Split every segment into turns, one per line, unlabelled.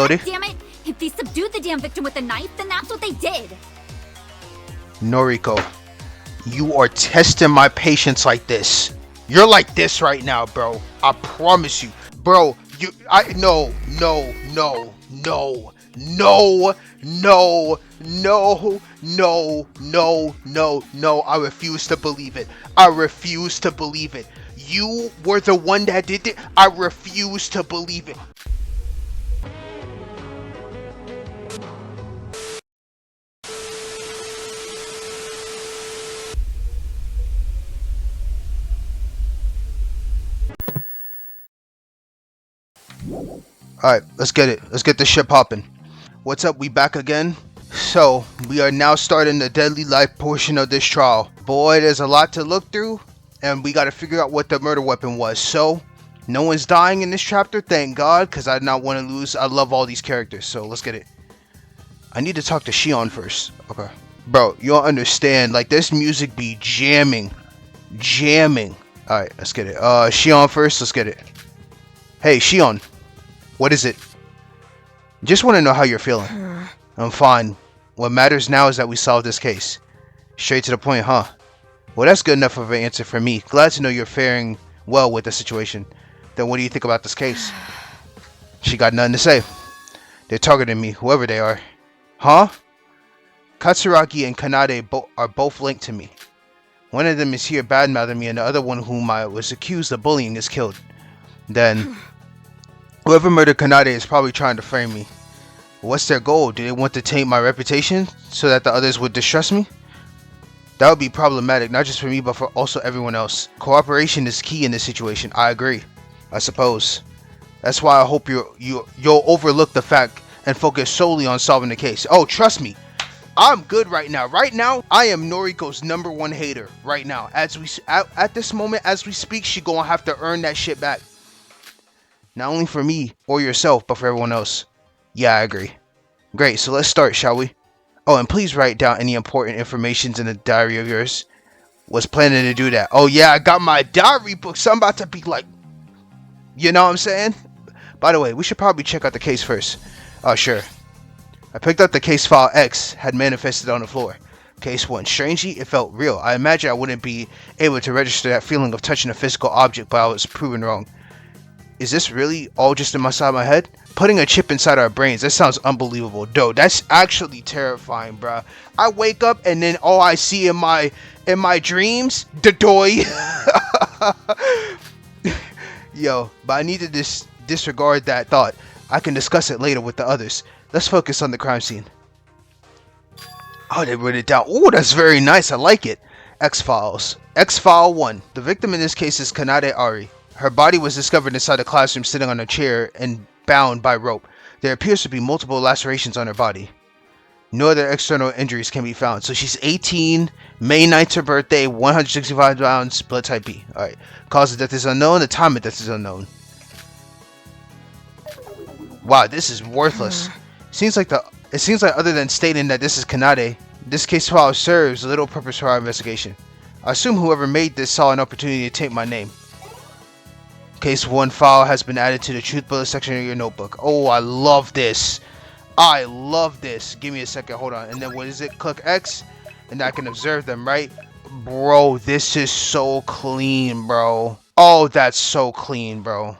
possibility.
Damn it! If they subdued the damn victim with a knife, then that's what they did.
Noriko, you are testing my patience like this. You're like this right now, bro. I promise you. Bro, no. I refuse to believe it. I refuse to believe it. You were the one that did it. I refuse to believe it. Alright, let's get it. Let's get this shit popping. What's up? We back again. So, we are now starting the deadly life portion of this trial. Boy, there's a lot to look through, and we gotta figure out what the murder weapon was. So, no one's dying in this chapter, thank God, because I do not want to lose. I love all these characters, so let's get it. I need to talk to Shion first. Okay. Bro, you don't understand. Like, this music be jamming. Alright, let's get it. Shion first, let's get it. Hey, Shion. What is it? Just want to know how you're feeling. I'm fine. What matters now is that we solve this case. Straight to the point, huh? Well, that's good enough of an answer for me. Glad to know you're faring well with the situation. Then what do you think about this case? She got nothing to say. They're targeting me, whoever they are. Huh? Katsuragi and Kanade are both linked to me. One of them is here badmouthing me, and the other one whom I was accused of bullying is killed. Then, whoever murdered Kanade is probably trying to frame me. What's their goal? Do they want to taint my reputation so that the others would distrust me? That would be problematic, not just for me, but for also everyone else. Cooperation is key in this situation. I agree. I suppose. That's why I hope you'll overlook the fact and focus solely on solving the case. Oh, trust me. I'm good right now. Right now, I am Noriko's #1 hater. Right now, at this moment, as we speak, she gonna have to earn that shit back. Not only for me or yourself, but for everyone else. Yeah, I agree. Great, so let's start, shall we? Oh, and please write down any important information in the diary of yours. Was planning to do that. Oh yeah, I got my diary book, so I'm about to be like... You know what I'm saying? By the way, we should probably check out the case first. Oh, sure. I picked up the case file X had manifested on the floor. Case 1. Strangely, it felt real. I imagine I wouldn't be able to register that feeling of touching a physical object, but I was proven wrong. Is this really all just inside my head? Putting a chip inside our brains, that sounds unbelievable. Dude, that's actually terrifying, bruh. I wake up and then all I see in my dreams, the doy. Yo, but I need to disregard that thought. I can discuss it later with the others. Let's focus on the crime scene. Oh, they wrote it down. Oh, that's very nice. I like it. X-Files. X-File 1. The victim in this case is Kanade Ari. Her body was discovered inside the classroom sitting on a chair and bound by rope. There appears to be multiple lacerations on her body. No other external injuries can be found. So she's 18, May 9th her birthday, 165 pounds, blood type B. Alright. Cause of death is unknown, the time of death is unknown. Wow, this is worthless. It seems like other than stating that this is Kanade, this case file serves little purpose for our investigation. I assume whoever made this saw an opportunity to taint my name. Case 1 file has been added to the truth bullet section of your notebook. Oh, I love this. I love this. Give me a second. Hold on. And then what is it? Click X. And I can observe them, right? Bro, this is so clean, bro. Oh, that's so clean, bro.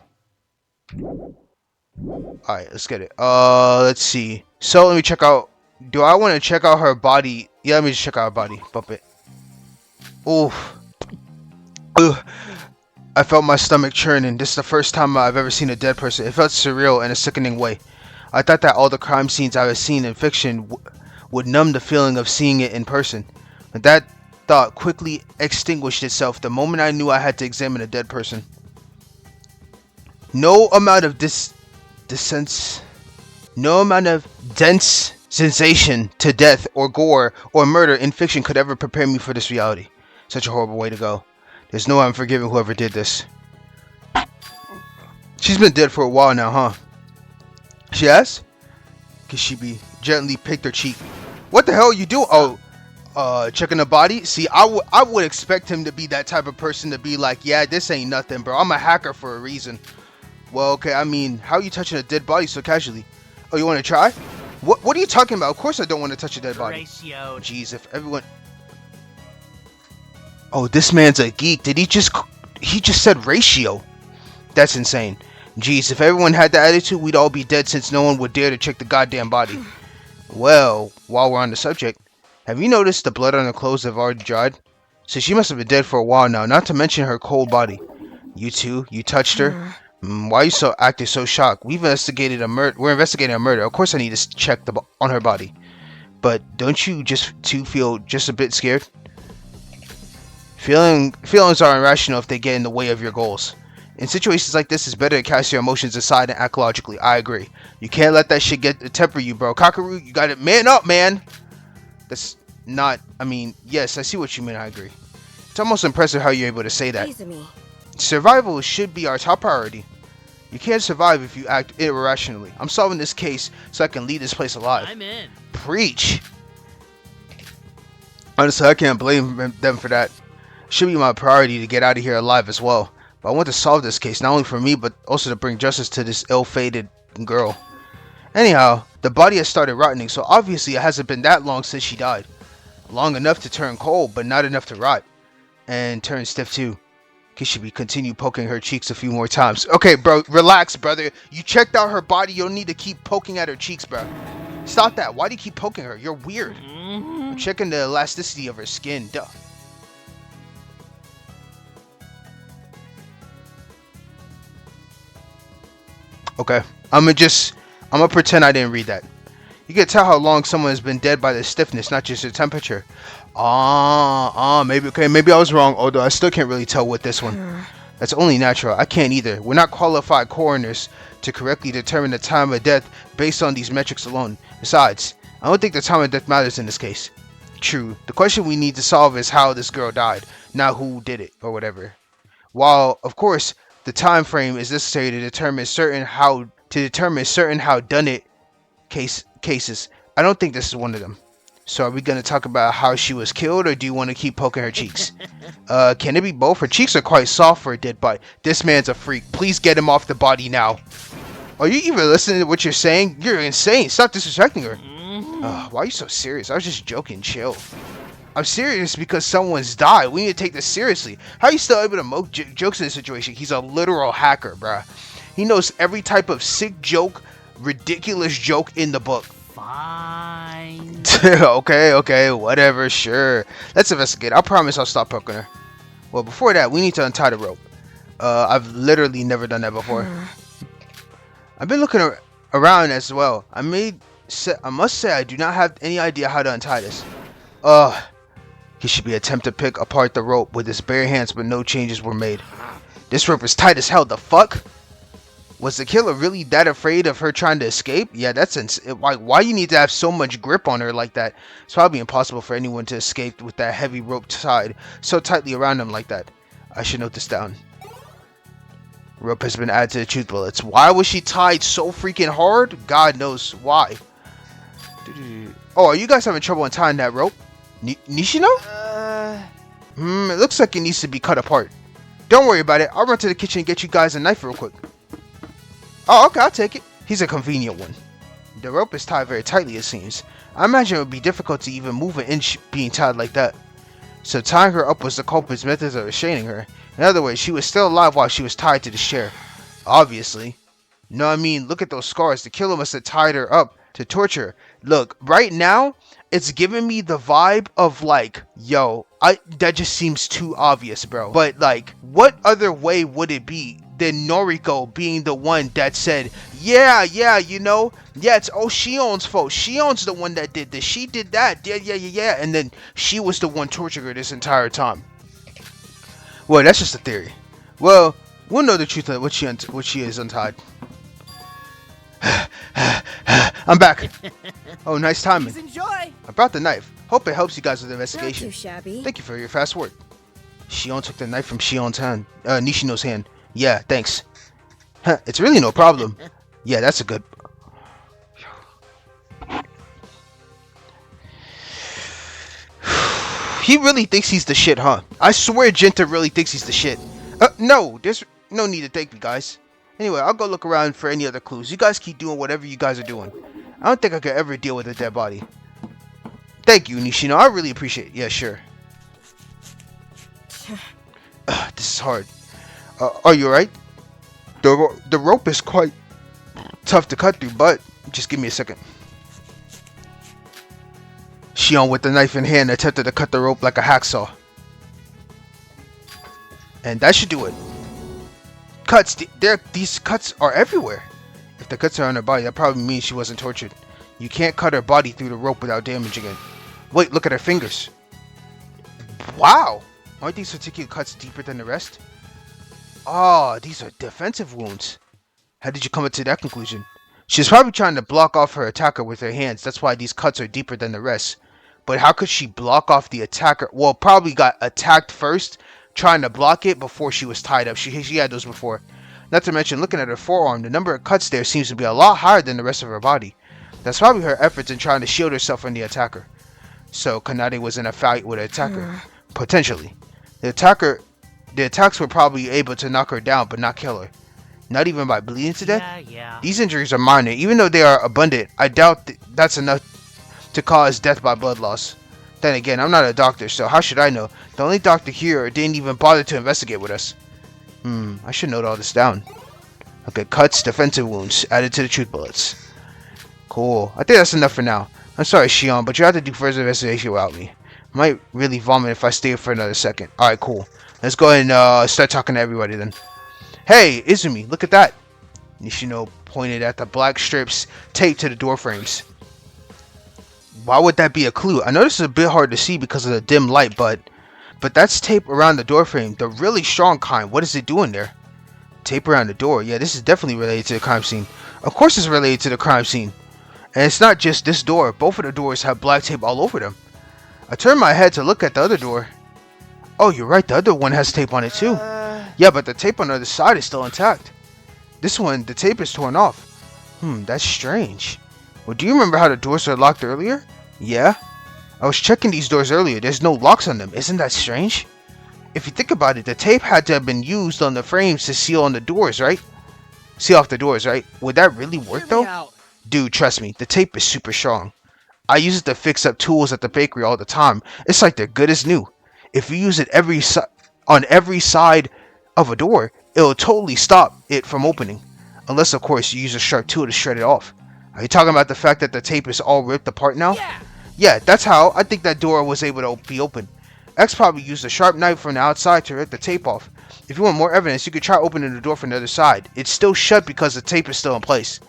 Alright, let's get it. Let's see. So, let me check out. Do I want to check out her body? Yeah, let me just check out her body. Bump it. Oof. Ugh. I felt my stomach churning. This is the first time I've ever seen a dead person. It felt surreal in a sickening way. I thought that all the crime scenes I was seen in fiction would numb the feeling of seeing it in person. But that thought quickly extinguished itself the moment I knew I had to examine a dead person. No amount of dense sensation to death or gore or murder in fiction could ever prepare me for this reality. Such a horrible way to go. There's no way I'm forgiving whoever did this. She's been dead for a while now, huh? She has? Kishibe gently picked her cheek. What the hell are you doing? Oh, checking the body? See, I would expect him to be that type of person to be like, yeah, this ain't nothing, bro. I'm a hacker for a reason. Well, okay, I mean, how are you touching a dead body so casually? Oh, you want to try? What are you talking about? Of course I don't want to touch a dead body.
Ratio.
Jeez, if everyone... Oh, this man's a geek. Did he just... He just said ratio. That's insane. Jeez, if everyone had that attitude, we'd all be dead since no one would dare to check the goddamn body. Well, while we're on the subject, have you noticed the blood on her clothes have already dried? So she must have been dead for a while now, not to mention her cold body. You two, you touched her? Why are you so acting so shocked? We're investigating a murder. Of course I need to check on her body. But don't you just feel just a bit scared? Feelings are irrational if they get in the way of your goals. In situations like this, it's better to cast your emotions aside and act logically. I agree. You can't let that shit temper you, bro. Kakeru, you gotta man up, man. That's not... I mean, yes, I see what you mean. I agree. It's almost impressive how you're able to say that.
Izumi.
Survival should be our top priority. You can't survive if you act irrationally. I'm solving this case so I can leave this place alive.
I'm in.
Preach. Honestly, I can't blame them for that. It should be my priority to get out of here alive as well. But I want to solve this case, not only for me, but also to bring justice to this ill-fated girl. Anyhow, the body has started rotting, so obviously it hasn't been that long since she died. Long enough to turn cold, but not enough to rot. And turn stiff too. Should we continue poking her cheeks a few more times? Okay, bro, relax, brother. You checked out her body, you don't need to keep poking at her cheeks, bro. Stop that. Why do you keep poking her? You're weird. I'm checking the elasticity of her skin. Duh. Okay, I'm gonna pretend I didn't read that. You can tell how long someone has been dead by the stiffness, not just the temperature. Maybe I was wrong, although I still can't really tell with this one. That's only natural. I can't either. We're not qualified coroners to correctly determine the time of death based on these metrics alone. Besides, I don't think the time of death matters in this case. True. The question we need to solve is how this girl died, not who did it, or whatever. While, of course, the time frame is necessary to determine certain how done it cases. I don't think this is one of them. So are we going to talk about how she was killed, or do you want to keep poking her cheeks? Can it be both? Her cheeks are quite soft for a dead body. This man's a freak. Please get him off the body now. Are you even listening to what you're saying? You're insane. Stop disrespecting her. Why are you so serious? I was just joking. Chill. I'm serious because someone's died. We need to take this seriously. How are you still able to make jokes in this situation? He's a literal hacker, bruh. He knows every type of sick joke, ridiculous joke in the book.
Fine.
Okay, whatever, sure. Let's investigate. I promise I'll stop poking her. Well, before that, we need to untie the rope. I've literally never done that before. I've been looking around as well. I must say I do not have any idea how to untie this. He should be attempt to pick apart the rope with his bare hands, but no changes were made. This rope is tight as hell. The fuck? Was the killer really that afraid of her trying to escape? Yeah, that's why you need to have so much grip on her like that. It's probably impossible for anyone to escape with that heavy rope tied so tightly around them like that. I should note this down. Rope has been added to the truth bullets. Why was she tied so freaking hard? God knows why. Oh, are you guys having trouble untying that rope? Nishino? It looks like it needs to be cut apart. Don't worry about it. I'll run to the kitchen and get you guys a knife real quick. Oh, okay, I'll take it. He's a convenient one. The rope is tied very tightly, it seems. I imagine it would be difficult to even move an inch being tied like that. So tying her up was the culprit's method of restraining her. In other words, she was still alive while she was tied to the chair. Obviously. No, I mean, look at those scars. The killer must have tied her up to torture her. Look, right now, it's giving me the vibe of like, yo, that just seems too obvious, bro. But like, what other way would it be than Noriko being the one that said, yeah, you know, yeah, it's Shion's fault. Shion's the one that did this. She did that. Yeah. And then she was the one torturing her this entire time. Well, that's just a theory. Well, we'll know the truth of what she is untied. I'm back. Oh, nice timing.
Please enjoy.
I brought the knife. Hope it helps you guys with the
Not
investigation.
too shabby.
Thank you for your fast work. Shion took the knife from Shion's hand. Nishino's hand. Yeah, thanks. It's really no problem. Yeah, that's a good... He really thinks he's the shit, huh? I swear Jinta really thinks he's the shit. No, there's no need to thank me, guys. Anyway, I'll go look around for any other clues. You guys keep doing whatever you guys are doing. I don't think I could ever deal with a dead body. Thank you, Nishino. I really appreciate it. Yeah, sure. This is hard. Are you alright? The rope is quite tough to cut through, but just give me a second. Shion, with the knife in hand, attempted to cut the rope like a hacksaw. And that should do it. Cuts. These cuts are everywhere. If the cuts are on her body, that probably means she wasn't tortured. You can't cut her body through the rope without damaging it. Wait, look at her fingers. Wow. Aren't these particular cuts deeper than the rest? Oh, these are defensive wounds. How did you come to that conclusion? She's probably trying to block off her attacker with her hands. That's why these cuts are deeper than the rest. But how could she block off the attacker? Well, probably got attacked first, trying to block it before she was tied up. She had those before. Not to mention, looking at her forearm, the number of cuts there seems to be a lot higher than the rest of her body. That's probably her efforts in trying to shield herself from the attacker. So Kanade was in a fight with an attacker. Potentially. The attacks were probably able to knock her down, but not kill her. Not even by bleeding to death?
Yeah.
These injuries are minor. Even though they are abundant, I doubt that's enough to cause death by blood loss. Then again, I'm not a doctor, so how should I know? The only doctor here didn't even bother to investigate with us. I should note all this down. Okay, cuts, defensive wounds, added to the truth bullets. Cool. I think that's enough for now. I'm sorry, Shion, but you have to do further investigation without me. I might really vomit if I stay here for another second. Alright, cool. Let's go ahead and start talking to everybody then. Hey, Izumi, look at that. Nishino pointed at the black strips taped to the door frames. Why would that be a clue? I know this is a bit hard to see because of the dim light, but that's tape around the door frame. The really strong kind. What is it doing there? Tape around the door. Yeah, this is definitely related to the crime scene. Of course it's related to the crime scene. And it's not just this door. Both of the doors have black tape all over them. I turned my head to look at the other door. Oh, you're right. The other one has tape on it too. Yeah, but the tape on the other side is still intact. This one, the tape is torn off. That's strange. Well, do you remember how the doors were locked earlier? Yeah. I was checking these doors earlier. There's no locks on them. Isn't that strange? If you think about it, the tape had to have been used on the frames to seal on the doors, right? Seal off the doors, right? Would that really work though? Dude, trust me, the tape is super strong. I use it to fix up tools at the bakery all the time. It's like they're good as new. If you use it on every side of a door, it'll totally stop it from opening. Unless, of course, you use a sharp tool to shred it off. Are you talking about the fact that the tape is all ripped apart now? Yeah, that's how I think that door was able to be opened. X probably used a sharp knife from the outside to rip the tape off. If you want more evidence, you could try opening the door from the other side. It's still shut because the tape is still in place.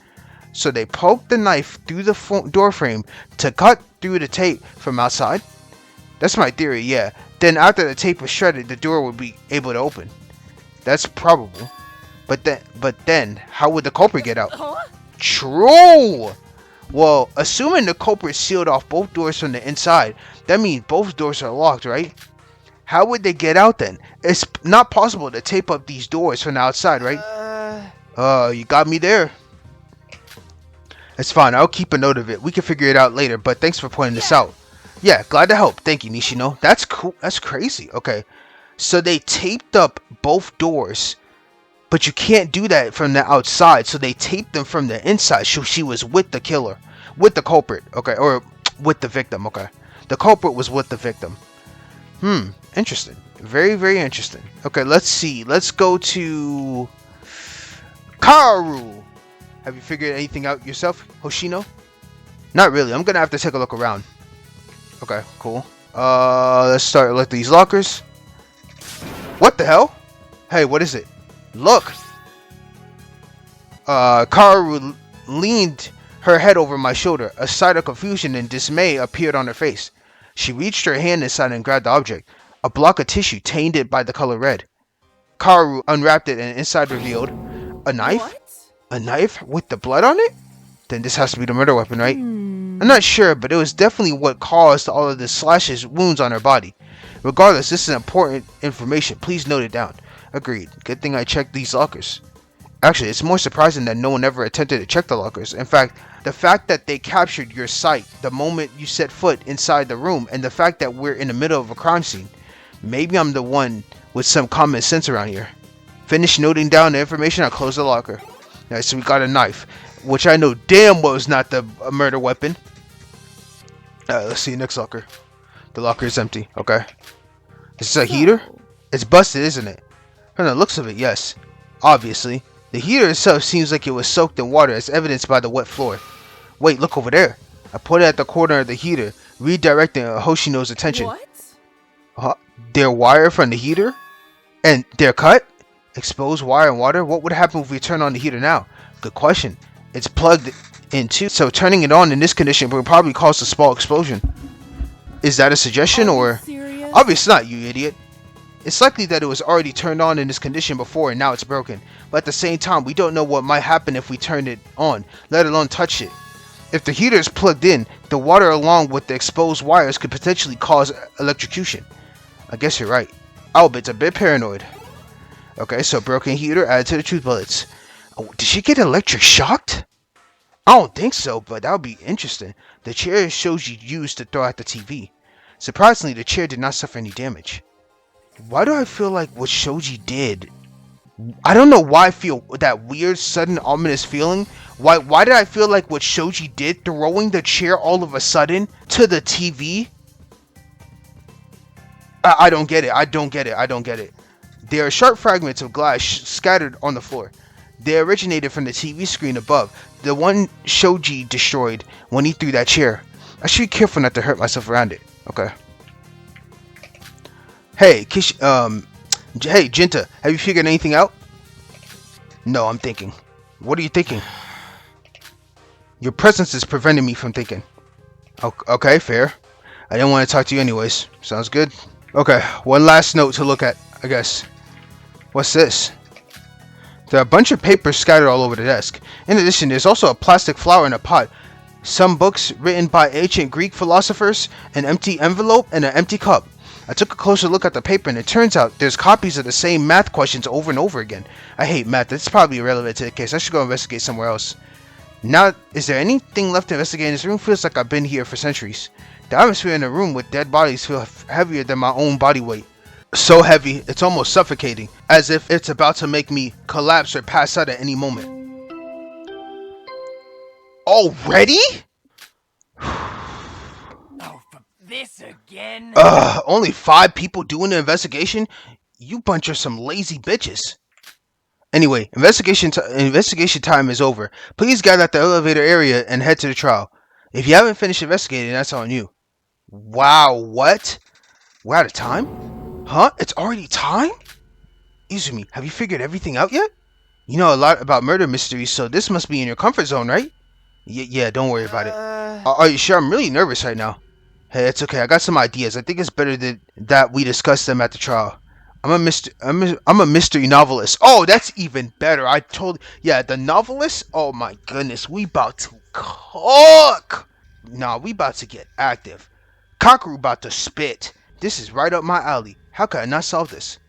So they poked the knife through the door frame to cut through the tape from outside? That's my theory, yeah. Then after the tape was shredded, the door would be able to open. That's probable. But then, how would the culprit get out? True! Well, assuming the culprit sealed off both doors from the inside, that means both doors are locked, right? How would they get out then? It's not possible to tape up these doors from the outside, right? You got me there. It's fine, I'll keep a note of it. We can figure it out later, but thanks for pointing this out. Yeah, glad to help. Thank you, Nishino. That's cool. That's crazy. Okay. So they taped up both doors, but you can't do that from the outside. So they taped them from the inside. So she was with the killer, with the culprit. Okay. Or with the victim. Okay. The culprit was with the victim. Interesting. Very, very interesting. Okay. Let's see. Let's go to Kakeru. Have you figured anything out yourself, Hoshino? Not really. I'm going to have to take a look around. Okay, cool. Let's start with these lockers. What the hell? Hey, what is it? Look! Kakeru leaned her head over my shoulder. A sight of confusion and dismay appeared on her face. She reached her hand inside and grabbed the object. A block of tissue tainted by the color red. Kakeru unwrapped it and inside revealed a knife? What? A knife with the blood on it? Then this has to be the murder weapon, right? I'm not sure, but it was definitely what caused all of the slashes, wounds on her body. Regardless, this is important information. Please note it down. Agreed. Good thing I checked these lockers. Actually, it's more surprising that no one ever attempted to check the lockers. In fact, the fact that they captured your sight the moment you set foot inside the room, and the fact that we're in the middle of a crime scene. Maybe I'm the one with some common sense around here. Finish noting down the information. I'll close the locker. Alright, so we got a knife, which I know damn well is not the murder weapon. Let's see, next locker. The locker is empty. Okay. Is this a heater? It's busted, isn't it? From the looks of it, yes. Obviously. The heater itself seems like it was soaked in water, as evidenced by the wet floor. Wait, look over there. I pointed at the corner of the heater, redirecting Hoshino's attention.
What?
Their wire from the heater? And they're cut? Exposed wire and water? What would happen if we turn on the heater now? Good question. It's plugged in too, so turning it on in this condition would probably cause a small explosion. Is that a suggestion or... Obviously not, you idiot. It's likely that it was already turned on in this condition before and now it's broken. But at the same time, we don't know what might happen if we turn it on, let alone touch it. If the heater is plugged in, the water along with the exposed wires could potentially cause electrocution. I guess you're right. Albit's a bit paranoid. Okay, so broken heater added to the truth bullets. Oh, did she get electric shocked? I don't think so, but that would be interesting. The chair Shoji used to throw at the TV. Surprisingly, the chair did not suffer any damage. Why do I feel like what Shoji did? I don't know why I feel that weird, sudden, ominous feeling. Why did I feel like what Shoji did, throwing the chair all of a sudden to the TV? I don't get it. I don't get it. There are sharp fragments of glass scattered on the floor. They originated from the TV screen above, the one Shoji destroyed when he threw that chair. I should be careful not to hurt myself around it. Okay. Hey, hey, Jinta, have you figured anything out? No, I'm thinking. What are you thinking? Your presence is preventing me from thinking. Okay, fair. I didn't want to talk to you anyways. Sounds good. Okay, one last note to look at, I guess. What's this? There are a bunch of papers scattered all over the desk. In addition, there's also a plastic flower in a pot, some books written by ancient Greek philosophers, an empty envelope, and an empty cup. I took a closer look at the paper, and it turns out there's copies of the same math questions over and over again. I hate math. That's probably irrelevant to the case. I should go investigate somewhere else. Now, is there anything left to investigate? This room feels like I've been here for centuries. The atmosphere in the room with dead bodies feels heavier than my own body weight. So heavy, it's almost suffocating, as if it's about to make me collapse or pass out at any moment. Already?
Oh, for this again?
Only 5 people doing the investigation? You bunch of some lazy bitches. Anyway, investigation time is over. Please gather at the elevator area and head to the trial. If you haven't finished investigating, that's on you. Wow, what? We're out of time? Huh? It's already time? Izumi, have you figured everything out yet? You know a lot about murder mysteries, so this must be in your comfort zone, right? Yeah, don't worry about it. Are you sure? I'm really nervous right now. Hey, it's okay. I got some ideas. I think it's better that we discuss them at the trial. I'm a mystery novelist. Oh, that's even better. Yeah, the novelist. Oh my goodness, we about to cook. Nah, we about to get active. Kakeru about to spit. This is right up my alley. How could I not solve this?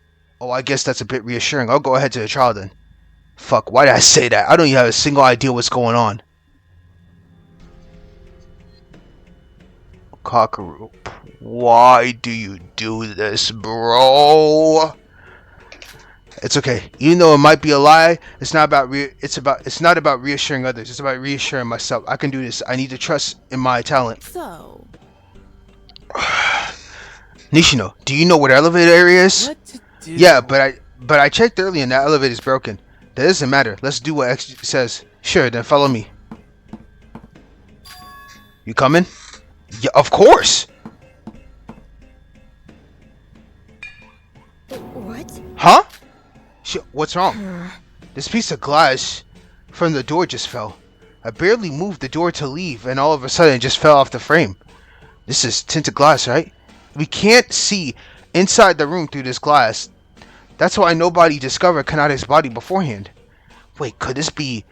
Oh, I guess that's a bit reassuring. I'll go ahead to the trial then. Fuck, why did I say that? I don't even have a single idea what's going on. Kakeru, why do you do this, bro? It's okay. Even though it might be a lie, it's not about reassuring others. It's about reassuring myself. I can do this. I need to trust in my talent.
So,
Nishino, do you know what elevator area is?
what to do?
Yeah, but I checked earlier and that elevator's broken. That doesn't matter. Let's do what X says. Sure, then follow me. You coming? Yeah, of course.
What?
Huh? What's wrong? This piece of glass from the door just fell. I barely moved the door to leave, and all of a sudden it just fell off the frame. This is tinted glass, right? We can't see inside the room through this glass. That's why nobody discovered Kanade's body beforehand. Wait, could this be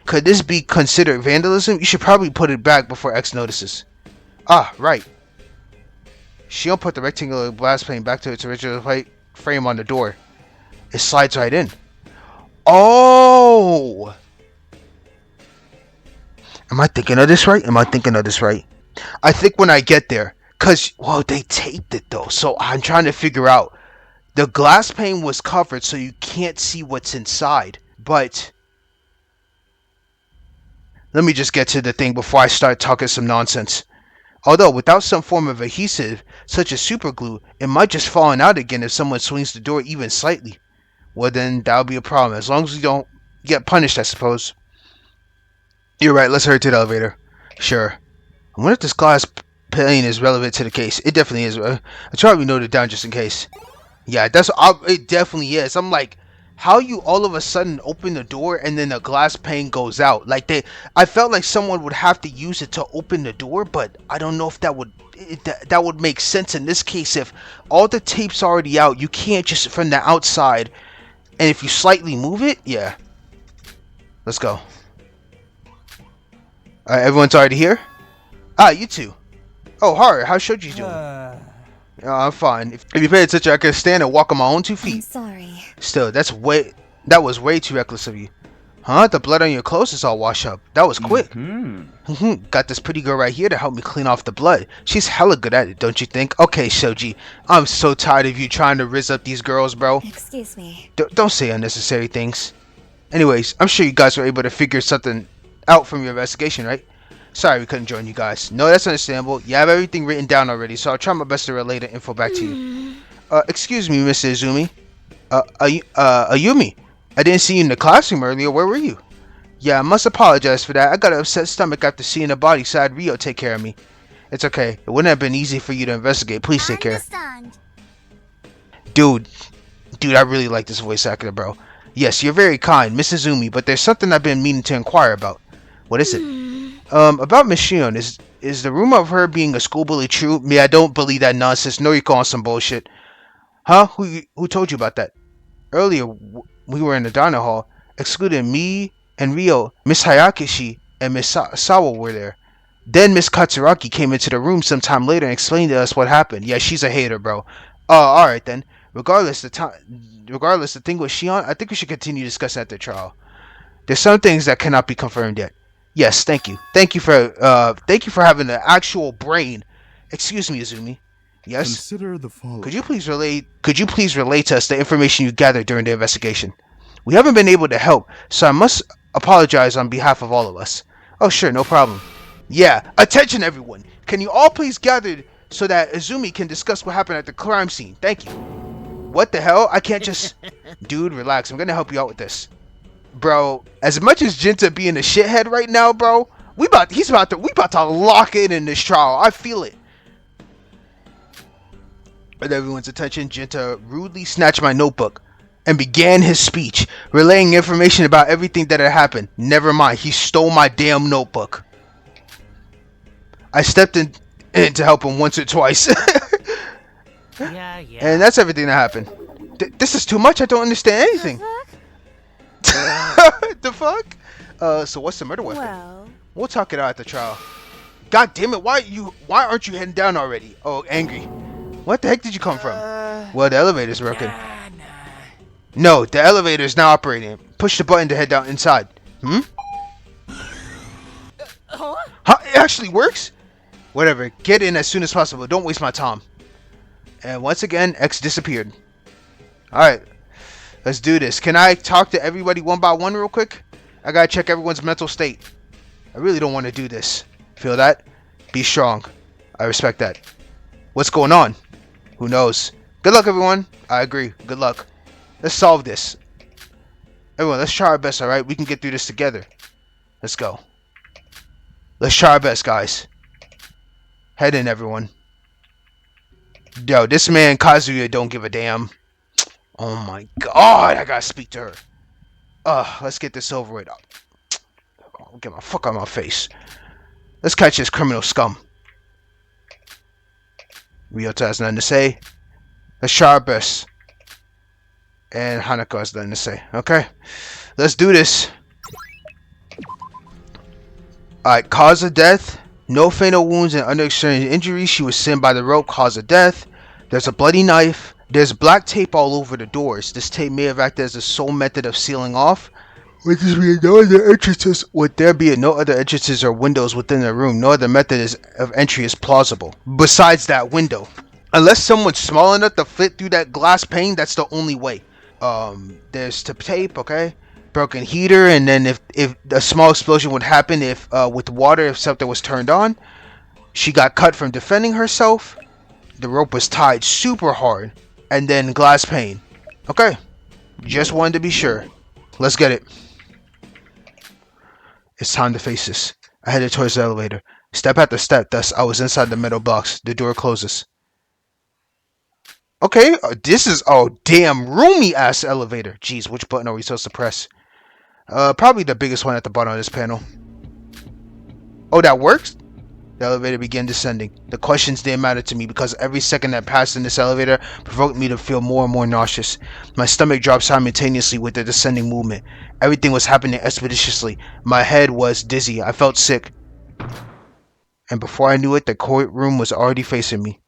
considered vandalism? You should probably put it back before X notices. Ah, right. Shion put the rectangular glass pane back to its original frame on the door. It slides right in. Oh! Am I thinking of this right? I think when I get there, well, they taped it though, so I'm trying to figure out The glass pane was covered so you can't see what's inside. But let me just get to the thing before I start talking some nonsense. Although without some form of adhesive, such as superglue, it might just fall out again if someone swings the door even slightly. Well then, that'll be a problem, as long as we don't get punished, I suppose. You're right, let's hurry to the elevator. Sure. I wonder if this glass pane is relevant to the case. It definitely is. I try to note it down just in case. Yeah, it definitely is. I'm like, how you all of a sudden open the door and then the glass pane goes out? Like I felt like someone would have to use it to open the door, but I don't know if that would make sense in this case. If all the tape's already out, you can't just from the outside, and if you slightly move it, yeah. Let's go. Alright, everyone's already here? Ah, you two. Oh, Haru, how's Shoji doing? I'm fine. If you pay attention, I can stand and walk on my own 2 feet.
I'm sorry.
Still, that was way too reckless of you. Huh? The blood on your clothes is all washed up. That was quick. Got this pretty girl right here to help me clean off the blood. She's hella good at it, don't you think? Okay, Shoji. I'm so tired of you trying to rizz up these girls, bro.
Excuse me.
Don't say unnecessary things. Anyways, I'm sure you guys were able to figure something out from your investigation, right? Sorry we couldn't join you guys. No, that's understandable. You have everything written down already, so I'll try my best to relay the info back to you. Excuse me, Mr. Izumi. Ayumi. I didn't see you in the classroom earlier. Where were you? Yeah, I must apologize for that. I got an upset stomach after seeing the body, so I had Rio take care of me. It's okay. It wouldn't have been easy for you to investigate. Please take care. Dude, I really like this voice actor, bro. Yes, you're very kind, Miss Izumi, but there's something I've been meaning to inquire about. What is it? About Miss Shion. Is the rumor of her being a school bully true? Me, I don't believe that nonsense. No, you're calling some bullshit. Huh? Who told you about that? Earlier, we were in the dining hall. Excluding me and Rio, Miss Hayakishi and Miss Sawa were there. Then Miss Katsuraki came into the room sometime later and explained to us what happened. Yeah, she's a hater, bro. Alright then. Regardless, the thing with Shion, I think we should continue discussing at the trial. There's some things that cannot be confirmed yet. Yes, thank you. Thank you for having the actual brain. Excuse me, Izumi. Yes.
Consider the following.
Could you please relay to us the information you gathered during the investigation? We haven't been able to help, so I must apologize on behalf of all of us. Oh, sure, no problem. Yeah, attention everyone. Can you all please gather so that Izumi can discuss what happened at the crime scene? Thank you. What the hell? I can't just... Dude, relax. I'm gonna help you out with this. Bro, as much as Jinta being a shithead right now, bro, we about to lock in this trial. I feel it. With everyone's attention, Jinta rudely snatched my notebook and began his speech, relaying information about everything that had happened. Never mind, he stole my damn notebook. I stepped in to help him once or twice.
Yeah.
And that's everything that happened. This is too much. I don't understand anything. The fuck? So what's the murder weapon?
Well,
We'll talk it out at the trial. God damn it! Why aren't you heading down already? Oh, angry. What the heck did you come from? Well, the elevator's broken.
Nah.
No, the elevator is now operating. Push the button to head down inside. Huh? It actually works? Whatever. Get in as soon as possible. Don't waste my time. And once again, X disappeared. Alright. Let's do this. Can I talk to everybody one by one real quick? I gotta check everyone's mental state. I really don't want to do this. Feel that? Be strong. I respect that. What's going on? Who knows? Good luck, everyone. I agree. Good luck. Let's solve this. Everyone, let's try our best, alright? We can get through this together. Let's go. Let's try our best, guys. Head in, everyone. Yo, this man Kazuya don't give a damn. Oh my god, I gotta speak to her. Let's get this over with. Get my fuck out of my face. Let's catch this criminal scum. Ryota has nothing to say. Let's try our best. And Hanako has nothing to say. Okay? Let's do this. Alright, cause of death. No fatal wounds and unexternal injuries. She was sent by the rope. Cause of death. There's a bloody knife. There's black tape all over the doors. This tape may have acted as the sole method of sealing off. Would there be no other entrances or windows within the room? No other method of entry is plausible. Besides that window. Unless someone's small enough to fit through that glass pane, that's the only way. There's the tape, okay? Broken heater, and then if a small explosion would happen if with water if something was turned on. She got cut from defending herself. The rope was tied super hard, and then glass pane. Okay, just wanted to be sure. Let's get it. It's time to face this. I headed towards the elevator. Step after step, thus I was inside the metal box. The door closes. Okay, this is damn roomy ass elevator. Jeez, which button are we supposed to press? Probably the biggest one at the bottom of this panel. Oh, that works? The elevator began descending. The questions didn't matter to me because every second that passed in this elevator provoked me to feel more and more nauseous. My stomach dropped simultaneously with the descending movement. Everything was happening expeditiously. My head was dizzy. I felt sick. And before I knew it, the courtroom was already facing me.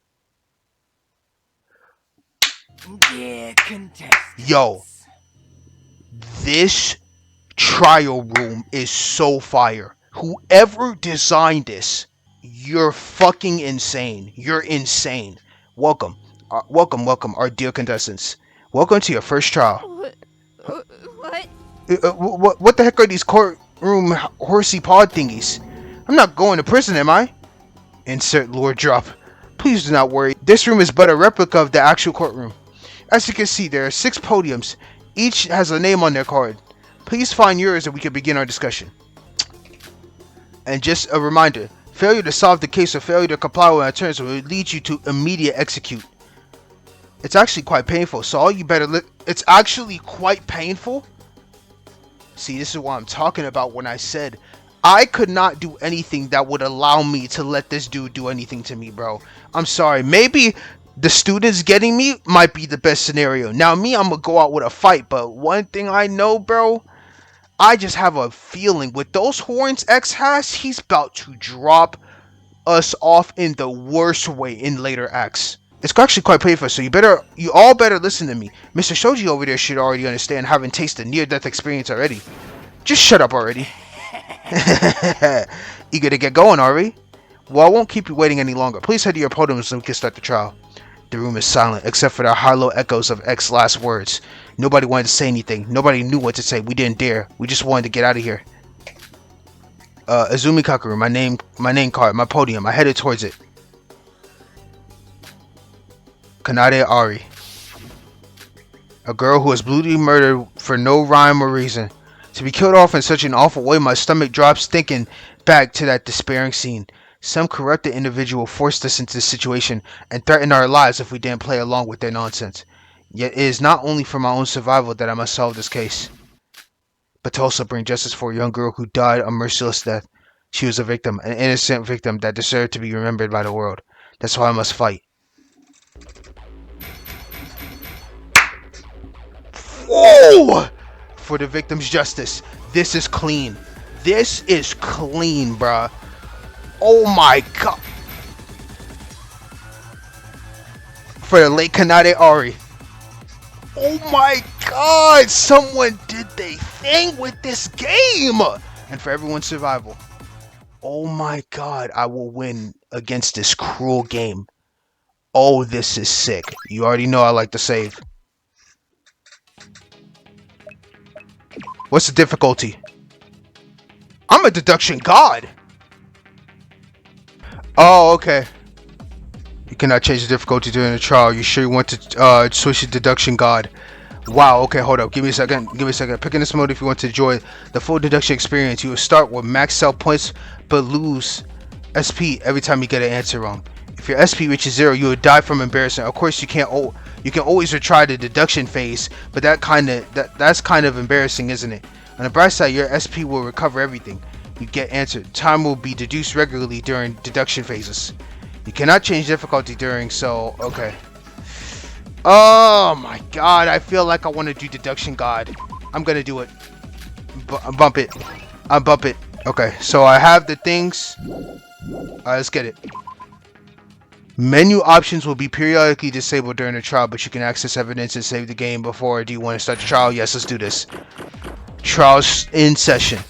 Dear contestants.
Yo, this trial room is so fire. Whoever designed this, you're fucking insane. You're insane. Welcome. Welcome, our dear contestants. Welcome to your first trial. What the heck are these courtroom horsey pod thingies? I'm not going to prison, am I? Insert lore drop. Please do not worry. This room is but a replica of the actual courtroom. As you can see, there are 6 podiums. Each has a name on their card. Please find yours and we can begin our discussion. And just a reminder, failure to solve the case or failure to comply with our terms will lead you to immediate execute. It's actually quite painful, so all you better it's actually quite painful? See, this is what I'm talking about when I said I could not do anything that would allow me to let this dude do anything to me, bro. I'm sorry. Maybe the students getting me might be the best scenario. Now, me, I'm gonna go out with a fight, but one thing I know, bro, I just have a feeling with those horns X has, he's about to drop us off in the worst way in later acts. It's actually quite painful, so you all better listen to me. Mr. Shoji over there should already understand, having tasted near-death experience already. Just shut up already. Eager to get going, are we? Well, I won't keep you waiting any longer. Please head to your podium so we can start the trial. The room is silent, except for the hollow echoes of X's last words. Nobody wanted to say anything. Nobody knew what to say. We didn't dare. We just wanted to get out of here. Izumi Kakeru, my name card, my podium. I headed towards it. Kanade Ari. A girl who was brutally murdered for no rhyme or reason. To be killed off in such an awful way, my stomach drops thinking back to that despairing scene. Some corrupted individual forced us into this situation and threatened our lives if we didn't play along with their nonsense. Yet it is not only for my own survival that I must solve this case, but to also bring justice for a young girl who died a merciless death. She was a victim, an innocent victim that deserved to be remembered by the world. That's why I must fight. Whoa! For the victim's justice. This is clean. This is clean, bruh. Oh my god. For the late Kanade Ari. Oh my god. Someone did their thing with this game. And for everyone's survival. Oh my god. I will win against this cruel game. Oh, this is sick. You already know I like to save. What's the difficulty? I'm a deduction god. Oh, okay. You cannot change the difficulty during the trial. You sure you want to switch to deduction god? Wow, okay, hold up. Give me a second. Pick in this mode if you want to enjoy the full deduction experience. You will start with max cell points but lose SP every time you get an answer wrong. If your SP reaches 0, you will die from embarrassment. Of course, you can always retry the deduction phase, but that's kind of embarrassing, isn't it? On the bright side, your SP will recover everything you get answered. Time will be deduced regularly during deduction phases. You cannot change difficulty during, so okay. Oh my god, I feel like I want to do deduction god. I'm gonna do it. Bump it. I bump it. Okay, so I have the things. Alright, let's get it. Menu options will be periodically disabled during the trial, but you can access evidence and save the game before. Do you want to start the trial? Yes, let's do this. Trials in session.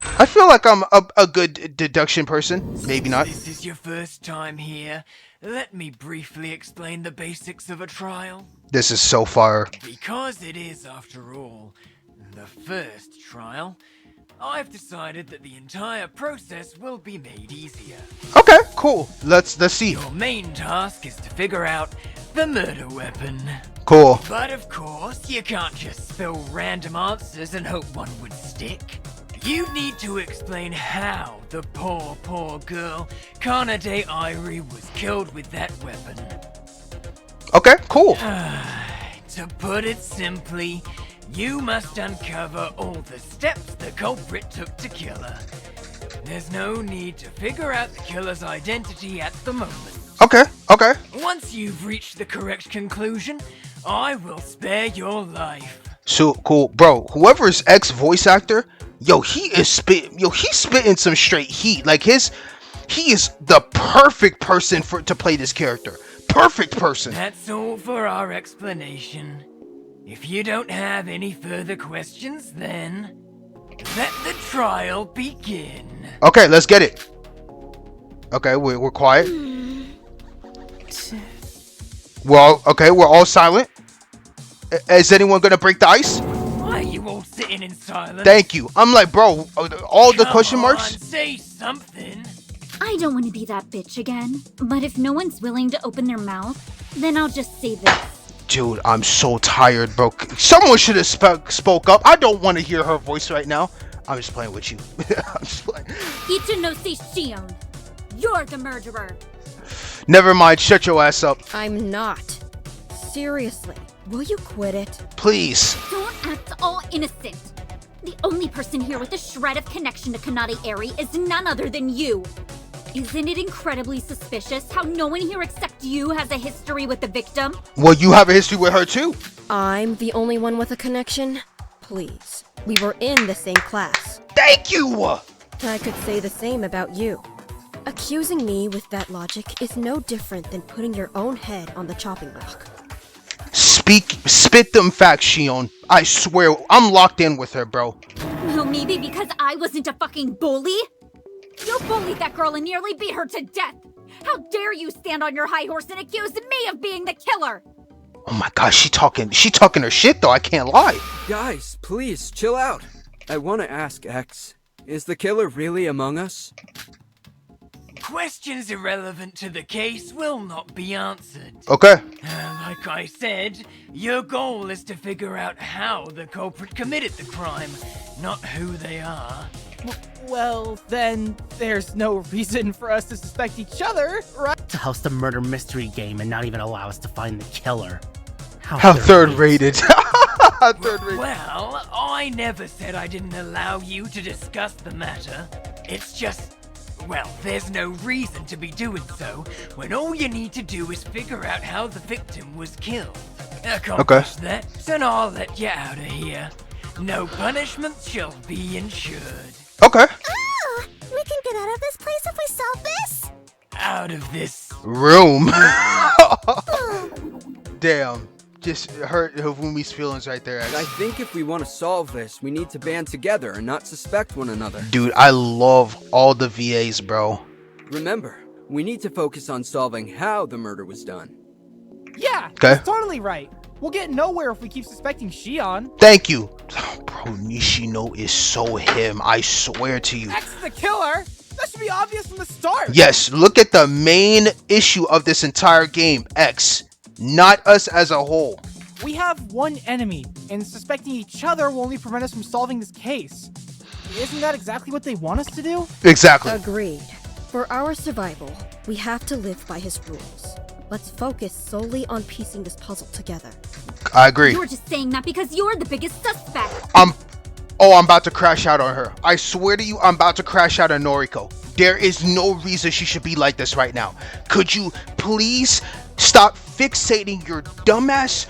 I feel like I'm a good deduction person. Maybe not.
This is your first time here. Let me briefly explain the basics of a trial.
This is so far.
Because it is, after all, the first trial, I've decided that the entire process will be made easier.
Okay, cool. Let's see.
Your main task is to figure out the murder weapon.
Cool.
But of course, you can't just spill random answers and hope one would stick. You need to explain how the poor girl, Kanade Irie, was killed with that weapon.
Okay, cool.
To put it simply, you must uncover all the steps the culprit took to kill her. There's no need to figure out the killer's identity at the moment.
Okay.
Once you've reached the correct conclusion, I will spare your life.
So cool, bro. Whoever's ex voice actor, he's spitting some straight heat. Like he is the perfect person to play this character. Perfect person.
That's all for our explanation. If you don't have any further questions, then let the trial begin.
Okay, let's get it. Okay, we're quiet. Well, okay, we're all silent. Is anyone gonna break the ice?
Why are you all sitting in silence?
Thank you. I'm like, bro, all the question
Come on,
marks?
say something.
I don't want to be that bitch again. But if no one's willing to open their mouth, then I'll just say this.
Dude, I'm so tired, bro. Someone should have spoke up. I don't want to hear her voice right now. I'm just playing with you. I'm just playing.
Ichinose Shion, you're the murderer.
Never mind. Shut your ass up.
I'm not. Seriously, will you quit it?
Please.
Don't act all innocent. The only person here with a shred of connection to Kanade Irie is none other than you. Isn't it incredibly suspicious how no one here except you has a history with the victim?
Well, you have a history with her too.
I'm the only one with a connection? Please. We were in the same class.
Thank you.
I could say the same about you. Accusing me with that logic is no different than putting your own head on the chopping block.
Spit them facts, Shion. I swear, I'm locked in with her, bro.
Well, maybe because I wasn't a fucking bully? You bullied that girl and nearly beat her to death. How dare you stand on your high horse and accuse me of being the killer?
Oh my gosh, she talking her shit though, I can't lie.
Guys, please, chill out. I want to ask X, is the killer really among us?
Questions irrelevant to the case will not be answered.
Okay.
Like I said, your goal is to figure out how the culprit committed the crime, not who they are.
Well, then there's no reason for us to suspect each other, right?
To host a murder mystery game and not even allow us to find the killer.
How third rated. Third rated.
Well, I never said I didn't allow you to discuss the matter. It's just, well, there's no reason to be doing so when all you need to do is figure out how the victim was killed. Accomplish that, and I'll let you out of here. No punishment shall be ensured.
Okay.
Oh, we can get out of this place if we solve this.
Out of this
Room. Damn. Just hurt Hifumi's feelings right there.
I think if we want to solve this, we need to band together and not suspect one another.
Dude, I love all the VAs, bro.
Remember, we need to focus on solving how the murder was done.
Yeah,
Okay.
that's totally right. We'll get nowhere if we keep suspecting Shion.
Thank you. Oh, bro, Nishino is so him. I swear to you.
X is the killer. That should be obvious from the start.
Yes, look at the main issue of this entire game, X. Not us as a whole.
We have one enemy, and suspecting each other will only prevent us from solving this case. Isn't that exactly what they want us to do?
Exactly.
Agreed. For our survival, we have to live by his rules. Let's focus solely on piecing this puzzle together.
I agree.
You're just saying that because you're the biggest suspect.
I'm about to crash out on her. I swear to you, I'm about to crash out on Noriko. There is no reason she should be like this right now. Could you please stop fixating your dumbass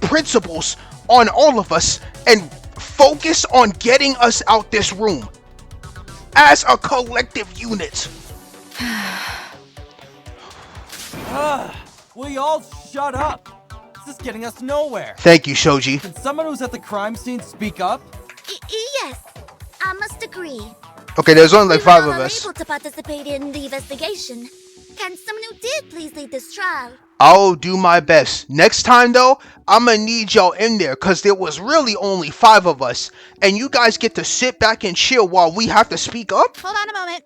principles on all of us and focus on getting us out this room as a collective unit?
Will you all shut up? This is getting us nowhere.
Thank you, Shoji.
Can someone who's at the crime scene speak up?
Yes. Mr. agree.
Okay, there's only like
We were
5 of
all
us.
unable to participate in the investigation. Can someone who did please lead this trial?
I'll do my best. Next time though, I'm gonna need y'all in there because there was really only 5 of us. And you guys get to sit back and chill while we have to speak up?
Hold on a moment.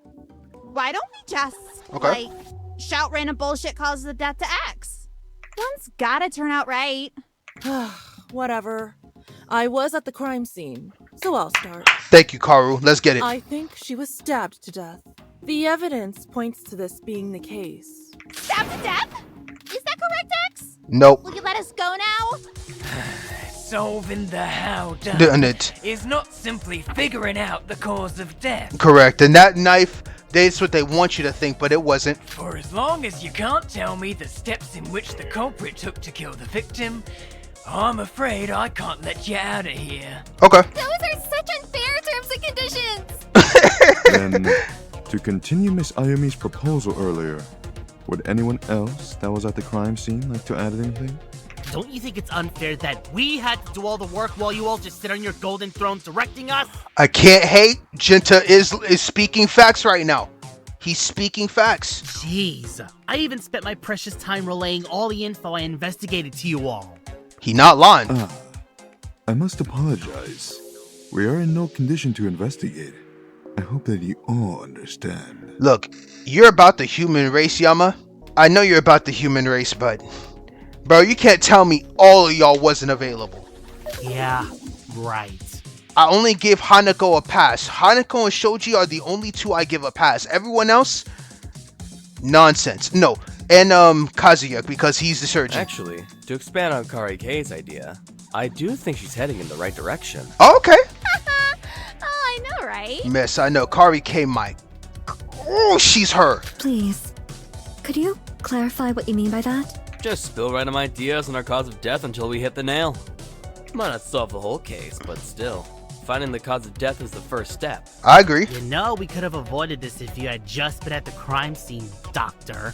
Why don't we just,
Okay.
shout random bullshit causes of death to X? One's gotta turn out right.
Whatever. I was at the crime scene, so I'll start.
Thank you, Karu. Let's get it.
I think she was stabbed to death. The evidence points to this being the case.
Stabbed to death? Is that correct, X?
Nope.
Will you let us go now?
Solving the how
Done it.
is not simply figuring out the cause of death.
Correct. And that knife, that's what they want you to think, but it wasn't.
For as long as you can't tell me the steps in which the culprit took to kill the victim, I'm afraid I can't let you out of here.
Okay.
Those are such unfair terms and conditions!
Then, to continue Miss Ayumi's proposal earlier, would anyone else that was at the crime scene like to add anything?
Don't you think it's unfair that we had to do all the work while you all just sit on your golden throne directing us?
I can't hate. Jinta is speaking facts right now. He's speaking facts.
Jeez, I even spent my precious time relaying all the info I investigated to you all.
He not lying.
I must apologize. We are in no condition to investigate. I hope that you all understand.
Look, you're about the human race, Yama. I know you're about the human race, but... Bro, you can't tell me all of y'all wasn't available.
Yeah, right.
I only give Hanako a pass. Hanako and Shoji are the only 2 I give a pass. Everyone else, nonsense. No, and Kazuya, because he's the surgeon.
Actually, to expand on Kari K's idea, I do think she's heading in the right direction.
Oh, okay.
Oh, I know, right?
Miss, I know. Kari K might. Oh, she's her.
Please, could you clarify what you mean by that?
Just spill random ideas on our cause of death until we hit the nail. Might not solve the whole case, but still, finding the cause of death is the first step.
I agree.
You know, we could have avoided this if you had just been at the crime scene, Doctor.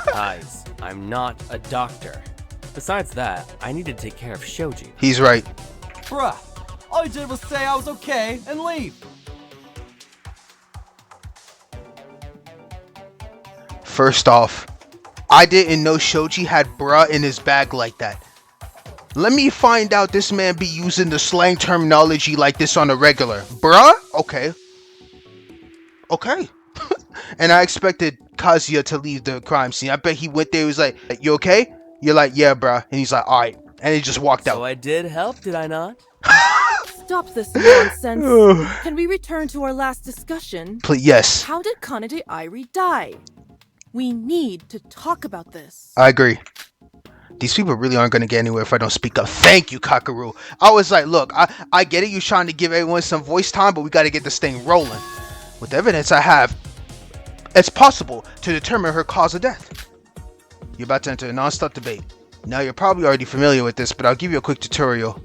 Guys, I'm not a doctor. Besides that, I need to take care of Shoji.
He's right.
Bruh, all you did was say I was okay and leave.
First off, I didn't know Shoji had bruh in his bag like that. Let me find out this man be using the slang terminology like this on a regular. Bruh? Okay. Okay. And I expected Kazuya to leave the crime scene. I bet he went there, he was like, you okay? You're like, yeah, bruh. And he's like, alright. And he just walked out.
So I did help, did I not?
Stop this nonsense. Can we return to our last discussion?
Please, yes.
How did Kanade Airi die? We need to talk about this.
I agree. These people really aren't going to get anywhere if I don't speak up. Thank you, Kakeru. I was like, look, I get it. You're trying to give everyone some voice time, but we got to get this thing rolling. With the evidence I have, it's possible to determine her cause of death. You're about to enter a non-stop debate. Now, you're probably already familiar with this, but I'll give you a quick tutorial.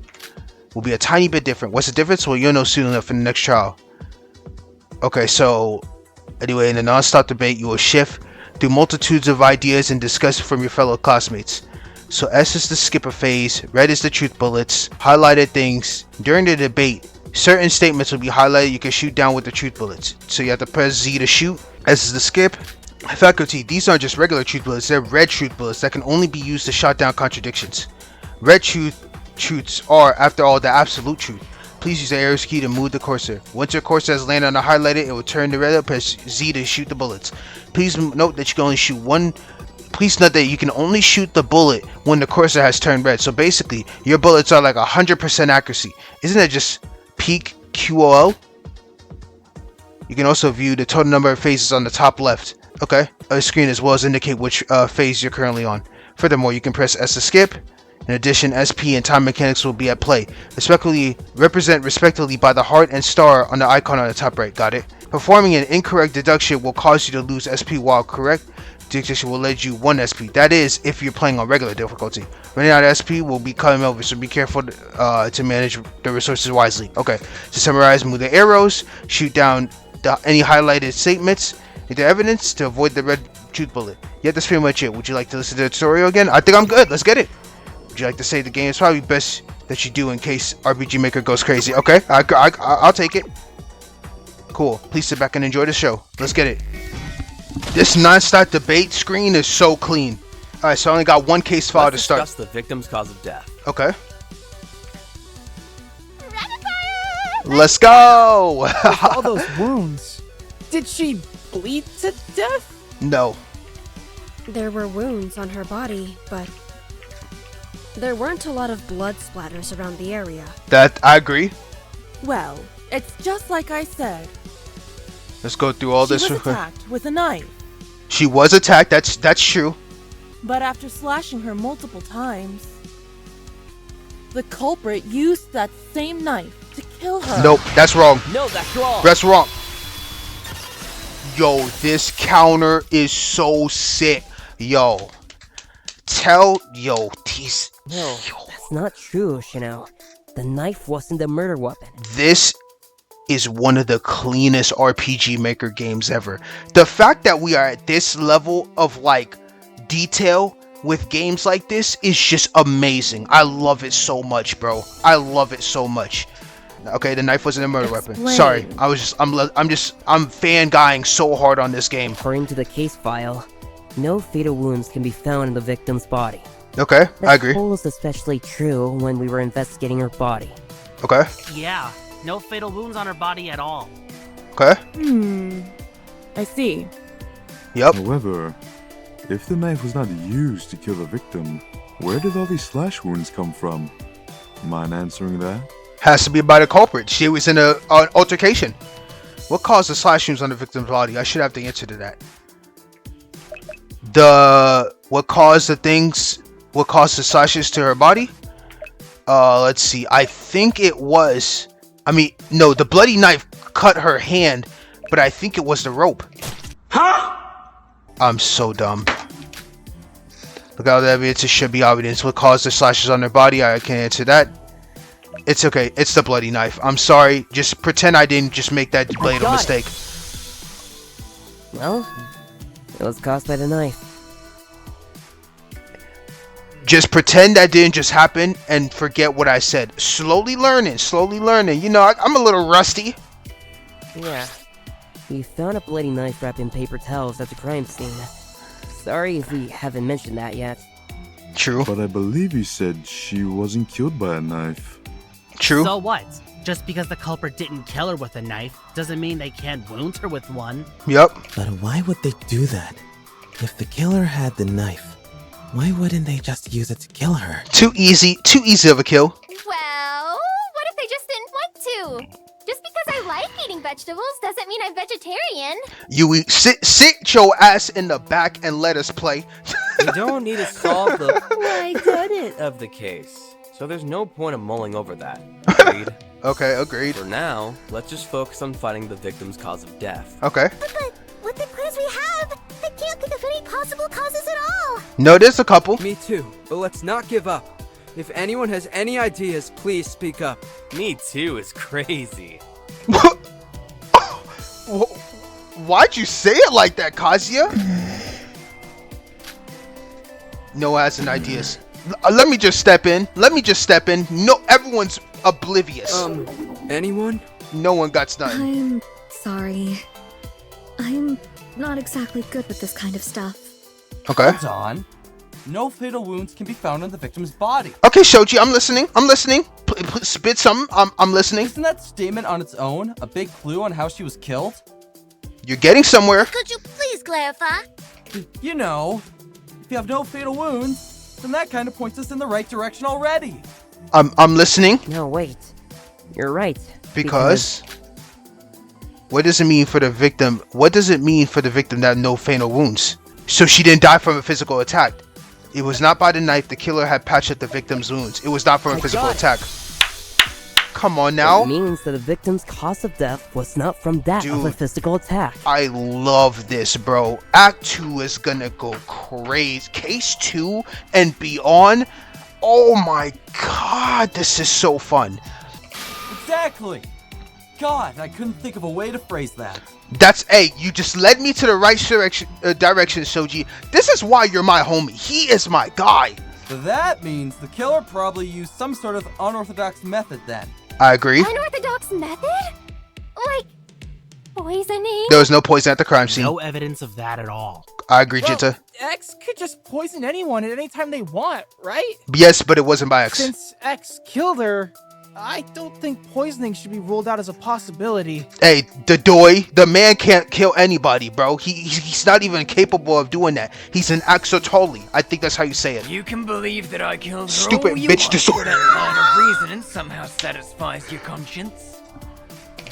Will be a tiny bit different. What's the difference? Well, you'll know soon enough in the next trial. Okay, so anyway, in the non-stop debate, you will shift through multitudes of ideas and discuss from your fellow classmates. So S is the skipper phase, red is the truth bullets, highlighted things. During the debate, certain statements will be highlighted you can shoot down with the truth bullets. So you have to press Z to shoot, S is the skip. Faculty, these aren't just regular truth bullets, they're red truth bullets that can only be used to shut down contradictions. Red truths are, after all, the absolute truth. Please use the arrows key to move the cursor. Once your cursor has landed on the highlighted, it will turn to red. Press Z to shoot the bullets. Please note that you can only shoot one. Please note that you can only shoot the bullet when the cursor has turned red. So basically, your bullets are like 100% accuracy. Isn't that just peak QOL? You can also view the total number of phases on the top left. Okay, a screen as well as indicate which phase you're currently on. Furthermore, you can press S to skip. In addition, SP and time mechanics will be at play, respectively by the heart and star on the icon on the top right. Got it? Performing an incorrect deduction will cause you to lose SP, while correct deduction will let you 1 SP. That is, if you're playing on regular difficulty. Running out of SP will be coming over, so be careful to manage the resources wisely. Okay, to summarize, move the arrows, shoot down any highlighted statements into evidence to avoid the red truth bullet. Yeah, that's pretty much it. Would you like to listen to the tutorial again? I think I'm good. Let's get it. Would you like to save the game? It's probably best that you do in case RPG Maker goes crazy. Okay, I'll take it. Cool. Please sit back and enjoy the show. Let's get it. This non-stop debate screen is so clean. Alright, so I only got one case file to start.
Let's discuss the victim's cause of death.
Okay. Let's go!
With all those wounds, did she bleed to death?
No.
There were wounds on her body, but there weren't a lot of blood splatters around the area.
That, I agree.
Well, it's just like I said.
Let's go through all this.
She was attacked with a knife.
She was attacked, that's true.
But after slashing her multiple times, the culprit used that same knife to kill her.
Nope, that's wrong.
No, that's wrong.
That's wrong. Yo, this counter is so sick. Yo. These.
No, that's not true, Shion. The knife wasn't the murder weapon.
This is one of the cleanest RPG Maker games ever. The fact that we are at this level of like detail with games like this is just amazing. I love it so much, bro. I love it so much. Okay, the knife wasn't a murder weapon. Sorry, I'm fanguying so hard on this game.
According to the case file, no fatal wounds can be found in the victim's body.
Okay, I agree.
This was especially true when we were investigating her body.
Okay.
Yeah, no fatal wounds on her body at all.
Okay.
I see.
Yep.
However, if the knife was not used to kill the victim, where did all these slash wounds come from? Mind answering that?
Has to be by the culprit. She was in an altercation. What caused the slash wounds on the victim's body? I should have the answer to that. What caused the slashes to her body? Let's see. I think it was. No, the bloody knife cut her hand, but I think it was the rope. Huh? I'm so dumb. Look how the evidence should be evidence. What caused the slashes on her body? I can't answer that. It's okay. It's the bloody knife. I'm sorry. Just pretend I didn't just make that blade a mistake.
Well, it was caused by the knife.
Just pretend that didn't just happen and forget what I said. Slowly learning. You know, I'm a little rusty.
Yeah. We found a bloody knife wrapped in paper towels at the crime scene. Sorry if we haven't mentioned that yet.
True.
But I believe you said she wasn't killed by a knife.
True.
So what? Just because the culprit didn't kill her with a knife doesn't mean they can't wound her with one.
Yep.
But why would they do that? If the killer had the knife, why wouldn't they just use it to kill her?
Too easy of a kill.
Well, what if they just didn't want to? Just because I like eating vegetables doesn't mean I'm vegetarian.
You sit your ass in the back and let us play.
We don't need to solve the why did it of the case, so there's no point of mulling over that. Agreed?
Okay, agreed.
For now, let's just focus on finding the victim's cause of death.
Okay.
But with the clues we have, I can't think of any possible causes at all.
No, there's a couple.
Me too, but let's not give up. If anyone has any ideas, please speak up.
Me too is crazy.
Why'd you say it like that, Kazuya? No has an ideas. Let me just step in. No, everyone's oblivious.
Anyone?
No one got nothing.
I'm sorry. I'm not exactly good with this kind of stuff.
Okay.
Hold on. No fatal wounds can be found on the victim's body.
Okay, Shoji, I'm listening. Spit something. I'm listening.
Isn't that statement on its own a big clue on how she was killed?
You're getting somewhere.
Could you please clarify?
You know, if you have no fatal wounds, then that kind of points us in the right direction already.
I'm listening.
No, wait. You're right.
Because what does it mean for the victim? What does it mean for the victim to have no fatal wounds? So she didn't die from a physical attack. It was not by the knife. The killer had patched up the victim's wounds. It was not from a physical attack. Come on now.
It means that the victim's cause of death was not from that of a physical attack.
I love this, bro. Act 2 is gonna go crazy. Case 2 and beyond. Oh my god, this is so fun.
Exactly. God, I couldn't think of a way to phrase that.
You just led me to the right direction, Shoji. This is why you're my homie. He is my guy.
That means the killer probably used some sort of unorthodox method then.
I agree.
Unorthodox method? Poisoning?
There was no poison at the crime scene.
No evidence of that at all.
I agree,
Well,
Jinta.
X could just poison anyone at any time they want, right?
Yes, but it wasn't by X.
Since X killed her, I don't think poisoning should be ruled out as a possibility.
Hey, the man can't kill anybody, bro. He's not even capable of doing that. He's an Axotoli. I think that's how you say it.
You can believe that I killed her
Stupid
all you
bitch
want.
disorder.
That line of reasoning somehow satisfies your conscience.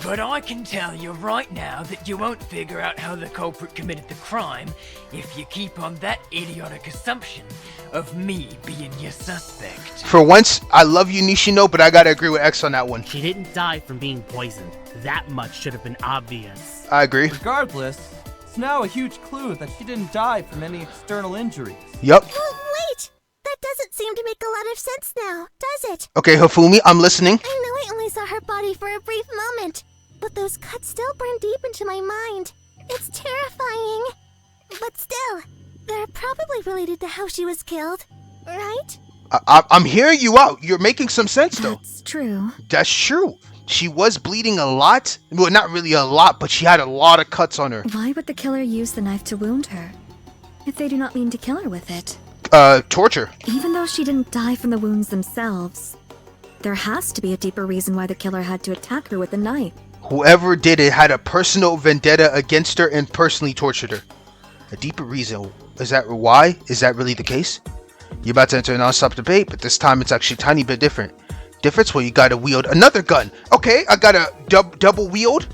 But I can tell you right now that you won't figure out how the culprit committed the crime if you keep on that idiotic assumption of me being your suspect.
For once, I love you, Nishino, but I gotta agree with X on that one.
She didn't die from being poisoned. That much should have been obvious.
I agree.
Regardless, it's now a huge clue that she didn't die from any external injuries.
Yup.
Wait! That doesn't seem to make a lot of sense now, does it?
Okay, Hifumi, I'm listening.
I know I only saw her body for a brief moment, but those cuts still burn deep into my mind. It's terrifying. But still, they're probably related to how she was killed, right?
I'm hearing you out. You're making some sense, though.
That's true.
That's true. She was bleeding a lot. Well, not really a lot, but she had a lot of cuts on her.
Why would the killer use the knife to wound her, if they do not mean to kill her with it?
Torture.
Even though she didn't die from the wounds themselves, there has to be a deeper reason why the killer had to attack her with a knife.
Whoever did it had a personal vendetta against her and personally tortured her. A deeper reason. Is that why? Is that really the case? You're about to enter a non-stop debate, but this time it's actually a tiny bit different. Difference? Well, you gotta wield another gun. Okay, I got a double wield.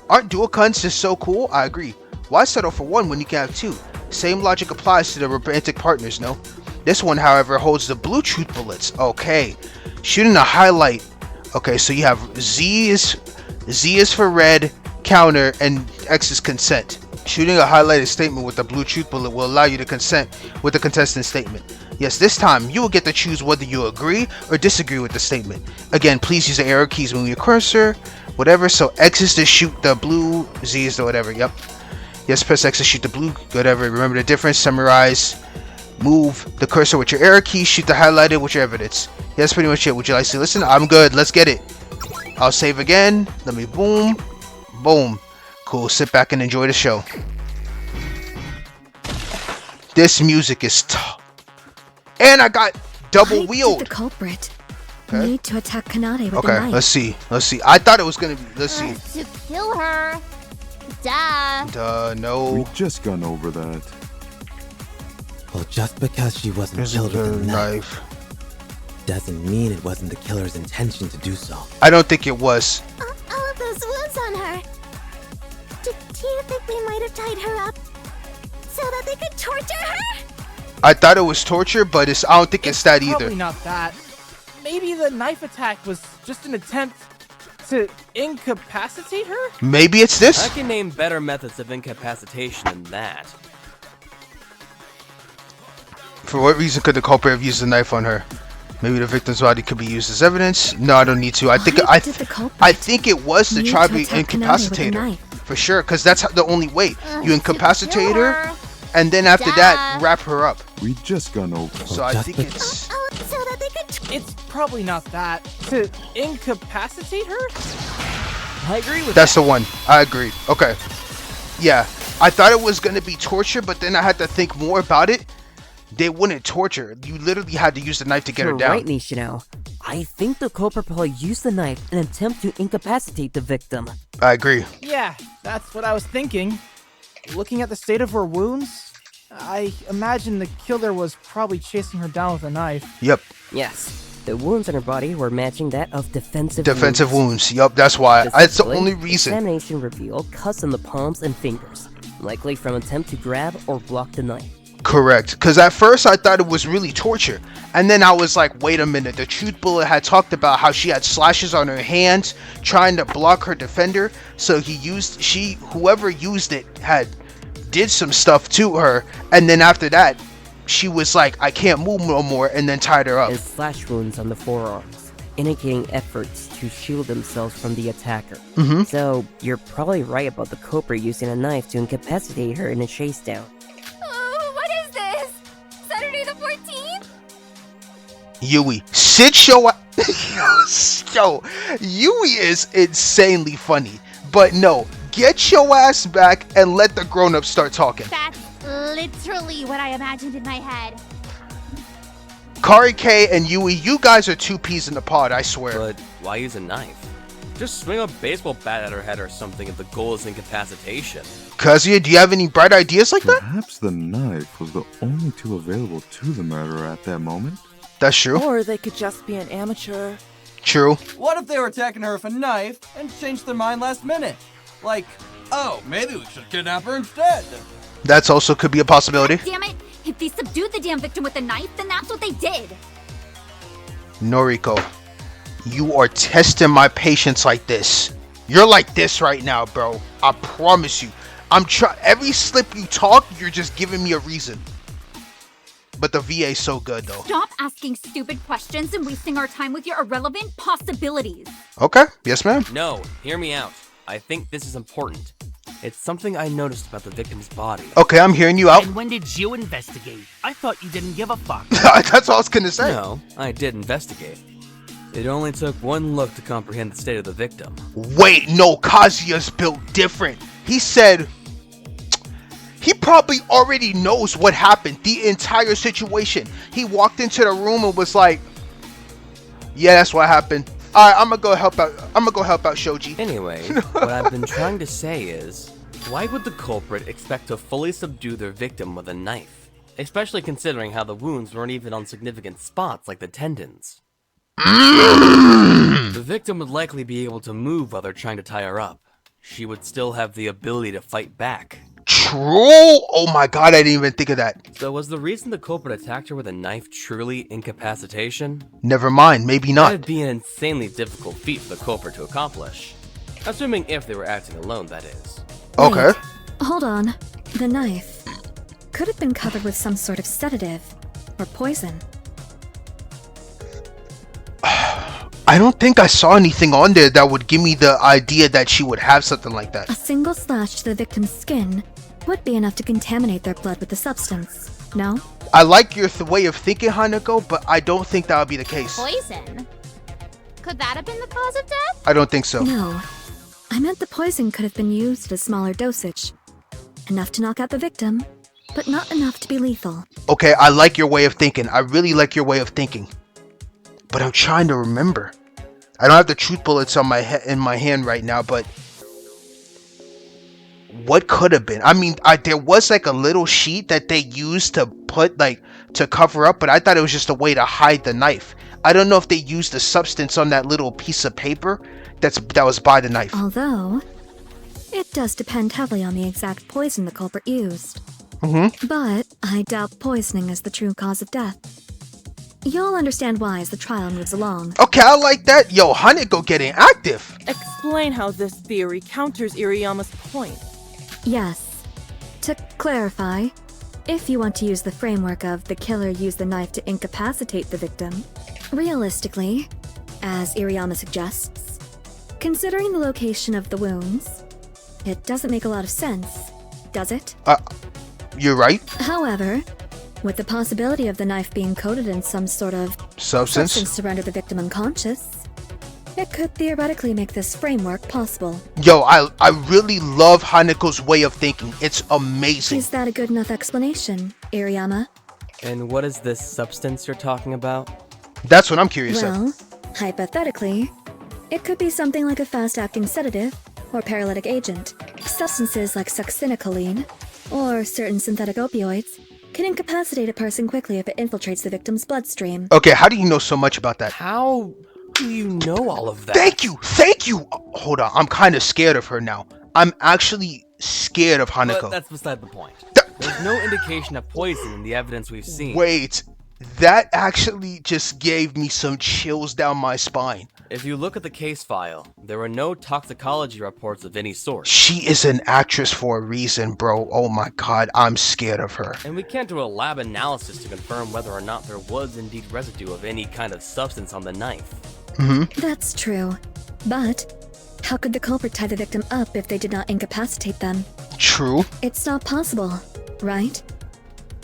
Aren't dual guns just so cool? I agree. Why settle for one when you can have two? Same logic applies to the romantic partners, no? This one, however, holds the Bluetooth bullets. Okay. Shooting a highlight. Okay, so you have Z is for red, counter, and X is consent. Shooting a highlighted statement with a Bluetooth bullet will allow you to consent with the contestant statement. Yes, this time you will get to choose whether you agree or disagree with the statement. Again, please use the arrow keys, move your cursor, whatever. So X is to shoot the blue, Z is the whatever. Yep. Yes, press X to shoot the blue, whatever. Remember the difference. Summarize. Move the cursor with your arrow key. Shoot the highlighted with your evidence. Yeah, that's pretty much it. Would you like to listen? I'm good. Let's get it. I'll save again. Let me boom. Boom. Cool. Sit back and enjoy the show. This music is tough. And I got double wheeled.
The culprit need to attack Kanade with a
Okay,
knife.
let's see. Let's see. I thought it was gonna be. Let's see.
To kill her. Duh.
No.
We've just gone over that.
Well, just because she wasn't killed with a knife doesn't mean it wasn't the killer's intention to do so.
I don't think it was.
All of those wounds on her. Do you think they might have tied her up so that they could torture her?
I thought it was torture, but I don't think it's that either.
Probably not that. Maybe the knife attack was just an attempt to incapacitate her?
Maybe it's this?
I can name better methods of incapacitation than that.
For what reason could the culprit have used a knife on her? Maybe the victim's body could be used as evidence. No, I don't need to. I think it was to try to incapacitate her for sure, because that's the only way you incapacitate her, and then after that wrap her up.
We just gone over.
So I think it's.
So that they could.
It's probably not that. To incapacitate her?
I agree with
That's the one. I agree. Okay. Yeah, I thought it was gonna be torture, but then I had to think more about it. They wouldn't torture. You literally had to use the knife to get her down.
Right, Nishino. I think the culprit probably used the knife in an attempt to incapacitate the victim.
I agree.
Yeah, that's what I was thinking. Looking at the state of her wounds, I imagine the killer was probably chasing her down with a knife.
Yep.
Yes. The wounds on her body were matching that of defensive
wounds. Yup, that's why. That's the only reason.
Examination revealed cuts on the palms and fingers, likely from attempt to grab or block the knife.
Correct. Because at first I thought it was really torture. And then I was like, wait a minute. The truth bullet had talked about how she had slashes on her hands trying to block her defender. So whoever used it did some stuff to her. And then after that, she was like, I can't move no more, and then tied her up.
And slash wounds on the forearms, indicating efforts to shield themselves from the attacker.
Mm-hmm.
So you're probably right about the culprit using a knife to incapacitate her in a chase down.
What is this? Saturday the 14th?
Yui. Sid show up. Yo, Yui is insanely funny. But no, get your ass back and let the grown-ups start talking.
That's literally what I imagined in my head.
Kari K and Yui, you guys are two peas in the pod, I swear.
But why use a knife? Just swing a baseball bat at her head or something if the goal is incapacitation.
Kazuya, do you have any bright ideas like that?
Perhaps the knife was the only tool available to the murderer at that moment.
That's true.
Or they could just be an amateur.
True.
What if they were attacking her with a knife and changed their mind last minute? Like, oh, maybe we should kidnap her instead.
That's also could be a possibility.
God damn it! If they subdued the damn victim with a knife, then that's what they did.
Noriko, you are testing my patience like this. You're like this right now, bro. I promise you. Every slip you talk, you're just giving me a reason. But the VA's so good, though.
Stop asking stupid questions and wasting our time with your irrelevant possibilities.
Okay. Yes, ma'am.
No, hear me out. I think this is important. It's something I noticed about the victim's body.
Okay, I'm hearing you out.
And when did you investigate? I thought you didn't give a fuck.
That's all I was gonna say.
No, I did investigate. It only took one look to comprehend the state of the victim.
Wait, no, Kazuya's built different. He said he probably already knows what happened, the entire situation. He walked into the room and was like, yeah, that's what happened. All right, I'm gonna go help out Shoji.
Anyway, what I've been trying to say is, why would the culprit expect to fully subdue their victim with a knife? Especially considering how the wounds weren't even on significant spots like the tendons. The victim would likely be able to move while they're trying to tie her up. She would still have the ability to fight back.
True? Oh my god, I didn't even think of that.
So was the reason the culprit attacked her with a knife truly incapacitation?
Never mind, maybe not.
That'd be an insanely difficult feat for the culprit to accomplish. Assuming if they were acting alone, that is.
Okay.
Wait, hold on. The knife could have been covered with some sort of sedative or poison.
I don't think I saw anything on there that would give me the idea that she would have something like that.
A single slash to the victim's skin would be enough to contaminate their blood with the substance, no?
I like your way of thinking, Hanako, but I don't think that would be the case.
Poison? Could that have been the cause of death?
I don't think so.
No. I meant the poison could have been used at a smaller dosage. Enough to knock out the victim, but not enough to be lethal.
Okay, I like your way of thinking. I really like your way of thinking. But I'm trying to remember. I don't have the truth bullets on in my hand right now, but what could have been? I mean, there was like a little sheet that they used to put to cover up, but I thought it was just a way to hide the knife. I don't know if they used the substance on that little piece of paper that was by the knife.
Although, it does depend heavily on the exact poison the culprit used.
Mm-hmm.
But I doubt poisoning is the true cause of death. You'll understand why as the trial moves along.
Okay, I like that. Yo, Hanako getting active.
Explain how this theory counters Iriyama's point.
Yes. To clarify, if you want to use the framework of the killer used the knife to incapacitate the victim, realistically, as Iriyama suggests, considering the location of the wounds, it doesn't make a lot of sense, does it?
You're right.
However, with the possibility of the knife being coated in some sort of
substance
to render the victim unconscious, it could theoretically make this framework possible.
Yo, I really love Hanako's way of thinking. It's amazing.
Is that a good enough explanation, Iriyama?
And what is this substance you're talking about?
That's what I'm curious
Well, hypothetically, it could be something like a fast-acting sedative or paralytic agent. Substances like succinylcholine or certain synthetic opioids can incapacitate a person quickly if it infiltrates the victim's bloodstream.
Okay, how do you know so much about that?
How do you know all of that?
Thank you! Hold on, I'm kind of scared of her now. I'm actually scared of Hanako.
But that's beside the point. There's no indication of poison in the evidence we've seen.
Wait, that actually just gave me some chills down my spine.
If you look at the case file, there were no toxicology reports of any sort.
She is an actress for a reason, bro. Oh my god, I'm scared of her.
And we can't do a lab analysis to confirm whether or not there was indeed residue of any kind of substance on the knife.
Mm-hmm.
That's true. But how could the culprit tie the victim up if they did not incapacitate them?
True.
It's not possible, right?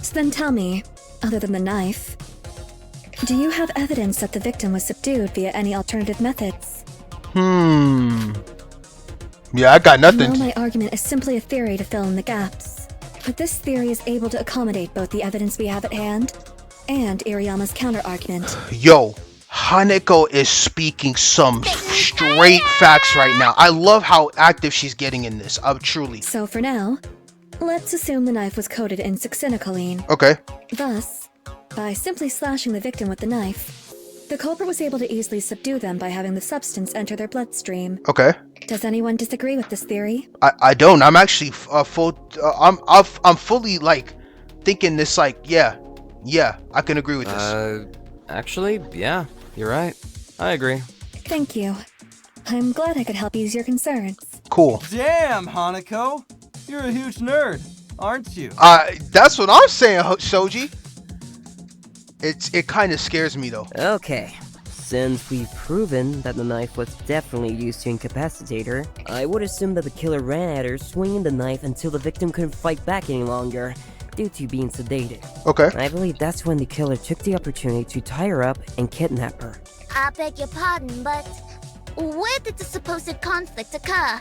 So then tell me, other than the knife, Do you have evidence that the victim was subdued via any alternative methods?
Yeah, I got nothing.
I know my argument is simply a theory to fill in the gaps, but this theory is able to accommodate both the evidence we have at hand and Iriyama's counter-argument.
Yo, Hanako is speaking some straight facts right now. I love how active she's getting in this. Truly.
So for now, let's assume the knife was coated in succinylcholine.
Okay.
Thus, by simply slashing the victim with the knife, the culprit was able to easily subdue them by having the substance enter their bloodstream.
Okay.
Does anyone disagree with this theory?
I don't. I'm actually I'm fully like thinking this like yeah, I can agree with this.
Actually, yeah, you're right. I agree.
Thank you. I'm glad I could help ease your concerns.
Cool.
Damn, Hanako. You're a huge nerd, aren't you?
That's what I'm saying, Shoji. It kind of scares me though.
Okay. Since we've proven that the knife was definitely used to incapacitate her, I would assume that the killer ran at her swinging the knife until the victim couldn't fight back any longer, due to being sedated.
Okay.
I believe that's when the killer took the opportunity to tie her up and kidnap her.
I beg your pardon, but where did the supposed conflict occur?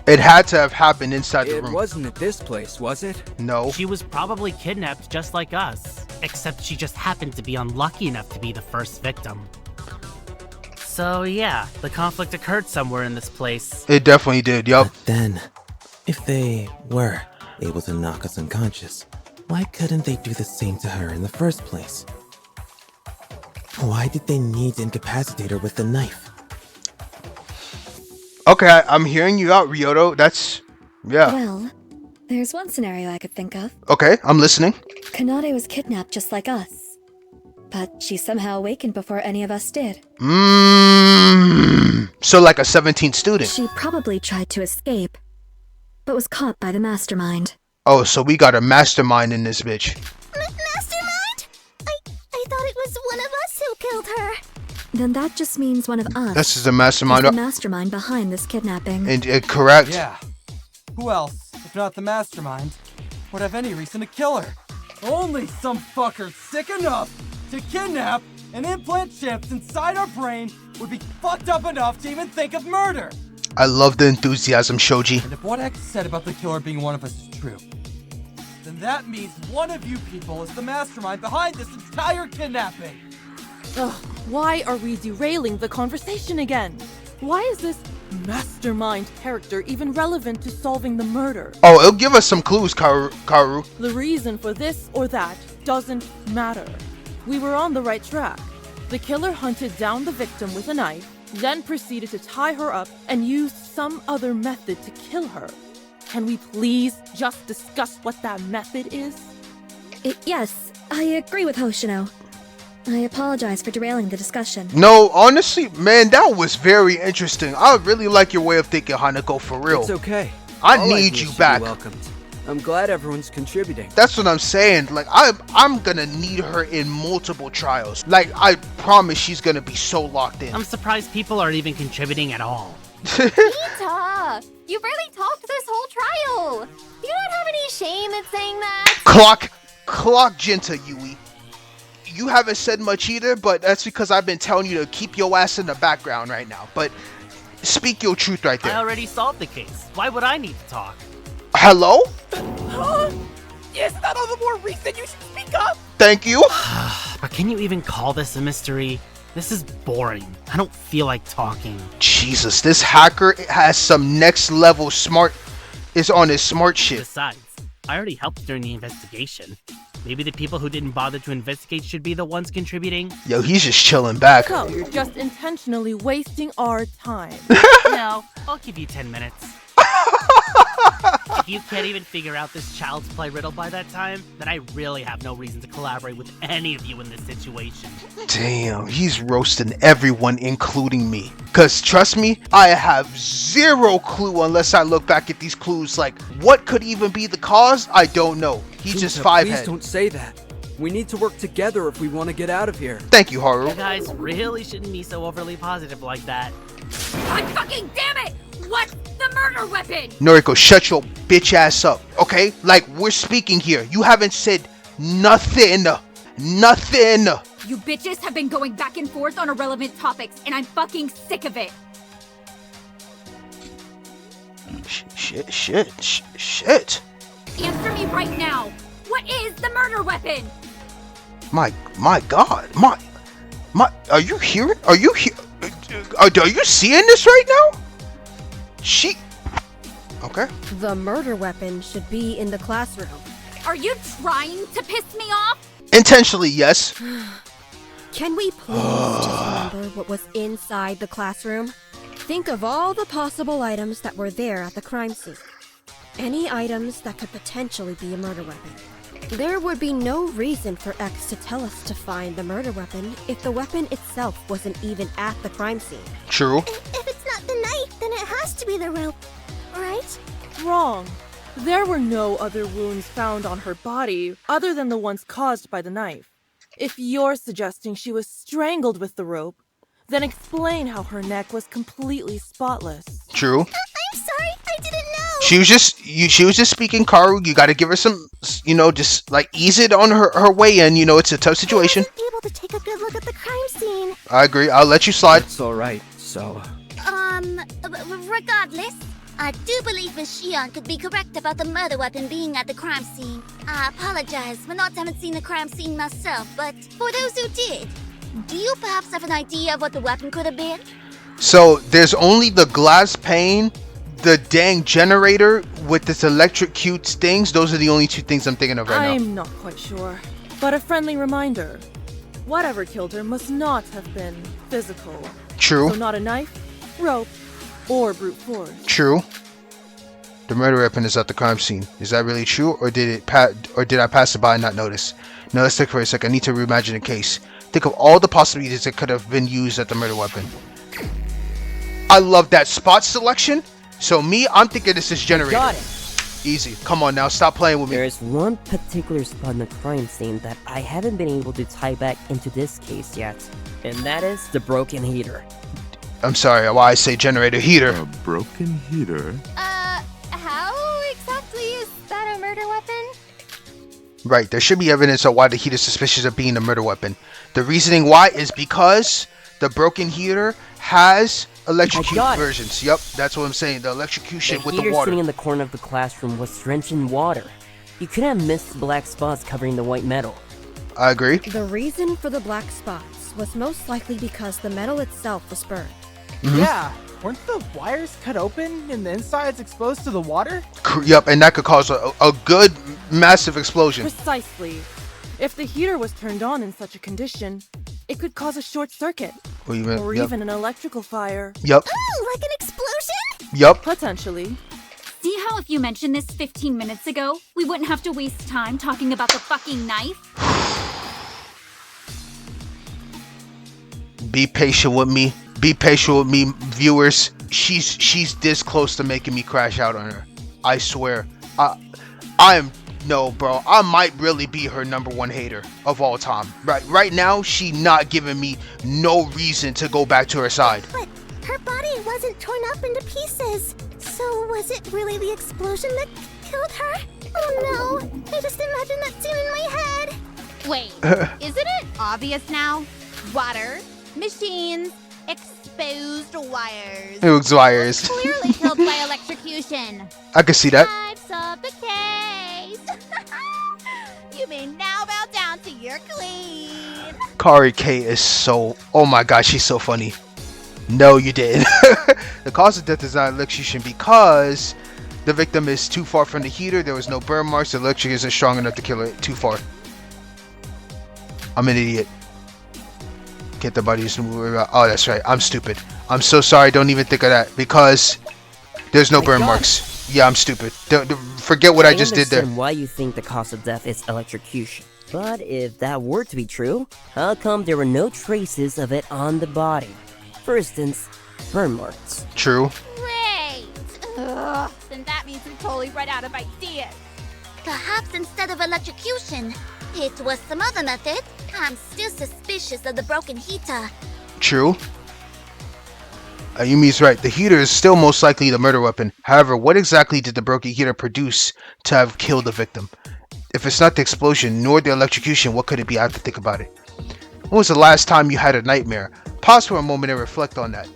It had to have happened inside the room.
It wasn't at this place, was it?
No.
She was probably kidnapped just like us, except she just happened to be unlucky enough to be the first victim. So yeah, the conflict occurred somewhere in this place.
It definitely did, yup.
But then, if they were able to knock us unconscious, why couldn't they do the same to her in the first place? Why did they need to incapacitate her with the knife?
Okay, I'm hearing you out, Ryoto. That's... yeah.
Well, there's one scenario I could think of.
Okay, I'm listening.
Kanade was kidnapped just like us, but she somehow awakened before any of us did.
So like a 17th student.
She probably tried to escape, but was caught by the mastermind.
Oh, so we got a mastermind in this bitch.
Mastermind? I thought it was one of us who killed her.
Then that just means one of us.
This is a mastermind.
Is the mastermind behind this kidnapping.
And correct.
Yeah. Who else, if not the mastermind, would have any reason to kill her? Only some fucker sick enough to kidnap and implant chips inside our brain would be fucked up enough to even think of murder.
I love the enthusiasm, Shoji.
And if what X said about the killer being one of us is true, then that means one of you people is the mastermind behind this entire kidnapping.
Ugh, why are we derailing the conversation again? Why is this mastermind character even relevant to solving the murder?
Oh, it'll give us some clues, Kakeru.
The reason for this or that doesn't matter. We were on the right track. The killer hunted down the victim with a knife, then proceeded to tie her up and used some other method to kill her. Can we please just discuss what that method is?
Yes, I agree with Hoshino. I apologize for derailing the discussion.
No, honestly, man, that was very interesting. I really like your way of thinking, Hanako, for real.
It's okay.
I need you back.
Welcomed. I'm glad everyone's contributing.
That's what I'm saying. Like, I'm gonna need her in multiple trials. Like, I promise she's gonna be so locked in.
I'm surprised people aren't even contributing at all.
Rita, you barely talked this whole trial. Do you not have any shame in saying that?
Clock Jinta, Yui. You haven't said much either, but that's because I've been telling you to keep your ass in the background right now. But speak your truth right there.
I already solved the case. Why would I need to talk?
Hello?
Is that all the more reason you should speak up?
Thank you.
But can you even call this a mystery? This is boring. I don't feel like talking.
Jesus, this hacker has some next level is on his smart shit.
Besides, I already helped during the investigation. Maybe the people who didn't bother to investigate should be the ones contributing?
Yo, he's just chilling back.
So, you're just intentionally wasting our time.
No, I'll give you 10 minutes. If you can't even figure out this child's play riddle by that time, then I really have no reason to collaborate with any of you in this situation.
Damn, he's roasting everyone, including me. Cause trust me, I have zero clue unless I look back at these clues. Like, what could even be the cause? I don't know. He's just five head.
Please don't say that. We need to work together if we want to get out of here.
Thank you, Haru.
You guys really shouldn't be so overly positive like that.
God fucking damn it! What's the murder weapon?
Noriko, shut your bitch ass up, okay? Like, we're speaking here. You haven't said nothing. Nothing!
You bitches have been going back and forth on irrelevant topics, and I'm fucking sick of it.
Shit.
Answer me right now. What is the murder weapon?
My God. My, are you hearing? Are you seeing this right now? Okay.
The murder weapon should be in the classroom.
Are you trying to piss me off?
Intentionally, yes.
Can we please just remember what was inside the classroom? Think of all the possible items that were there at the crime scene. Any items that could potentially be a murder weapon. There would be no reason for X to tell us to find the murder weapon if the weapon itself wasn't even at the crime scene.
True.
If it's not the knife, then it has to be the rope, right?
Wrong. There were no other wounds found on her body other than the ones caused by the knife. If you're suggesting she was strangled with the rope, then explain how her neck was completely spotless.
True.
I'm sorry, I didn't know.
She was just speaking, Karu. You gotta give her some, just like ease it on her way in. It's a tough situation.
I wasn't able to take a good look at the crime scene.
I agree. I'll let you slide.
It's alright, so...
Regardless, I do believe Miss Shion could be correct about the murder weapon being at the crime scene. I apologize for not having seen the crime scene myself, but for those who did, do you perhaps have an idea of what the weapon could have been?
So there's only the glass pane, the dang generator with this electrocute things. Those are the only two things I'm thinking of right now.
I'm not quite sure, but a friendly reminder. Whatever killed her must not have been physical.
True.
So not a knife, rope, or brute force.
True. The murder weapon is at the crime scene. Is that really true, or did I pass it by and not notice? Now let's think for a sec. I need to reimagine the case. Think of all the possibilities that could have been used at the murder weapon. I love that spot selection. So I'm thinking this is generator.
Got it.
Easy. Come on now, stop playing with me.
There's one particular spot in the crime scene that I haven't been able to tie back into this case yet, and that is the broken heater.
I'm sorry, why I say generator heater.
A broken heater?
How exactly is that a murder weapon?
Right, there should be evidence of why the heater is suspicious of being a murder weapon. The reasoning why is because the broken heater has electrocute versions. Yep, that's what I'm saying. The electrocution with the
heater
water.
sitting in the corner of the classroom was drenched in water. You couldn't have missed the black spots covering the white metal.
I agree.
The reason for the black spots was most likely because the metal itself was burned.
Mm-hmm.
Yeah, weren't the wires cut open and the insides exposed to the water?
Yep, and that could cause a good, massive explosion.
Precisely. If the heater was turned on in such a condition, it could cause a short circuit.
Or even
an electrical fire.
Yep.
Oh, like an explosion?
Yep.
Potentially.
See how if you mentioned this 15 minutes ago, we wouldn't have to waste time talking about the fucking knife?
Be patient with me. Be patient with me, viewers. She's this close to making me crash out on her. I swear. No, bro. I might really be her #1 hater of all time. Right now, she not giving me no reason to go back to her side.
But her body wasn't torn up into pieces. So was it really the explosion that killed her? Oh no, I just imagined that scene in my head.
Wait, isn't it obvious now? Water, machines, exposed wires.
It was wires.
Clearly killed by electrocution.
I can see that.
I've solved the case. You may now bow down to your queen.
Kari K is so... Oh my god, she's so funny. No, you didn't. The cause of death is not electrocution because the victim is too far from the heater. There was no burn marks. The electric isn't strong enough to kill her too far. I'm an idiot. Get the body just move around. Oh, that's right. I'm stupid. I'm so sorry. Don't even think of that because there's no burn marks. Yeah, I'm stupid. Forget what I just did there.
Why you think the cause of death is electrocution? But if that were to be true, how come there were no traces of it on the body? For instance, burn marks.
True.
Great. Ugh, then that means we totally run out of ideas.
Perhaps instead of electrocution, it was some other method. I'm still suspicious of the broken heater.
True. Ayumi's right. The heater is still most likely the murder weapon. However, what exactly did the broken heater produce to have killed the victim? If it's not the explosion nor the electrocution, what could it be? I have to think about it. When was the last time you had a nightmare? Pause for a moment and reflect on that.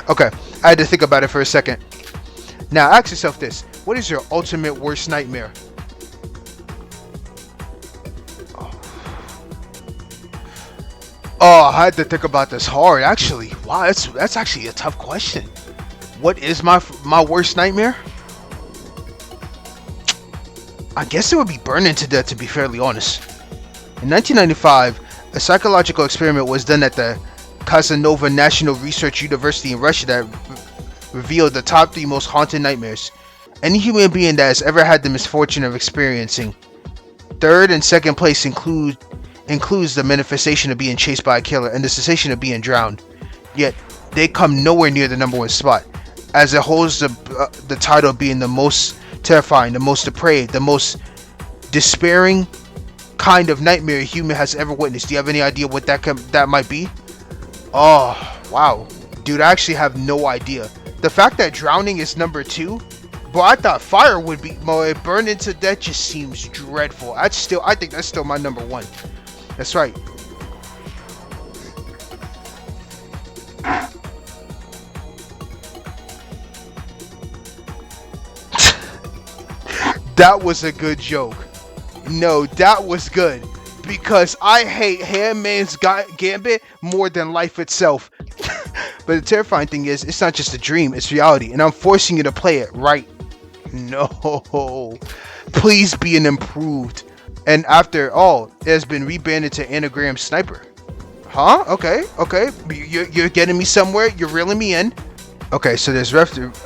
Okay, I had to think about it for a second. Now ask yourself this. What is your ultimate worst nightmare? Oh, I had to think about this hard, actually. Wow, that's actually a tough question. What is my worst nightmare? I guess it would be burning to death, to be fairly honest. In 1995, a psychological experiment was done at the Casanova National Research University in Russia that revealed the top 3 most haunted nightmares any human being that has ever had the misfortune of experiencing. Third and second place includes the manifestation of being chased by a killer and the sensation of being drowned. Yet, they come nowhere near the number 1 spot, as it holds the title of being the most terrifying, the most depraved, the most despairing kind of nightmare a human has ever witnessed. Do you have any idea what that might be? Oh, wow. Dude, I actually have no idea. The fact that drowning is number 2, but I thought fire would be more. Burning to death just seems dreadful. I think that's still my number 1. That's right. That was a good joke. No, that was good. Because I hate Handmaid's Gambit more than life itself. But the terrifying thing is, it's not just a dream, it's reality. And I'm forcing you to play it right. No. Please be an improved. And after all, it has been rebranded to Anagram Sniper. Huh? Okay. You're getting me somewhere. You're reeling me in. Okay, so there's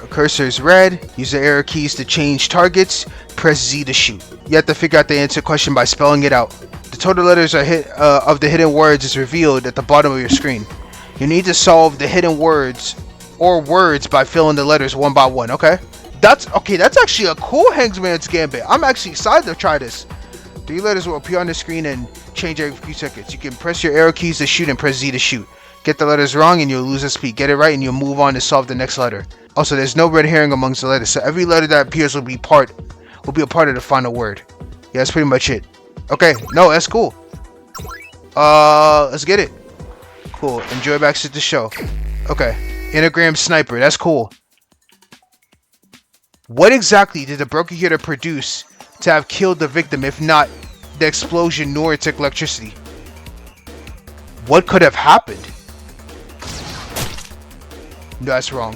cursor is red. Use the arrow keys to change targets. Press Z to shoot. You have to figure out the answer question by spelling it out. The total letters of the hidden words is revealed at the bottom of your screen. You need to solve the hidden words or words by filling the letters one by one. Okay, that's actually a cool Handmaid's Gambit. I'm actually excited to try this. 3 letters will appear on the screen and change every few seconds. You can press your arrow keys to shoot and press Z to shoot. Get the letters wrong and you'll lose SP. Get it right and you'll move on to solve the next letter. Also, there's no red herring amongst the letters, so every letter that appears will be a part of the final word. Yeah, that's pretty much it. Okay, no, that's cool. Let's get it. Cool. Enjoy back to the show. Okay, Anagram Sniper. That's cool. What exactly did the broken heater produce to have killed the victim, if not the explosion nor its electricity? What could have happened? No, that's wrong.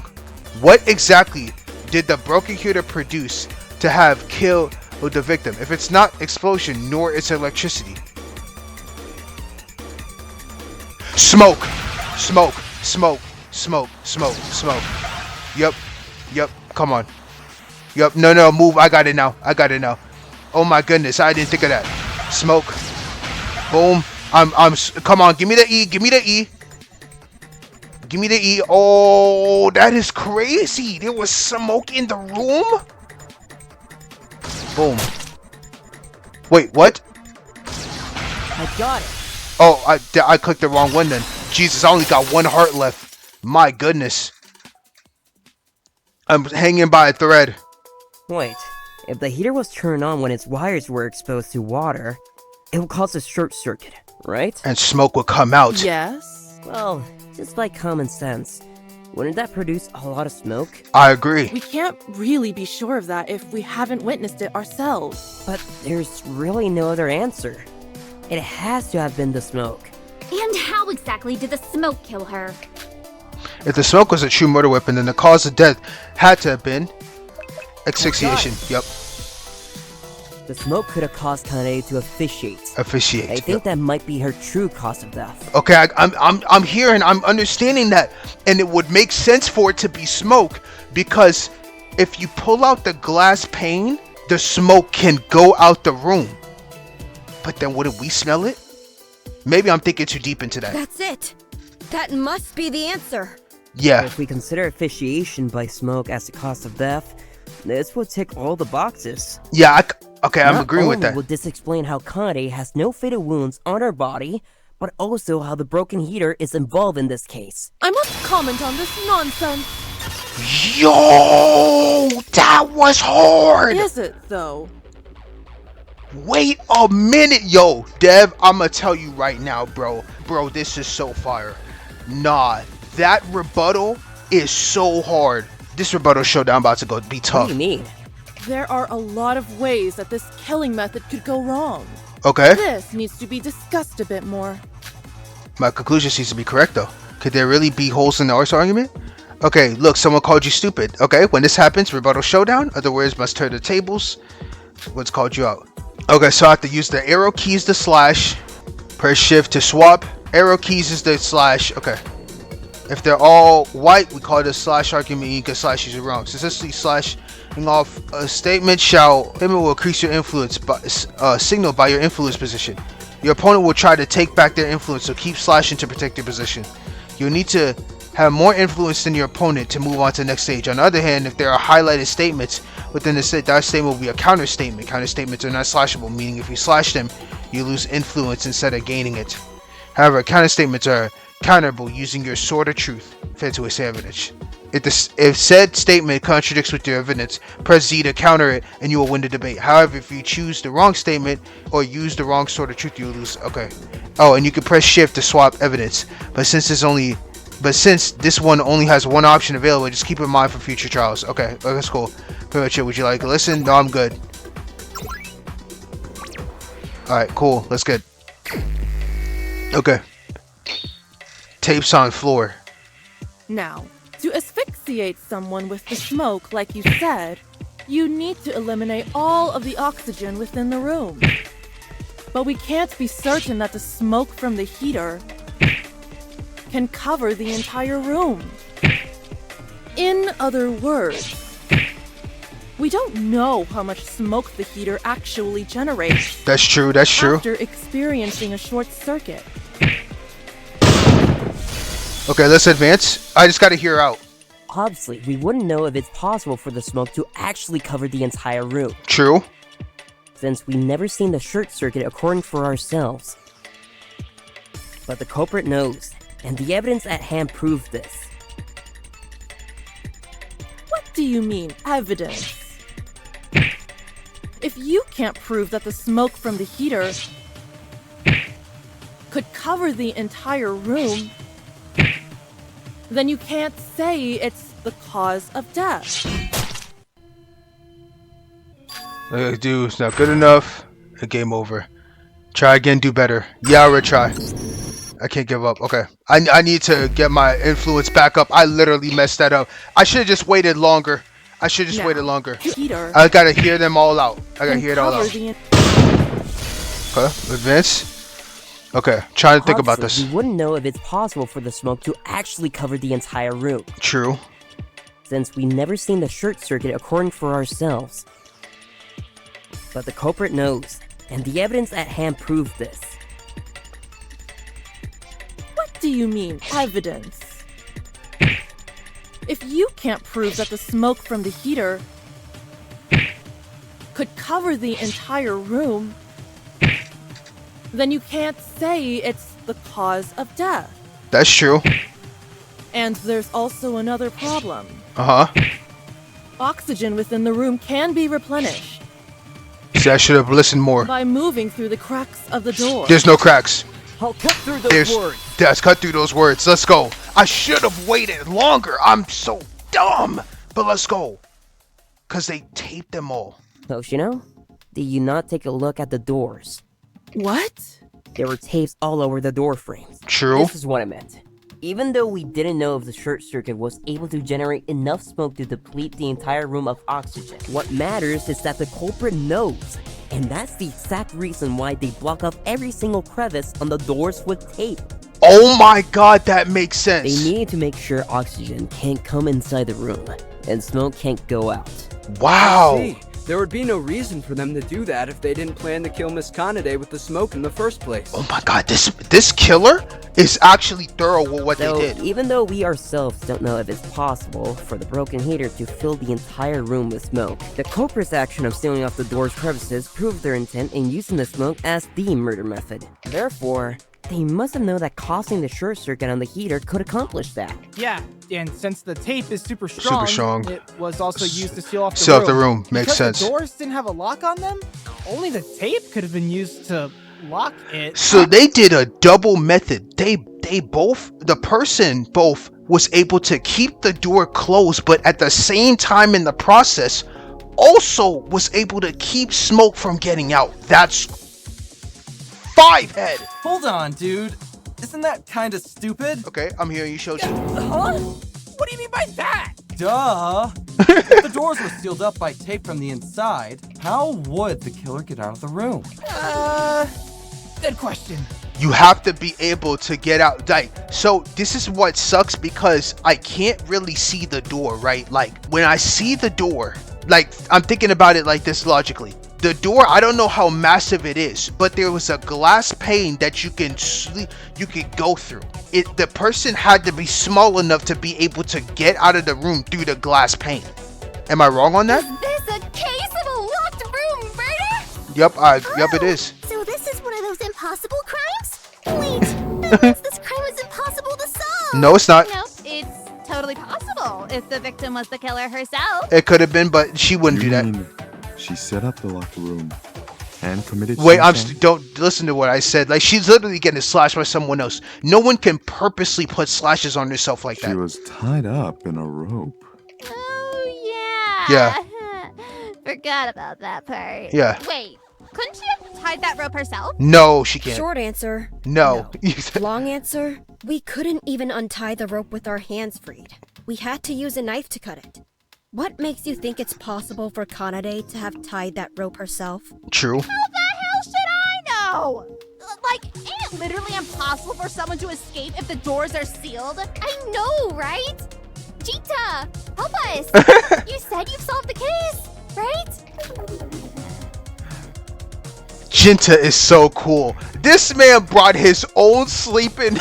What exactly did the broken heater produce to have killed the victim, if it's not explosion nor its electricity? Smoke. Yep. Come on. Yep. No. Move. I got it now. Oh my goodness. I didn't think of that. Smoke. Boom. Come on. Give me the E. Oh, that is crazy. There was smoke in the room. Boom. Wait, what?
I got it.
Oh, I clicked the wrong one then. Jesus, I only got 1 heart left. My goodness. I'm hanging by a thread.
Wait, if the heater was turned on when its wires were exposed to water, it would cause a short circuit, right?
And smoke would come out.
Yes?
Well, just by common sense, wouldn't that produce a lot of smoke?
I agree.
We can't really be sure of that if we haven't witnessed it ourselves.
But there's really no other answer. It has to have been the smoke.
And how exactly did the smoke kill her?
If the smoke was a true murder weapon, then the cause of death had to have been asphyxiation. Yep.
The smoke could have caused Kanade to asphyxiate. I think
yep.
that might be her true cause of death.
Okay, I'm hearing, I'm understanding that, and it would make sense for it to be smoke, because if you pull out the glass pane, the smoke can go out the room. But then wouldn't we smell it? Maybe I'm thinking too deep into that.
That's it. That must be the answer.
Yeah.
If we consider asphyxiation by smoke as the cause of death, this would tick all the boxes.
Yeah, I'm agreeing with that.
Not only would this explain how Kanade has no fatal wounds on her body, but also how the broken heater is involved in this case.
I must comment on this nonsense.
Yo, that was hard.
Is it, though?
Wait a minute, yo, Dev, I'ma tell you right now, bro. Bro, this is so fire. Nah, that rebuttal is so hard. This rebuttal showdown about to go be tough.
What do you mean?
There are a lot of ways that this killing method could go wrong.
Okay.
This needs to be discussed a bit more.
My conclusion seems to be correct, though. Could there really be holes in the arse argument? Okay, look, someone called you stupid. Okay, when this happens, rebuttal showdown. Other words must turn the tables. What's called you out? Okay, so I have to use the arrow keys to slash. Press shift to swap. Arrow keys is the slash. Okay. If they're all white, we call it a slash argument. You can slash use it wrong. Successfully slashing off a statement will increase your influence by signal by your influence position. Your opponent will try to take back their influence, so keep slashing to protect your position. You'll need to have more influence than your opponent to move on to the next stage. On the other hand, if there are highlighted statements within the set, that statement will be a counter statement. Counter statements are not slashable, meaning if you slash them, you lose influence instead of gaining it. However, counter statements are counterable using your sword of truth fed to its evidence. If said statement contradicts with your evidence, press Z to counter it and you will win the debate. However, if you choose the wrong statement or use the wrong sword of truth, you will lose. Okay. Oh, and you can press shift to swap evidence. But since this one only has one option available, just keep in mind for future trials. Okay, that's cool. Pretty much it. Would you like to listen? No, I'm good. Alright, cool. That's good. Okay. Tapes on floor.
Now, to asphyxiate someone with the smoke, like you said, you need to eliminate all of the oxygen within the room. But we can't be certain that the smoke from the heater can cover the entire room. In other words, we don't know how much smoke the heater actually generates.
That's true, that's true.
After experiencing a short circuit.
Okay, let's advance. I just gotta hear out.
Obviously, we wouldn't know if it's possible for the smoke to actually cover the entire room.
True.
Since we never seen the short circuit occurring for ourselves. But the culprit knows, and the evidence at hand proves this.
What do you mean, evidence? If you can't prove that the smoke from the heater could cover the entire room, then you can't say it's the cause of death.
Dude, it's not good enough. A game over. Try again, do better. Yeah, I'll retry. I can't give up. Okay. I need to get my influence back up. I literally messed that up. I should have just waited longer. I should have just waited longer. I gotta hear them all out. I gotta hear it all out. Okay, advance. Okay, trying to think about this.
We wouldn't know if it's possible for the smoke to actually cover the entire room.
True.
Since we never seen the short circuit occurring for ourselves. But the culprit knows, and the evidence at hand proves this.
What do you mean, evidence? If you can't prove that the smoke from the heater could cover the entire room, then you can't say it's the cause of death.
That's true.
And there's also another problem.
Uh-huh.
Oxygen within the room can be replenished.
See, I should have listened more.
By moving through the cracks of the door.
There's no cracks.
I'll cut through those words.
Let's cut through those words. Let's go. I should have waited longer. I'm so dumb. But let's go. Because they taped them all.
Hoshino, did you not take a look at the doors?
What?
There were tapes all over the door frames.
True.
This is what I meant. Even though we didn't know if the short circuit was able to generate enough smoke to deplete the entire room of oxygen, what matters is that the culprit knows. And that's the exact reason why they block up every single crevice on the doors with tape.
Oh my god, that makes sense.
They need to make sure oxygen can't come inside the room, and smoke can't go out.
Wow!
See, there would be no reason for them to do that if they didn't plan to kill Miss Kanade with the smoke in the first place.
Oh my god, this killer is actually thorough with what they did.
Even though we ourselves don't know if it's possible for the broken heater to fill the entire room with smoke, the culprit's action of sealing off the door's crevices proved their intent in using the smoke as the murder method. Therefore, They must have known that causing the short circuit on the heater could accomplish that.
Yeah, and since the tape is super strong, it was also used to seal off the room.
Seal off the room, makes
because
sense.
The doors didn't have a lock on them, only the tape could have been used to lock it.
So they did a double method. They both, the person both was able to keep the door closed, but at the same time in the process, also was able to keep smoke from getting out. That's 5 head.
Hold on, dude. Isn't that kind of stupid?
Okay, I'm hearing you, Shoji.
Huh? What do you mean by that? Duh. If the doors were sealed up by tape from the inside, how would the killer get out of the room?
Good question.
You have to be able to get out. Like, so this is what sucks because I can't really see the door, right? Like, when I see the door, like, I'm thinking about it like this logically. The door, I don't know how massive it is, but there was a glass pane that you can go through. The person had to be small enough to be able to get out of the room through the glass pane. Am I wrong on that?
Is this a case of a locked room murder?
Yep, it is.
So this is one of those impossible crimes? Wait, that means this crime is impossible to solve.
No, it's not.
Nope, it's totally possible if the victim was the killer herself.
It could have been, but she wouldn't do that.
She set up the locked room and committed
Wait,
suicide?
don't listen to what I said. Like, she's literally getting slashed by someone else. No one can purposely put slashes on herself like
She
that.
was tied up in a rope.
Oh,
Yeah.
Forgot about that part.
Yeah.
Wait, couldn't she have tied that rope herself?
No, she can't.
Short answer.
No.
Long answer. We couldn't even untie the rope with our hands freed. We had to use a knife to cut it. What makes you think it's possible for Kanade to have tied that rope herself?
True.
How the hell should I know? Like, ain't it literally impossible for someone to escape if the doors are sealed?
I know, right? Jita, help us. You said you've solved the case, right?
Jinta is so cool. This man brought his own sleeping...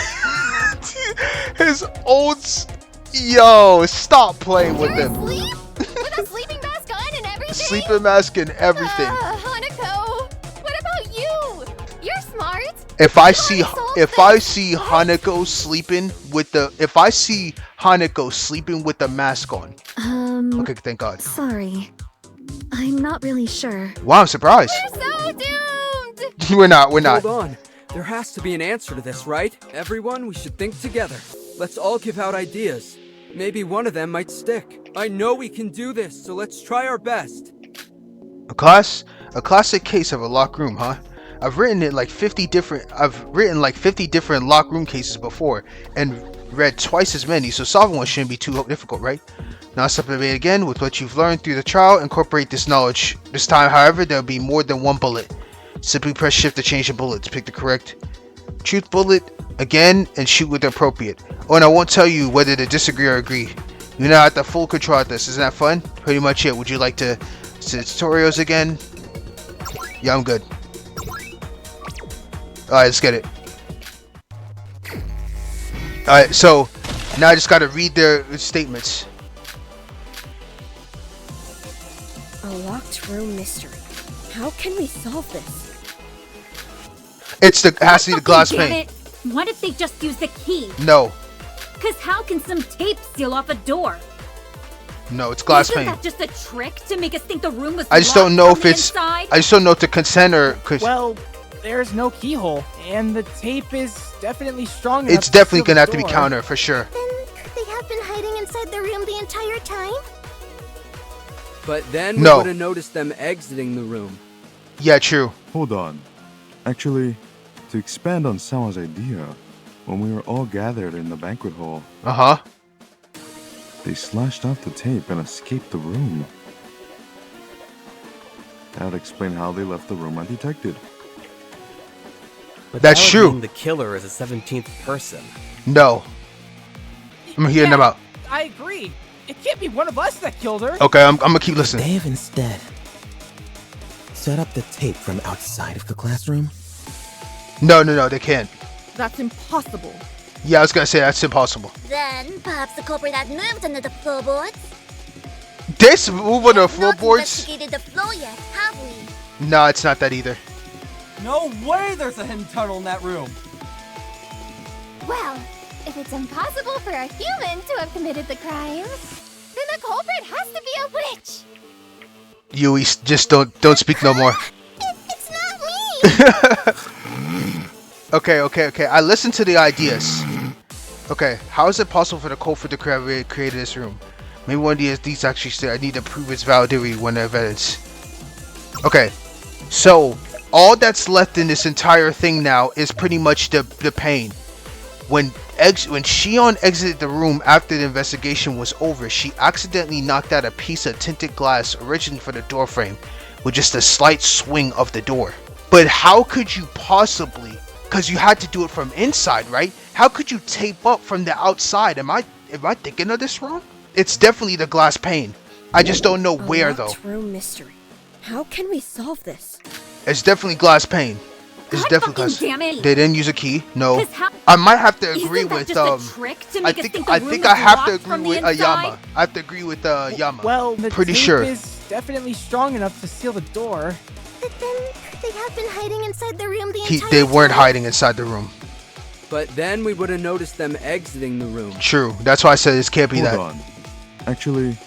Yo, stop playing with him.
Asleep? With a sleeping mask on and everything?
Sleeping mask and everything.
Hanako, what about you? You're smart.
If I see Hanako sleeping with the mask on. Okay, thank God.
Sorry. I'm not really sure.
Wow, I'm surprised.
We're so doomed.
We're not.
Hold on. There has to be an answer to this, right? Everyone, we should think together. Let's all give out ideas. Maybe one of them might stick. I know we can do this, so let's try our best.
A classic case of a locked room, huh? I've written like 50 different locked room cases before and read twice as many, so solving one shouldn't be too difficult, right? Now let's debate again with what you've learned through the trial. Incorporate this knowledge. This time, however, there'll be more than one bullet. Simply press shift to change the bullets. Pick the correct truth bullet again and shoot with the appropriate. Oh, and I won't tell you whether to disagree or agree. You're now at the full control of this. Isn't that fun? Pretty much it. Would you like to see the tutorials again? Yeah, I'm good. Alright, let's get it. Alright, so now I just gotta read their statements.
A locked room mystery. How can we solve this?
It has to be the glass
Get
pane.
it? What if they just use the key?
No.
Cause how can some tape seal off a door?
No, it's glass
Isn't
pane.
that just a trick to make us think the room was
I just don't know
locked
if
from the
it's.
inside?
I just don't know if to consent or.
Well, there's no keyhole, and the tape is definitely strong enough.
It's definitely
to
gonna
seal
have
the
to be
door.
counter for sure.
Could they have been hiding inside the room the entire time?
But then we
No.
would have noticed them exiting the room.
Yeah, true.
Hold on. Actually, to expand on Sawa's idea, when we were all gathered in the banquet hall, they slashed off the tape and escaped the room. That would explain how they left the room undetected.
But
That's
that would
true.
mean the killer is a 17th person.
No. I'm hearing them out.
I agree. It can't be one of us that killed her.
Okay, I'm gonna keep listening.
They have instead set up the tape from outside of the classroom.
No, they can't.
That's impossible.
Yeah, I was gonna say that's impossible.
Then perhaps the culprit had moved under the floorboards.
This move on the
Not
floorboards?
investigated the floor yet, have we?
No, it's not that either.
No way there's a hidden tunnel in that room.
Well, if it's impossible for a human to have committed the crime, then the culprit has to be a witch.
Yui, just don't speak no more.
It's not me.
Okay. I listened to the ideas. Okay, how is it possible for the culprit to create this room? Maybe one of these actually say I need to prove its validity when the evidence. Okay, so all that's left in this entire thing now is pretty much the pain. When Shion exited the room after the investigation was over, she accidentally knocked out a piece of tinted glass originally for the door frame with just a slight swing of the door. But how could you possibly, because you had to do it from inside, right? How could you tape up from the outside? Am I thinking of this wrong? It's definitely the glass pane. I just don't know where though.
Room mystery. How can we solve this?
It's definitely glass pane. It's definitely glass. They didn't use a key. No. I might have to agree with I think I have to agree with Yama. I have to agree with Yama.
Well, the
pretty
tape
sure.
is definitely strong enough to seal the door.
But then they have been hiding inside the room the entire
They weren't
time.
hiding inside the room.
But then we would have noticed them exiting the room.
True. That's why I said this can't be that.
Hold on. Actually,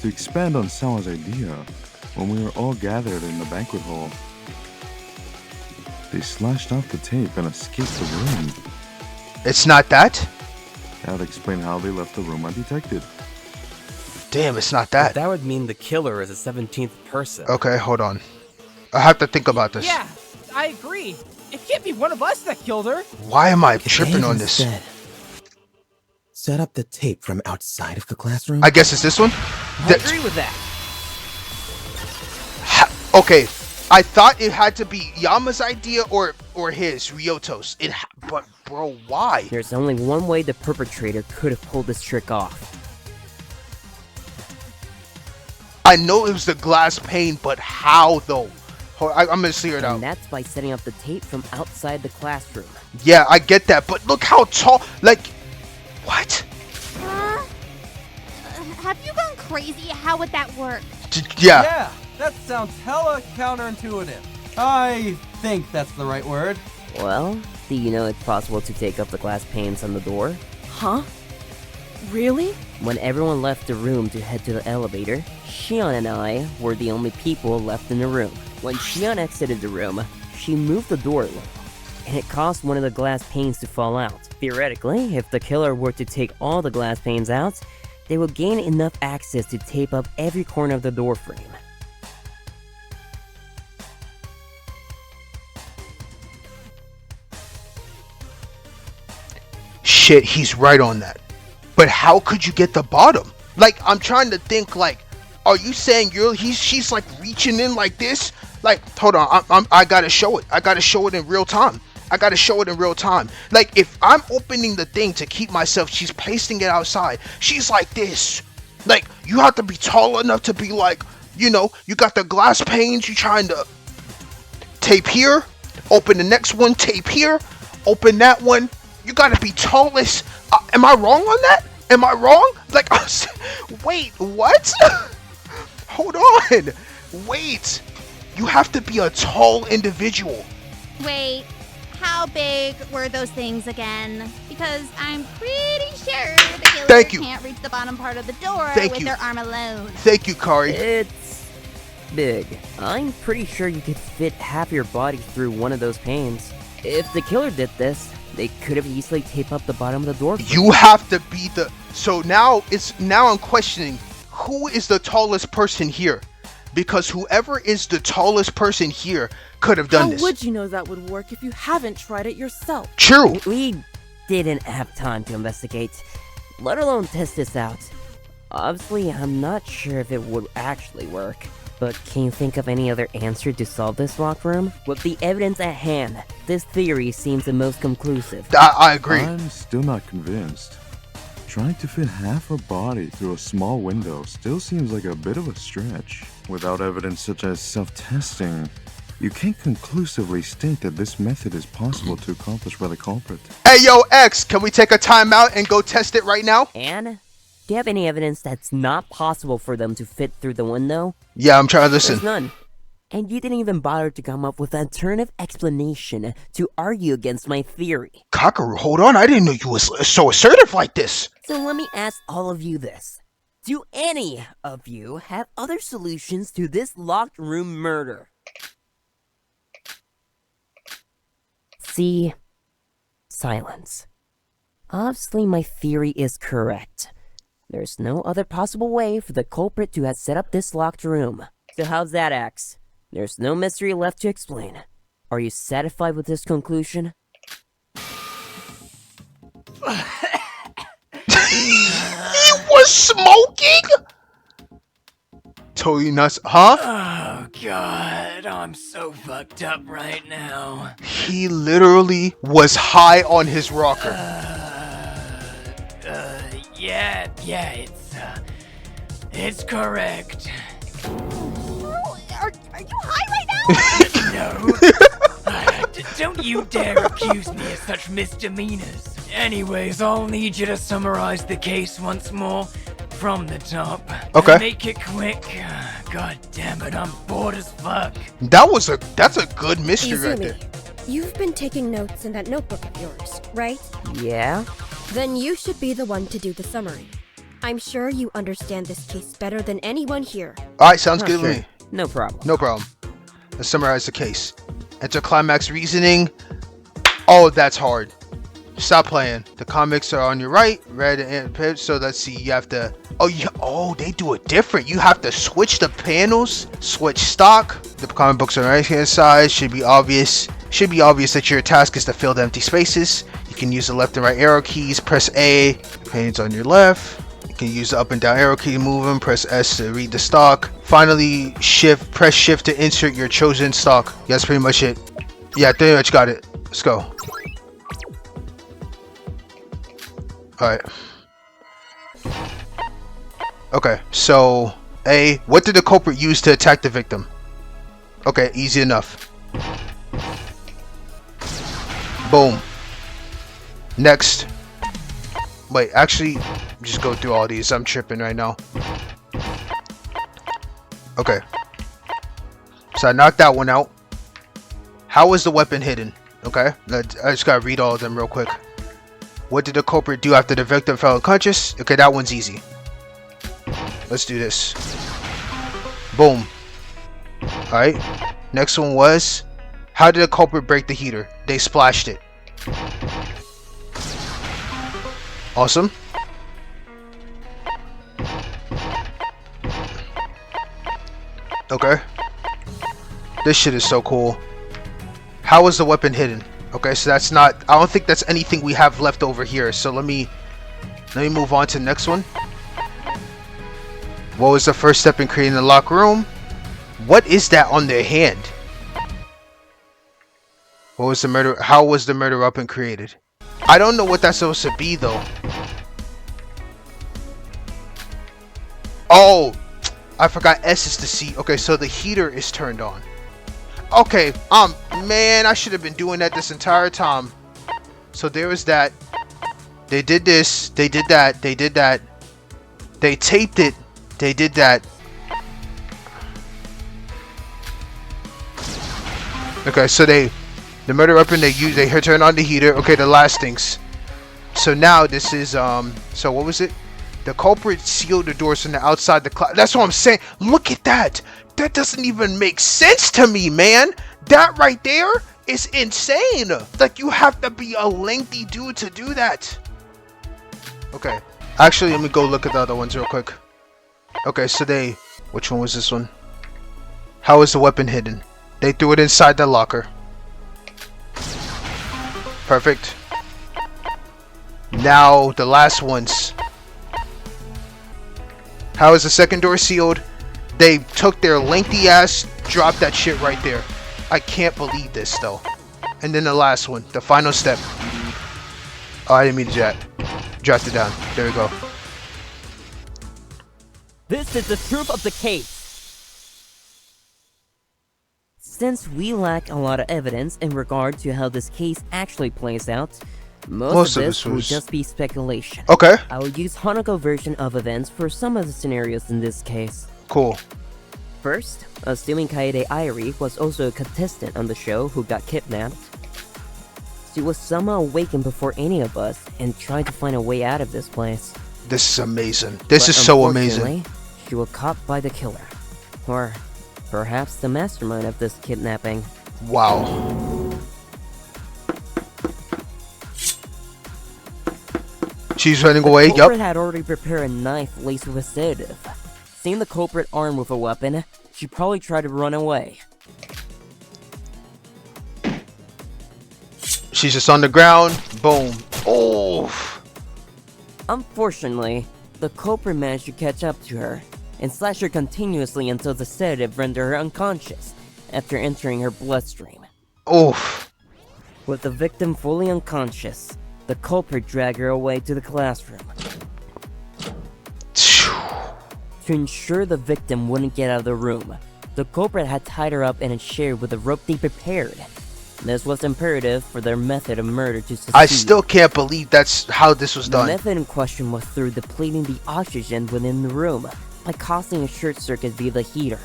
to expand on Sawa's idea, when we were all gathered in the banquet hall, they slashed off the tape and escaped the room.
It's not that?
That would explain how they left the room undetected.
Damn, it's not that.
But that would mean the killer is a 17th person.
Okay, hold on. I have to think about this.
Yeah, I agree. It can't be one of us that killed her.
Why am I tripping on this?
Set up the tape from outside of the classroom.
I guess it's this one?
I agree with that.
Okay, I thought it had to be Yama's idea or his, Ryoto's. But bro, why?
There's only one way the perpetrator could have pulled this trick off.
I know it was the glass pane, but how though? I'm gonna clear it out.
And that's by setting up the tape from outside the classroom.
Yeah, I get that, but look how tall. Like, what?
Have you gone crazy? How would that work?
Yeah.
Yeah, that sounds hella counterintuitive. I think that's the right word.
Well, do you know it's possible to take up the glass panes on the door?
Huh? Really?
When everyone left the room to head to the elevator, Shion and I were the only people left in the room. When Shion exited the room, she moved the door a little, and it caused one of the glass panes to fall out. Theoretically, if the killer were to take all the glass panes out, they would gain enough access to tape up every corner of the door frame.
Shit, he's right on that. But how could you get the bottom? Like, I'm trying to think, like, are you saying she's like reaching in like this? Like, hold on, I gotta show it. I gotta show it in real time. Like, if I'm opening the thing to keep myself, she's pasting it outside. She's like this. Like, you have to be tall enough to be like, you know, you got the glass panes, you trying to tape here, open the next one, tape here, open that one. You gotta be tallest. Am I wrong on that? Am I wrong? Like, wait, what? Hold on. Wait. You have to be a tall individual.
Wait, how big were those things again? Because I'm pretty sure the killer can't reach the bottom part of the door with their arm alone.
Thank you, Kari.
It's big. I'm pretty sure you could fit half your body through one of those panes. If the killer did this, they could have easily taped up the bottom of the door.
You have to be the... So now I'm questioning, who is the tallest person here? Because whoever is the tallest person here could have done this.
How would you know that would work if you haven't tried it yourself?
True.
We didn't have time to investigate, let alone test this out. Obviously, I'm not sure if it would actually work. But can you think of any other answer to solve this locked room? With the evidence at hand, this theory seems the most conclusive.
I agree.
I'm still not convinced. Trying to fit half a body through a small window still seems like a bit of a stretch. Without evidence such as self-testing, you can't conclusively state that this method is possible to accomplish by the culprit.
Hey, yo, X, can we take a timeout and go test it right now?
And do you have any evidence that's not possible for them to fit through the window?
Yeah, I'm trying to listen.
There's none. And you didn't even bother to come up with an alternative explanation to argue against my theory.
Kakeru, hold on. I didn't know you was so assertive like this.
So let me ask all of you this. Do any of you have other solutions to this locked room murder? See? Silence. Obviously, my theory is correct. There's no other possible way for the culprit to have set up this locked room. So how's that, Axe? There's no mystery left to explain. Are you satisfied with this conclusion?
He was smoking? Totally nuts, huh?
Oh god, I'm so fucked up right now.
He literally was high on his rocker.
Yeah, it's correct.
Are you high right now?
No. Don't you dare accuse me of such misdemeanors. Anyways, I'll need you to summarize the case once more from the top.
Okay.
Make it quick. God damn it, I'm bored as fuck.
That's a good mystery
Izumi,
right there.
You've been taking notes in that notebook of yours, right?
Yeah?
Then you should be the one to do the summary. I'm sure you understand this case better than anyone here.
Alright, sounds good to me.
No problem.
No problem. Let's summarize the case. Enter climax reasoning. Oh, that's hard. Stop playing. The comics are on your right, red and pip. So let's see. You have to. Oh yeah. Oh, they do it different. You have to switch the panels, switch stock. The comic books on the right hand side should be obvious. Should be obvious that your task is to fill the empty spaces. You can use the left and right arrow keys. Press A. Panes on your left. You can use the up and down arrow key to move them. Press S to read the stock. Finally, press shift to insert your chosen stock. Yeah, that's pretty much it. Yeah, pretty much got it. Let's go. Alright. Okay, so A, what did the culprit use to attack the victim? Okay, easy enough. Boom. Next. Wait, actually, just go through all these. I'm tripping right now. Okay. So I knocked that one out. How was the weapon hidden? Okay, I just gotta read all of them real quick. What did the culprit do after the victim fell unconscious? Okay, that one's easy. Let's do this. Boom. Alright. Next one was, how did the culprit break the heater? They splashed it. Awesome. Okay. This shit is so cool. How was the weapon hidden? Okay, so that's not, I don't think that's anything we have left over here. So let me move on to the next one. What was the first step in creating the locked room? What is that on their hand? What was the murder? How was the murder weapon created? I don't know what that's supposed to be though. Oh, I forgot S is to C. Okay, so the heater is turned on. Okay, man, I should have been doing that this entire time. So there was that. They did this. They did that. They did that. They taped it. They did that. Okay, so the murder weapon they used, they turned on the heater. Okay, the last things. So now this is so what was it? The culprit sealed the doors from the outside the closet. That's what I'm saying. Look at that. That doesn't even make sense to me, man. That right there is insane. Like, you have to be a lengthy dude to do that. Okay. Actually, let me go look at the other ones real quick. Okay, so which one was this one? How is the weapon hidden? They threw it inside the locker. Perfect. Now, the last ones. How is the second door sealed? They took their lengthy ass, dropped that shit right there. I can't believe this though. And then the last one, the final step. Oh, I didn't mean to do that. Dropped it down. There we go.
This is the truth of the case. Since we lack a lot of evidence in regard to how this case actually plays out, most of this will just be speculation.
Okay.
I will use Hanako version of events for some of the scenarios in this case.
Cool.
First, assuming Kaede Airi was also a contestant on the show who got kidnapped, she was somehow awakened before any of us and tried to find a way out of this place.
This is amazing. This is so amazing.
She was caught by the killer. Or perhaps the mastermind of this kidnapping.
Wow. She's running away,
The culprit had already prepared a knife laced with a sedative. Seeing the culprit armed with a weapon, she probably tried to run away.
She's just on the ground. Boom. Oh.
Unfortunately, the culprit managed to catch up to her and slash her continuously until the sedative rendered her unconscious after entering her bloodstream.
Oof.
With the victim fully unconscious, the culprit dragged her away to the classroom. To ensure the victim wouldn't get out of the room, the culprit had tied her up in a chair with a rope they prepared. This was imperative for their method of murder to succeed.
I still can't believe that's how this was done.
The method in question was through depleting the oxygen within the room by causing a short circuit via the heater.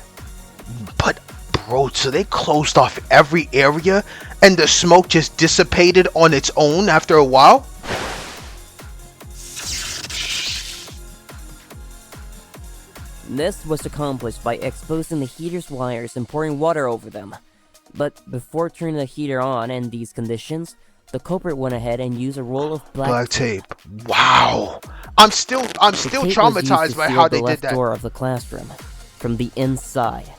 But bro, so they closed off every area and the smoke just dissipated on its own after a while?
This was accomplished by exposing the heater's wires and pouring water over them. But before turning the heater on in these conditions, the culprit went ahead and used a roll of black tape.
Wow. I'm still traumatized by how they did that.
The door of the classroom from the inside.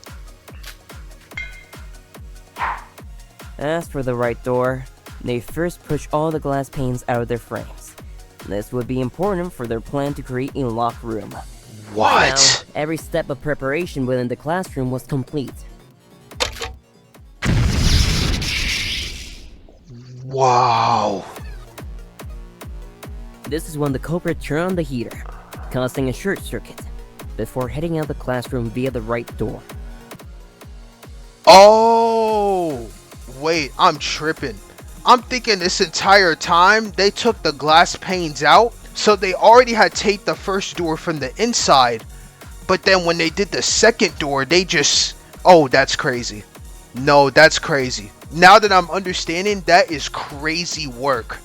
As for the right door, they first pushed all the glass panes out of their frames. This would be important for their plan to create a locked room.
What?
By now, every step of preparation within the classroom was complete.
Wow.
This is when the culprit turned on the heater, causing a short circuit, before heading out the classroom via the right door.
Oh! Wait, I'm tripping. I'm thinking this entire time they took the glass panes out, so they already had taped the first door from the inside, but then when they did the second door, they just... Oh, that's crazy. No, that's crazy. Now that I'm understanding, that is crazy work.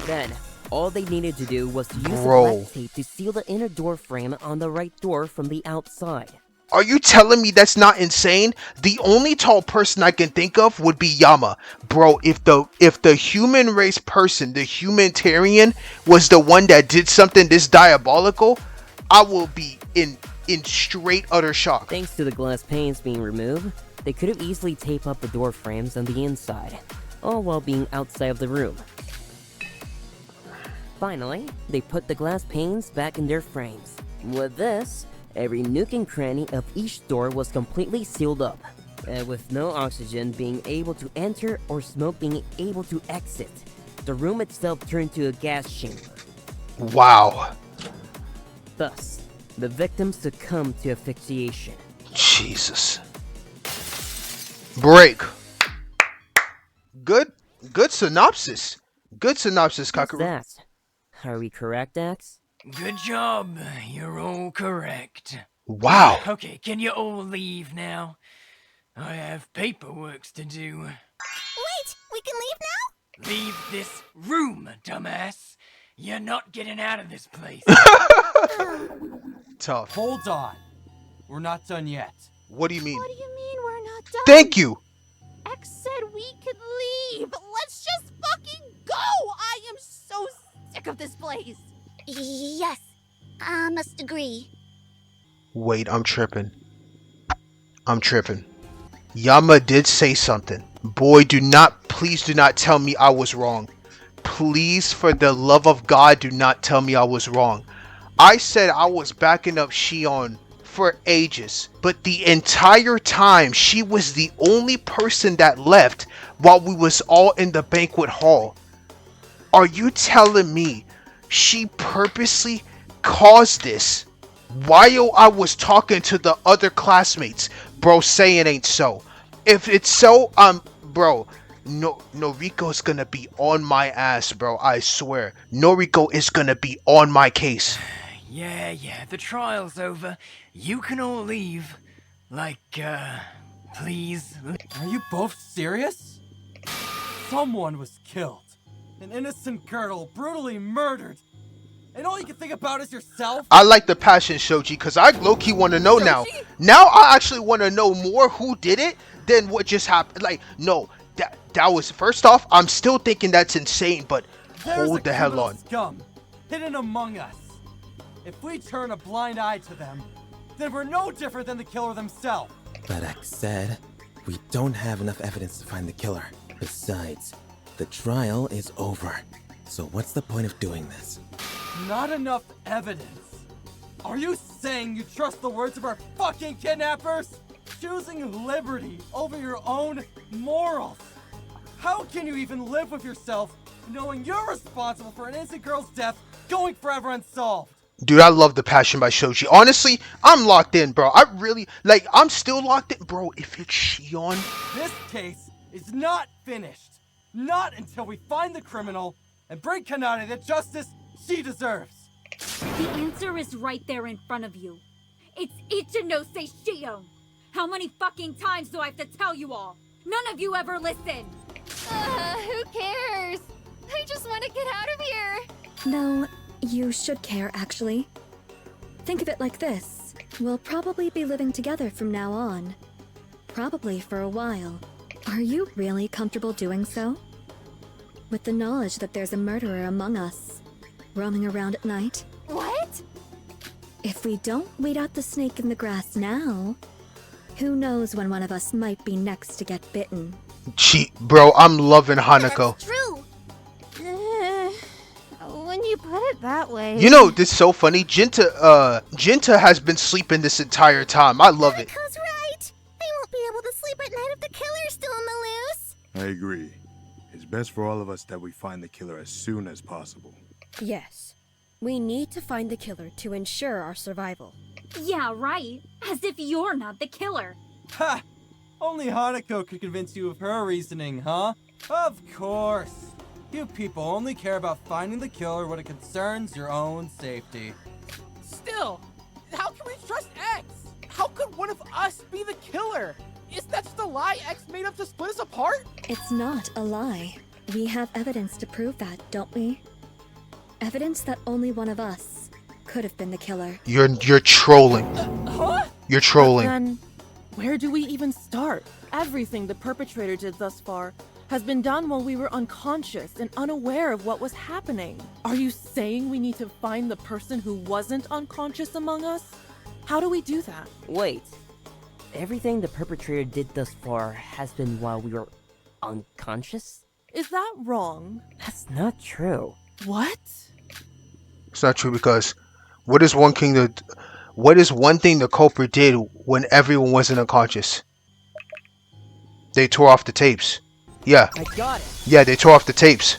Then, all they needed to do was to use the black tape to seal the inner door frame on the right door from the outside.
Are you telling me that's not insane? The only tall person I can think of would be Yama. Bro, if the human race person, the humanitarian, was the one that did something this diabolical, I will be in straight utter shock.
Thanks to the glass panes being removed, they could have easily taped up the door frames on the inside, all while being outside of the room. Finally, they put the glass panes back in their frames. With this, every nook and cranny of each door was completely sealed up, with no oxygen being able to enter or smoke being able to exit. The room itself turned to a gas chamber.
Wow.
Thus, the victim succumbed to asphyxiation.
Jesus. Break. Good synopsis. Good synopsis, Kakeru.
What's that? Are we correct, Axe?
Good job. You're all correct.
Wow.
Okay, can you all leave now? I have paperwork to do.
Wait, we can leave now?
Leave this room, dumbass. You're not getting out of this place.
Tough.
Hold on. We're not done yet.
What do you mean?
What do you mean we're not done?
Thank you.
X said we could leave. Let's just fucking go. I am so sick of this place.
Yes, I must agree.
Wait, I'm tripping. Yama did say something. Boy, please do not tell me I was wrong. Please, for the love of God, do not tell me I was wrong. I said I was backing up Shion for ages, but the entire time she was the only person that left while we was all in the banquet hall. Are you telling me she purposely caused this while I was talking to the other classmates? Bro, say it ain't so. If it's so, bro, Noriko's gonna be on my ass, bro. I swear. Noriko is gonna be on my case.
Yeah, the trial's over. You can all leave. Like, please.
Are you both serious? Someone was killed. An innocent girl brutally murdered. And all you can think about is yourself?
I like the passion, Shoji, because I low-key want to know now. Now I actually want to know more who did it than what just happened. Like, no, that was, first off, I'm still thinking that's insane, but hold the hell on.
Scum hidden among us. If we turn a blind eye to them, then we're no different than the killer themselves.
But X said, we don't have enough evidence to find the killer. Besides, the trial is over. So what's the point of doing this?
Not enough evidence? Are you saying you trust the words of our fucking kidnappers? Choosing liberty over your own morals? How can you even live with yourself knowing you're responsible for an innocent girl's death going forever unsolved?
Dude, I love the passion by Shoji. Honestly, I'm locked in, bro. I really, like, I'm still locked in. Bro, if it's Shion...
This case is not finished. Not until we find the criminal and bring Kanade the justice she deserves.
The answer is right there in front of you. It's Ichinose Shion. How many fucking times do I have to tell you all? None of you ever listen.
Who cares? I just want to get out of here.
No, you should care, actually. Think of it like this. We'll probably be living together from now on. Probably for a while. Are you really comfortable doing so? With the knowledge that there's a murderer among us, roaming around at night?
What?
If we don't weed out the snake in the grass now, who knows when one of us might be next to get bitten?
Bro, I'm loving Hanako.
That's true. When you put it that way.
You know, this is so funny. Jinta has been sleeping this entire time. I love it.
Hanako's right. I won't be able to sleep at night if the killer's still on the loose.
I agree. It's best for all of us that we find the killer as soon as possible.
Yes. We need to find the killer to ensure our survival.
Yeah, right. As if you're not the killer.
Ha! Only Hanako could convince you of her reasoning, huh? Of course. You people only care about finding the killer when it concerns your own safety.
Still, how can we trust X? How could one of us be the killer? Is that just a lie X made up to split us apart?
It's not a lie. We have evidence to prove that, don't we? Evidence that only one of us could have been the killer.
You're trolling.
Huh?
You're trolling.
Then, where do we even start? Everything the perpetrator did thus far has been done while we were unconscious and unaware of what was happening. Are you saying we need to find the person who wasn't unconscious among us? How do we do that?
Wait. Everything the perpetrator did thus far has been while we were unconscious?
Is that wrong?
That's not true.
What?
It's not true because what is one thing the culprit did when everyone wasn't unconscious? They tore off the tapes. Yeah.
I got it.
Yeah, they tore off the tapes.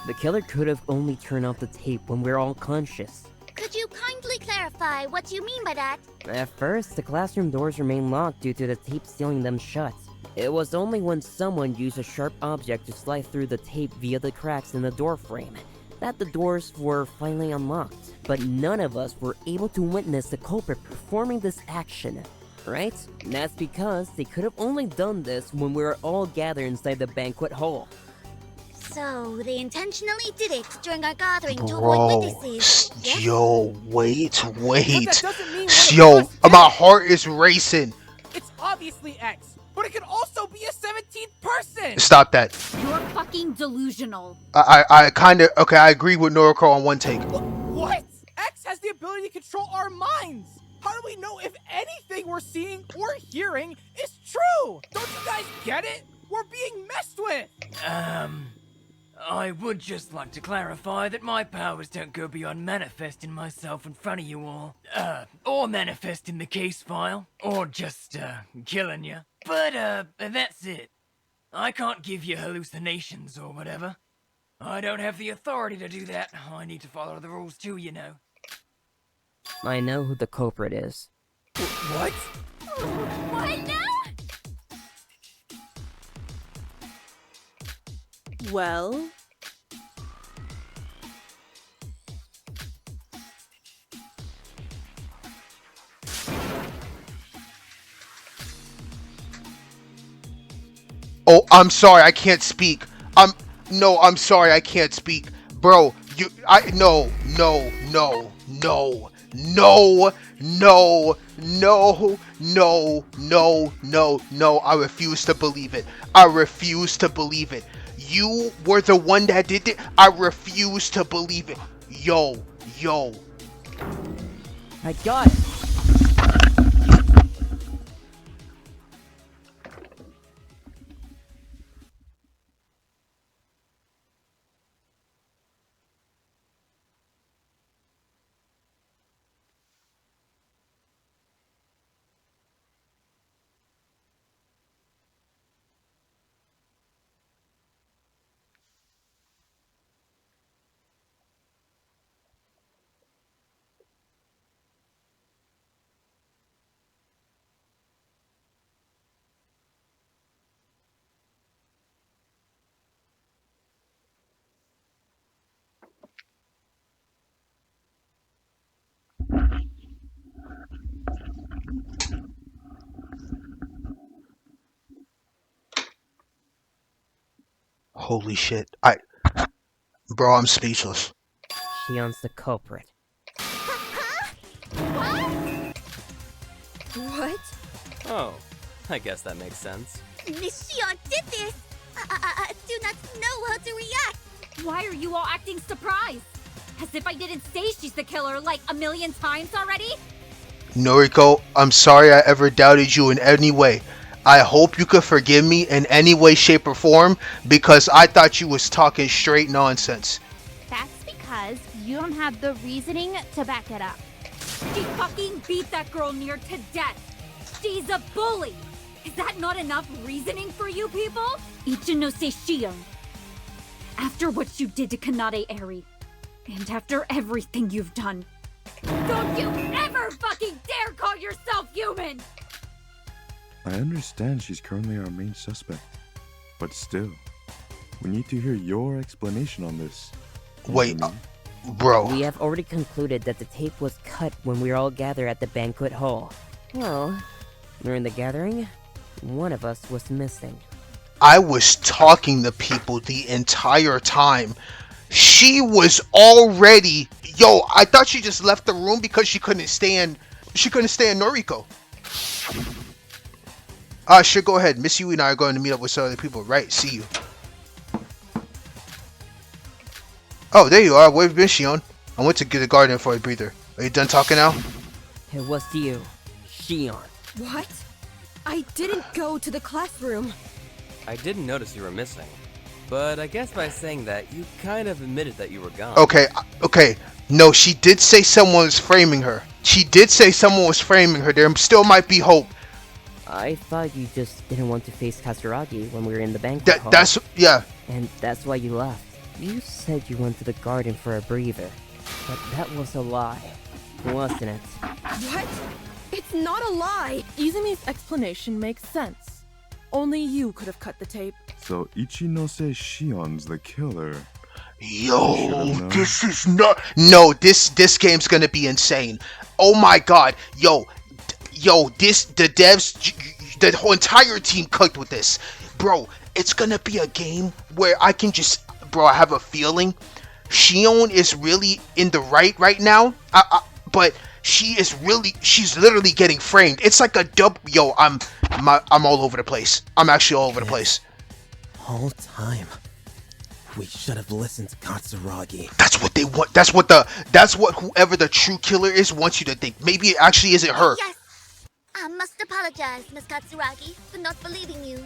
The killer could have only turned off the tape when we're all conscious.
Could you kindly clarify what you mean by that?
At first, the classroom doors remained locked due to the tape sealing them shut. It was only when someone used a sharp object to slide through the tape via the cracks in the door frame that the doors were finally unlocked. But none of us were able to witness the culprit performing this action, right? And that's because they could have only done this when we were all gathered inside the banquet hall.
So, they intentionally did it during our gathering to
Bro,
avoid witnesses. Yes?
yo, wait. Yo, my heart is racing.
It's obviously X, but it could also be a 17th person!
Stop that.
You're fucking delusional.
I kind of, okay, I agree with Noriko on one take.
What? X has the ability to control our minds! How do we know if anything we're seeing or hearing is true? Don't you guys get it? We're being messed with!
I would just like to clarify that my powers don't go beyond manifesting myself in front of you all. Or manifesting the case file. Or just, killing you. But, that's it. I can't give you hallucinations or whatever. I don't have the authority to do that. I need to follow the rules too, you know.
I know who the culprit is.
What?
What now?
Well...
Oh, I'm sorry, I can't speak. I'm sorry, I can't speak. Bro, no, no, no, no, no, no, no, no, no, no, no, I refuse to believe it. I refuse to believe it. You were the one that did it. I refuse to believe it. Yo.
I got it.
Holy shit. Bro, I'm speechless.
Shion's the culprit.
What?
Oh, I guess that makes sense.
Miss Shion did this! I do not know how to react!
Why are you all acting surprised? As if I didn't say she's the killer like a million times already?
Noriko, I'm sorry I ever doubted you in any way. I hope you could forgive me in any way, shape, or form, because I thought you was talking straight nonsense.
That's because you don't have the reasoning to back it up.
She fucking beat that girl near to death. She's a bully. Is that not enough reasoning for you people? Ichinose Shion. After what you did to Kanade Eri, and after everything you've done, don't you ever fucking dare call yourself human!
I understand she's currently our main suspect, but still, we need to hear your explanation on this.
Wait, bro.
We have already concluded that the tape was cut when we were all gathered at the banquet hall. Well, during the gathering, one of us was missing.
I was talking to people the entire time. She was already... Yo, I thought she just left the room because she couldn't stand Noriko. Sure, go ahead. Miss Yui and I are going to meet up with some other people, right? See you. Oh, there you are. Where have you been, Shion? I went to get a garden for a breather. Are you done talking now?
It was you, Shion.
What? I didn't go to the classroom.
I didn't notice you were missing, but I guess by saying that, you kind of admitted that you were gone.
Okay. No, she did say someone was framing her. There still might be hope.
I thought you just didn't want to face Katsuragi when we were in the banquet hall.
Yeah.
And that's why you left. You said you went to the garden for a breather, but that was a lie, wasn't it?
What? It's not a lie!
Izumi's explanation makes sense. Only you could have cut the tape.
So Ichinose Shion's the killer.
Yo, this is not... No, this game's gonna be insane. Oh my god. Yo, the devs, the whole entire team cooked with this. Bro, it's gonna be a game where I can just... Bro, I have a feeling Shion is really in the right now. But she's literally getting framed. It's like a dub... Yo, I'm all over the place. I'm actually all over the place.
Whole time. We should have listened to Katsuragi.
That's what they want. That's what whoever the true killer is wants you to think. Maybe it actually isn't her.
Yes! I must apologize, Miss Katsuragi, for not believing you.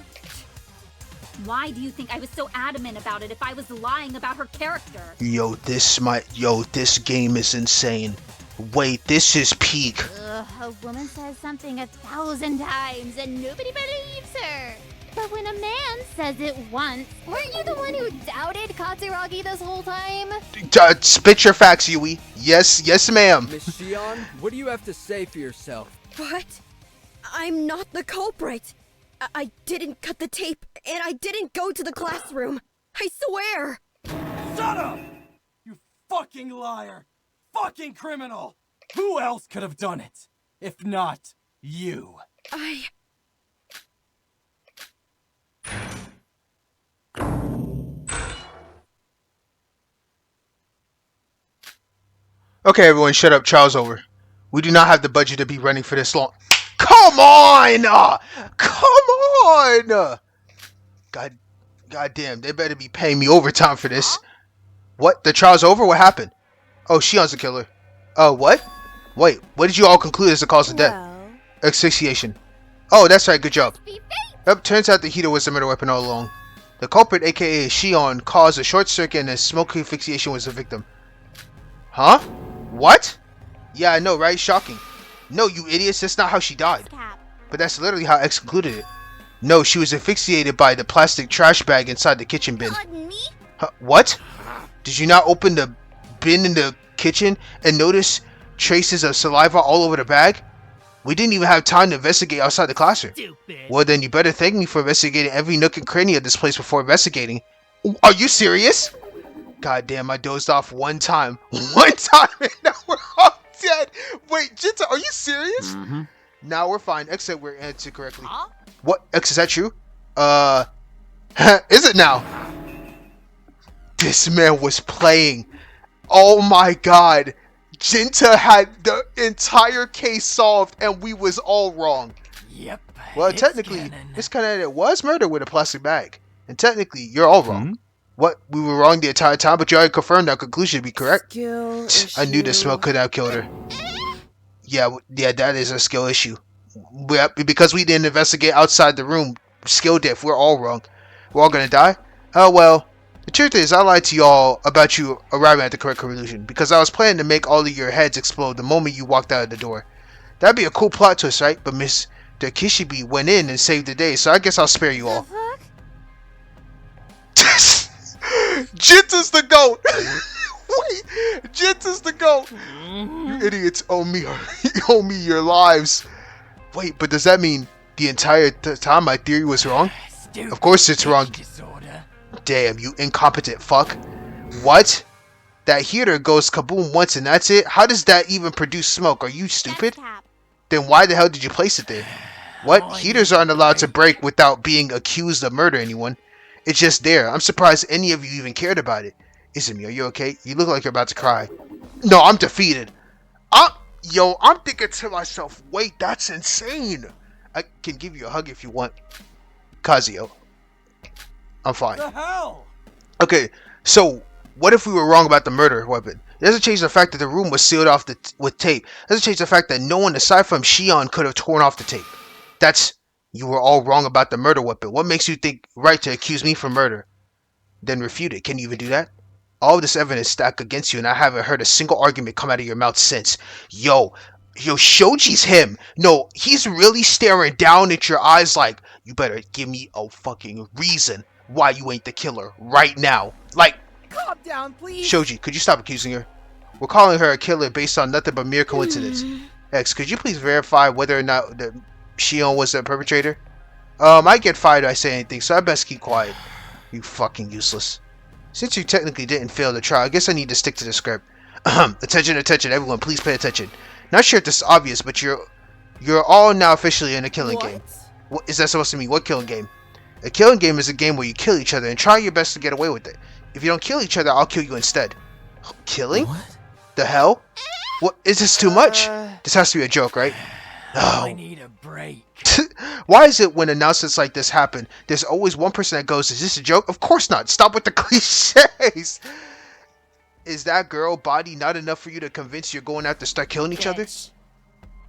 Why do you think I was so adamant about it if I was lying about her character?
Yo, this game is insane. Wait, this is peak.
A woman says something 1,000 times and nobody believes her. But when a man says it once...
Weren't you the one who doubted Katsuragi this whole time?
Spit your facts, Yui. Yes, ma'am.
Miss Shion, what do you have to say for yourself?
What? I'm not the culprit. I didn't cut the tape, and I didn't go to the classroom. I swear!
Shut up! You fucking liar! Fucking criminal! Who else could have done it? If not you?
Okay, everyone, shut up. Trial's over. We do not have the budget to be running for this long. Come on! Come on! God damn, they better be paying me overtime for this. What? The trial's over? What happened? Oh, Shion's the killer. What? Wait, what did you all conclude as the cause of death? Asphyxiation. Oh, that's right, good job. Yep, turns out the heater was the murder weapon all along. The culprit, aka Shion, caused a short circuit and a smoke asphyxiation was the victim. Huh? What? Yeah, I know, right? Shocking. No, you idiots, that's not how she died. But that's literally how X concluded it. No, she was asphyxiated by the plastic trash bag inside the kitchen bin. Huh, what? Did you not open the bin in the kitchen and notice traces of saliva all over the bag? We didn't even have time to investigate outside the classroom. Well, then you better thank me for investigating every nook and cranny of this place before investigating. Are you serious? God damn, I dozed off one time. One time and now we're all dead. Wait, Jinta, are you serious?
Mm-hmm.
Now we're fine. X said we're answered correctly. What? X, is that true? Is it now? This man was playing. Oh my god. Jinta had the entire case solved and we was all wrong.
Yep.
Well, technically, this candidate was murdered with a plastic bag. And technically, you're all wrong. What? We were wrong the entire time, but you already confirmed our conclusion to be correct? I knew the smell could have killed her. Yeah, that is a skill issue. Because we didn't investigate outside the room, skill diff, we're all wrong. We're all gonna die? Oh well. The truth is, I lied to y'all about you arriving at the correct conclusion, because I was planning to make all of your heads explode the moment you walked out of the door. That'd be a cool plot twist, right? But Mr. Kishibe went in and saved the day, so I guess I'll spare you all. Jinta's the GOAT! Wait! Jinta's the GOAT! You idiots owe me your lives. Wait, but does that mean the entire time my theory was wrong? Of course it's wrong. Damn, you incompetent fuck. What? That heater goes kaboom once and that's it? How does that even produce smoke? Are you stupid? Then why the hell did you place it there? What? Heaters aren't allowed to break without being accused of murder anyone. It's just there. I'm surprised any of you even cared about it. Izumi, are you okay? You look like you're about to cry. No, I'm defeated. I'm thinking to myself, wait, that's insane. I can give you a hug if you want. Kazuyo. I'm fine.
What the hell?
Okay, so what if we were wrong about the murder weapon? It doesn't change the fact that the room was sealed off with tape. It doesn't change the fact that no one aside from Shion could have torn off the tape. You were all wrong about the murder weapon. What makes you think right to accuse me for murder? Then refute it. Can you even do that? All of this evidence stacked against you and I haven't heard a single argument come out of your mouth since. Yo, Shoji's him. No, he's really staring down at your eyes like, you better give me a fucking reason why you ain't the killer right now. Like,
calm down, please.
Shoji, could you stop accusing her? We're calling her a killer based on nothing but mere coincidence. X, could you please verify whether or not Shion was the perpetrator? I get fired if I say anything, so I best keep quiet. You fucking useless. Since you technically didn't fail the trial, I guess I need to stick to the script. Attention, everyone, please pay attention. Not sure if this is obvious, but you're all now officially in a killing game. What is that supposed to mean? What killing game? A killing game is a game where you kill each other and try your best to get away with it. If you don't kill each other, I'll kill you instead. Killing? What? The hell? What? Is this too much? This has to be a joke, right? No.
I need a break.
Why is it when announcements like this happen, there's always one person that goes, is this a joke? Of course not. Stop with the cliches. Is that girl body not enough for you to convince you're going out to start killing each other?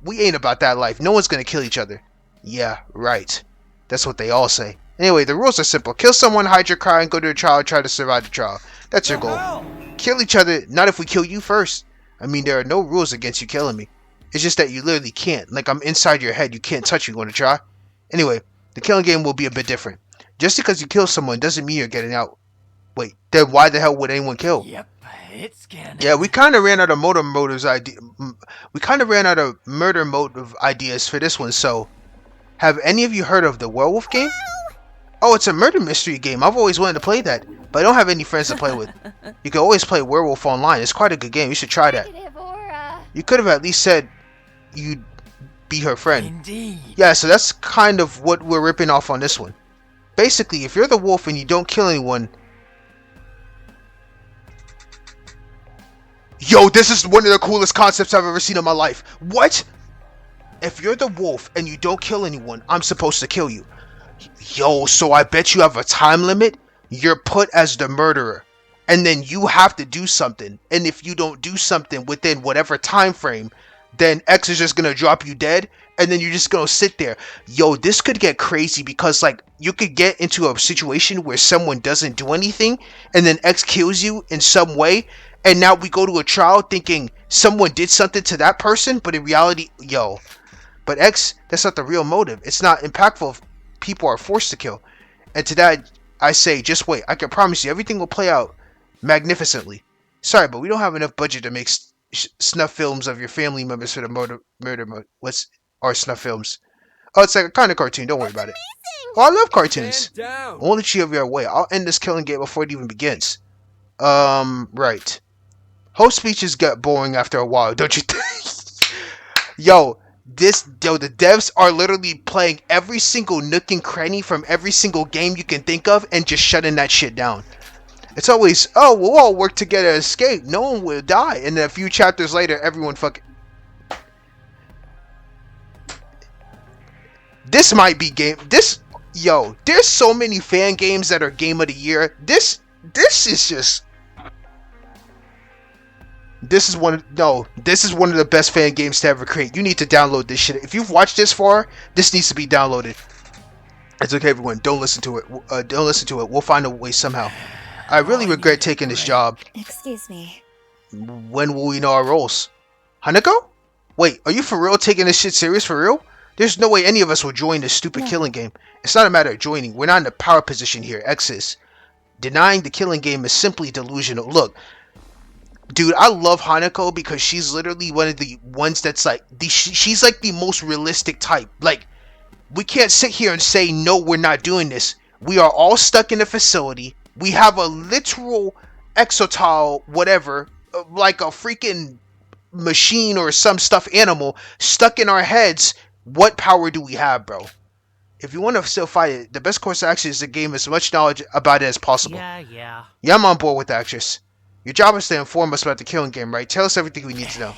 We ain't about that life. No one's gonna kill each other. Yeah, right. That's what they all say. Anyway, the rules are simple. Kill someone, hide your car, and go to a trial and try to survive the trial. That's your goal. Kill each other, not if we kill you first. I mean, there are no rules against you killing me. It's just that you literally can't. Like, I'm inside your head. You can't touch me. Want to try? Anyway, the killing game will be a bit different. Just because you kill someone doesn't mean you're getting out. Wait, then why the hell would anyone kill?
Yep, it's canon.
Yeah, we kind of ran out of murder motives ideas for this one, so... Have any of you heard of the werewolf game? Oh, it's a murder mystery game. I've always wanted to play that, but I don't have any friends to play with. You can always play werewolf online. It's quite a good game. You should try that. You could have at least said you'd be her friend.
Indeed.
Yeah, so that's kind of what we're ripping off on this one. Basically, if you're the wolf and you don't kill anyone, Yo, this is one of the coolest concepts I've ever seen in my life. What? If you're the wolf and you don't kill anyone, I'm supposed to kill you. Yo, so I bet you have a time limit? You're put as the murderer. And then you have to do something. And if you don't do something within whatever time frame, then X is just gonna drop you dead. And then you're just gonna sit there. Yo, this could get crazy because, like, you could get into a situation where someone doesn't do anything and then X kills you in some way. And now we go to a trial thinking someone did something to that person, but in reality, yo. But X, that's not the real motive. It's not impactful if people are forced to kill. And to that, I say, just wait. I can promise you, everything will play out magnificently. Sorry, but we don't have enough budget to make snuff films of your family members for the murder mode. What's our snuff films? Oh, it's like a kind of cartoon. Don't worry about it. Oh, I love cartoons. I won't let you have your way. I'll end this killing game before it even begins. Right. Whole speeches get boring after a while, don't you think? Yo, the devs are literally playing every single nook and cranny from every single game you can think of and just shutting that shit down. It's always, oh, we'll all work together to escape. No one will die. And then a few chapters later, everyone fucking... This might be game... Yo, there's so many fan games that are game of the year. This is just... This is one of the best fan games to ever create. You need to download this shit. If you've watched this far, this needs to be downloaded. It's okay, everyone. Don't listen to it. Don't listen to it. We'll find a way somehow. I really regret taking this job.
Excuse me.
When will we know our roles? Hanako? Wait, are you for real taking this shit serious for real? There's no way any of us will join this stupid killing game. It's not a matter of joining. We're not in a power position here. X is. Denying the killing game is simply delusional. Look. Dude, I love Hanako because she's literally one of the ones that's like, she's like the most realistic type. Like, we can't sit here and say, no, we're not doing this. We are all stuck in a facility. We have a literal exotile, whatever, like a freaking machine or some stuffed animal stuck in our heads. What power do we have, bro? If you want to still fight it, the best course of action is to gain as much knowledge about it as possible.
Yeah,
I'm on board with the actress. Your job is to inform us about the killing game, right? Tell us everything we need to know.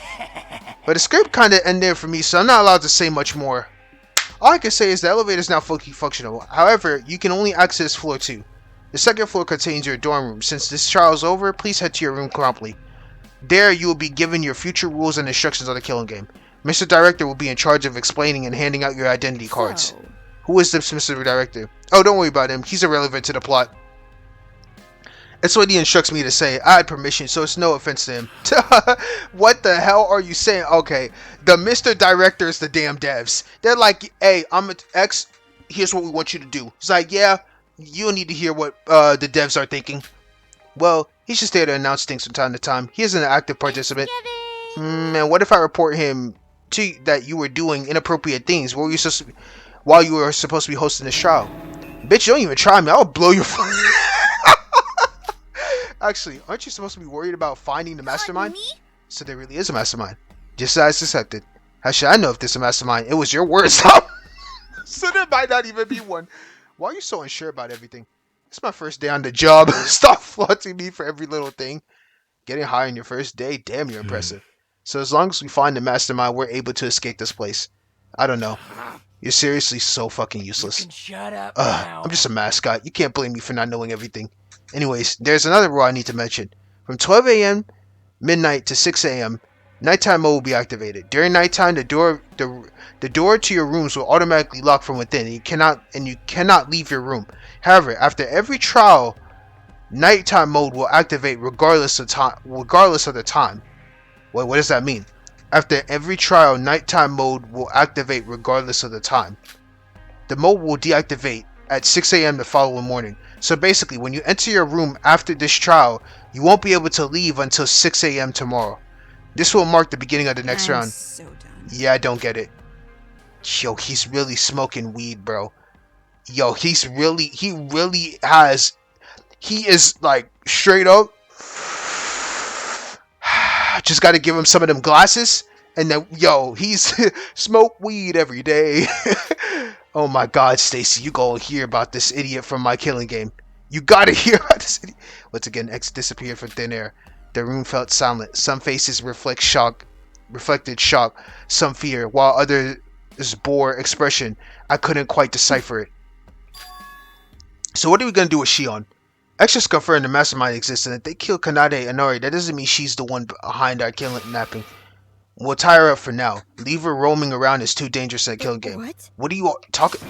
But the script kind of ended there for me, so I'm not allowed to say much more. All I can say is the elevator is now fully functional. However, you can only access floor 2. The second floor contains your dorm room. Since this trial is over, please head to your room promptly. There, you will be given your future rules and instructions on the killing game. Mr. Director will be in charge of explaining and handing out your identity cards. Who is this Mr. Director? Oh, don't worry about him. He's irrelevant to the plot. That's what he instructs me to say. I had permission, so it's no offense to him. What the hell are you saying? Okay, the Mr. Director is the damn devs. They're like, hey, I'm an X. Here's what we want you to do. He's like, yeah, you don't need to hear what the devs are thinking. Well, he's just there to announce things from time to time. He isn't an active participant. Man, what if I report him to that you were doing inappropriate things while you were supposed to be hosting this trial? Bitch, don't even try me. I'll blow your phone. Actually, aren't you supposed to be worried about finding the mastermind? So there really is a mastermind. Just as I suspected. How should I know if there's a mastermind? It was your words, Tom. So there might not even be one. Why are you so unsure about everything? It's my first day on the job. Stop flaunting me for every little thing. Getting high on your first day? Damn, you're impressive. So as long as we find the mastermind, we're able to escape this place. I don't know. You're seriously so fucking useless.
You can shut up now.
I'm just a mascot. You can't blame me for not knowing everything. Anyways, there's another rule I need to mention. From 12 a.m. midnight to 6 a.m., nighttime mode will be activated. During nighttime, the door to your rooms will automatically lock from within, and you cannot leave your room. However, after every trial, nighttime mode will activate regardless of the time. Wait, what does that mean? After every trial, nighttime mode will activate regardless of the time. The mode will deactivate at 6 a.m. the following morning. So basically, when you enter your room after this trial, you won't be able to leave until 6 a.m. tomorrow. This will mark the beginning of the next round.
So done.
Yeah, I don't get it. Yo, he's really smoking weed, bro. Yo, he is like straight up. Just gotta give him some of them glasses. And then, yo, he's smoke weed every day. Oh my god, Stacy, you gonna hear about this idiot from my killing game. You gotta hear about this idiot. Once again, X disappeared from thin air. The room felt silent. Some faces reflected shock, some fear, while others bore expression. I couldn't quite decipher it. So what are we gonna do with Shion? X just confirmed the mastermind exists, and if they kill Kanade Inori, that doesn't mean she's the one behind our kidnapping. We'll tie her up for now. Leave her roaming around is too dangerous in a killing game. What are you all talking?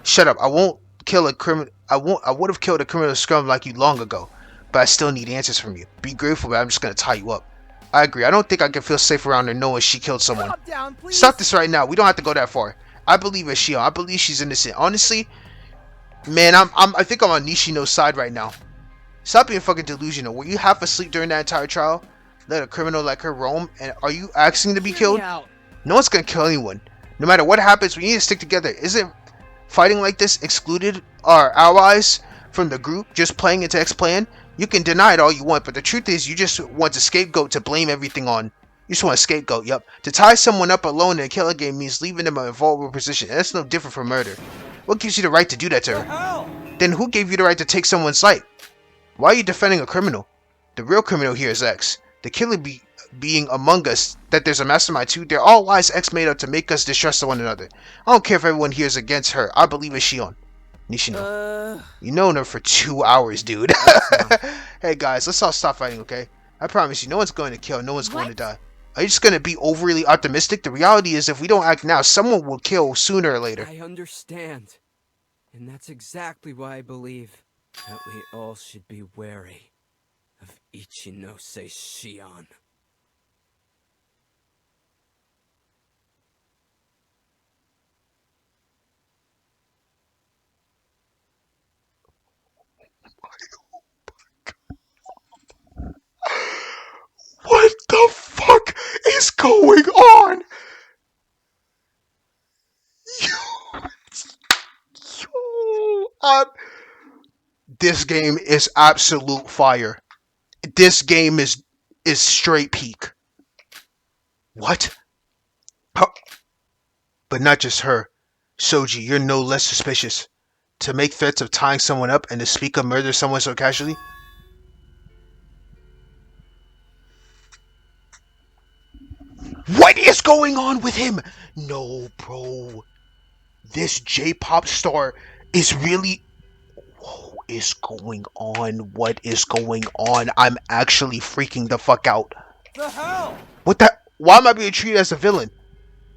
Shut up! I won't kill a criminal. I would have killed a criminal scum like you long ago, but I still need answers from you. Be grateful, but I'm just gonna tie you up. I agree. I don't think I can feel safe around her knowing she killed someone. Stop this right now. We don't have to go that far. I believe in Shion. I believe she's innocent. Honestly, man, I think I'm on Nishino's side right now. Stop being fucking delusional. Were you half asleep during that entire trial? Let a criminal like her roam, and are you asking to be killed? No one's gonna kill anyone. No matter what happens, we need to stick together. Isn't fighting like this excluded our allies from the group? Just playing into X plan? You can deny it all you want, but the truth is you just want a scapegoat to blame everything on. You just want a scapegoat, yup. To tie someone up alone in a killing game means leaving them in a vulnerable position, and that's no different from murder. What gives you the right to do that to her? Then who gave you the right to take someone's life? Why are you defending a criminal? The real criminal here is X. The killer being among us, that there's a mastermind too, they're all lies X made up to make us distrust one another. I don't care if everyone here is against her. I believe in Shion. Nishino. You known her for 2 hours, dude. Hey guys, let's all stop fighting, okay? I promise you, no one's going to kill, no one's going to die. Are you just going to be overly optimistic? The reality is, if we don't act now, someone will kill sooner or later.
I understand. And that's exactly why I believe that we all should be wary of Ichinose Shion.
What the fuck is going on? This game is absolute fire. This game is straight peak. What? Huh? But not just her. Shoji, you're no less suspicious. To make threats of tying someone up and to speak of murder someone so casually? What is going on with him? No, bro. This J-pop star is really... What is going on? What is going on? I'm actually freaking the fuck out.
The hell?
What the... Why am I being treated as a villain?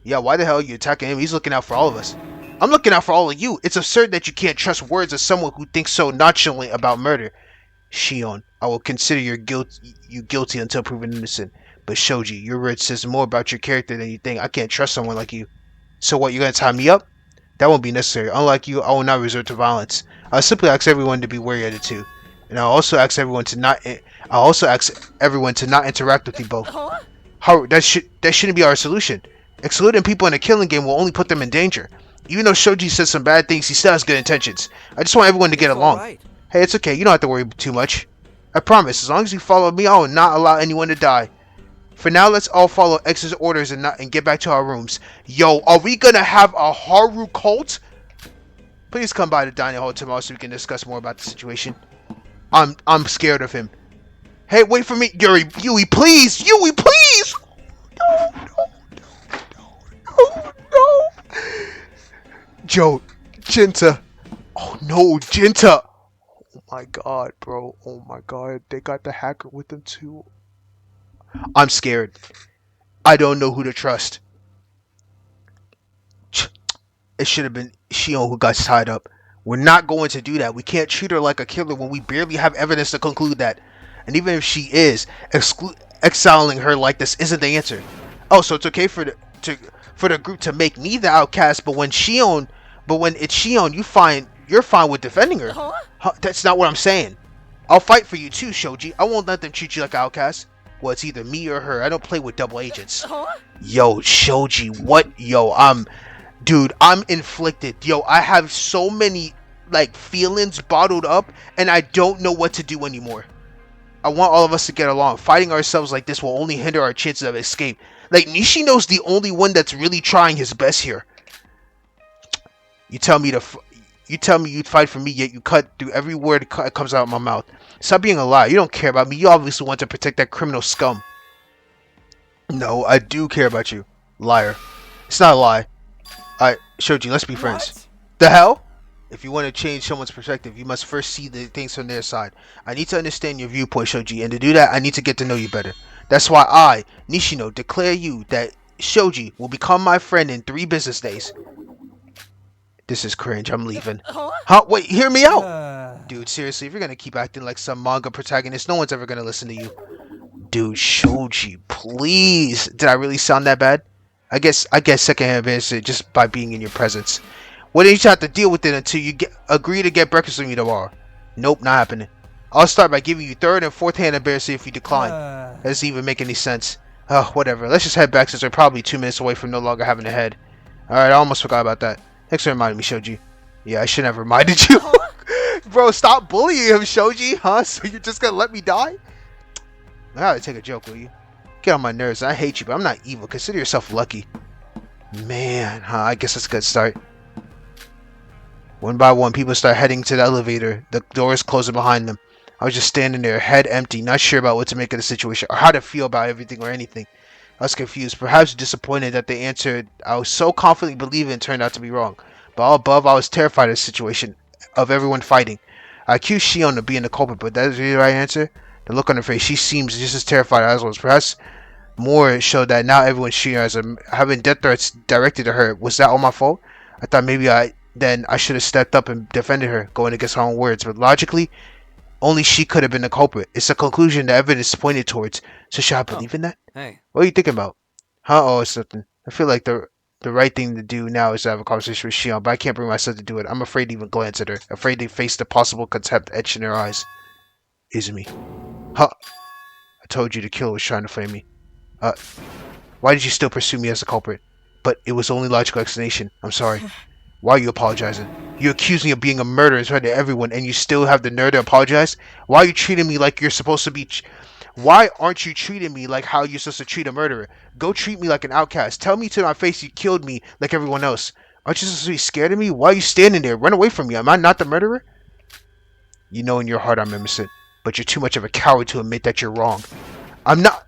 Yeah, why the hell are you attacking him? He's looking out for all of us. I'm looking out for all of you. It's absurd that you can't trust words of someone who thinks so nonchalantly about murder. Shion, I will consider you guilty until proven innocent. But Shoji, your word says more about your character than you think. I can't trust someone like you. So what, you're gonna tie me up? That won't be necessary. Unlike you, I will not resort to violence. I'll simply ask everyone to be wary of the two. And I'll also ask everyone to not interact with you both. How that shouldn't be our solution. Excluding people in a killing game will only put them in danger. Even though Shoji says some bad things, he still has good intentions. I just want everyone to get along. Right. Hey, it's okay. You don't have to worry too much. I promise, as long as you follow me, I will not allow anyone to die. For now, let's all follow X's orders and get back to our rooms. Yo, are we gonna have a Haru cult? Please come by the dining hall tomorrow so we can discuss more about the situation. I'm scared of him. Hey, wait for me, Yui, please! Yui, please! No. Joe, Jinta. Oh no, Jinta. Oh my god, bro. Oh my god. They got the hacker with them too. I'm scared. I don't know who to trust. It should have been Shion who got tied up. We're not going to do that. We can't treat her like a killer when we barely have evidence to conclude that. And even if she is, exiling her like this isn't the answer. Oh, so it's okay for the group to make me the outcast, but when it's Shion, you're fine with defending her. Huh? That's not what I'm saying. I'll fight for you too, Shoji. I won't let them treat you like an outcast. Well, it's either me or her. I don't play with double agents. Yo, Shoji, what? Yo, dude, I'm inflicted. Yo, I have so many, feelings bottled up, and I don't know what to do anymore. I want all of us to get along. Fighting ourselves like this will only hinder our chances of escape. Nishino's the only one that's really trying his best here. You tell me You tell me you'd fight for me, yet you cut through every word that comes out of my mouth. Stop being a liar. You don't care about me. You obviously want to protect that criminal scum. No, I do care about you. Liar. It's not a lie. Alright, Shoji, let's be friends. The hell? If you want to change someone's perspective, you must first see the things from their side. I need to understand your viewpoint, Shoji, and to do that, I need to get to know you better. That's why I, Nishino, declare you that Shoji will become my friend in 3 business days. This is cringe. I'm leaving. Huh? Wait, hear me out! Dude, seriously, if you're gonna keep acting like some manga protagonist, no one's ever gonna listen to you. Dude, Shoji, please. Did I really sound that bad? I guess secondhand embarrassment just by being in your presence. What do you have to deal with it until you agree to get breakfast with me tomorrow? Nope, not happening. I'll start by giving you 3rd and 4th hand embarrassment if you decline. That doesn't even make any sense. Oh, whatever. Let's just head back since we're probably 2 minutes away from no longer having to head. Alright, I almost forgot about that. Thanks for reminding me, Shoji. Yeah, I should have reminded you. Bro, stop bullying him, Shoji. Huh? So you're just gonna let me die? I gotta take a joke, will you? Get on my nerves. I hate you, but I'm not evil. Consider yourself lucky. Man, huh? I guess that's a good start. One by one, people start heading to the elevator. The doors closing behind them. I was just standing there, head empty, not sure about what to make of the situation, or how to feel about everything or anything. I was confused, perhaps disappointed that the answer I was so confidently believing turned out to be wrong. But all above, I was terrified of the situation, of everyone fighting. I accused Shion of being the culprit, but that is really the right answer? The look on her face, she seems just as terrified as I was. Perhaps more showed that now everyone's treating her as having death threats directed to her. Was that all my fault? I thought maybe I should have stepped up and defended her, going against her own words. But logically, only she could have been the culprit. It's a conclusion the evidence pointed towards. So should I believe in that?
Hey.
What are you thinking about? Huh? Oh, it's something. I feel like the right thing to do now is to have a conversation with Shion, but I can't bring myself to do it. I'm afraid to even glance at her. Afraid to face the possible contempt etched in her eyes. Izumi. Huh? I told you the killer was trying to flame me. Why did you still pursue me as a culprit? But it was only logical explanation. I'm sorry. Why are you apologizing? You accuse me of being a murderer in front of everyone, and you still have the nerve to apologize? Why are you treating me like you're supposed to be... Why aren't you treating me like how you're supposed to treat a murderer? Go treat me like an outcast. Tell me to my face you killed me like everyone else. Aren't you supposed to be scared of me? Why are you standing there? Run away from me. Am I not the murderer? You know in your heart I'm innocent, but you're too much of a coward to admit that you're wrong. I'm not...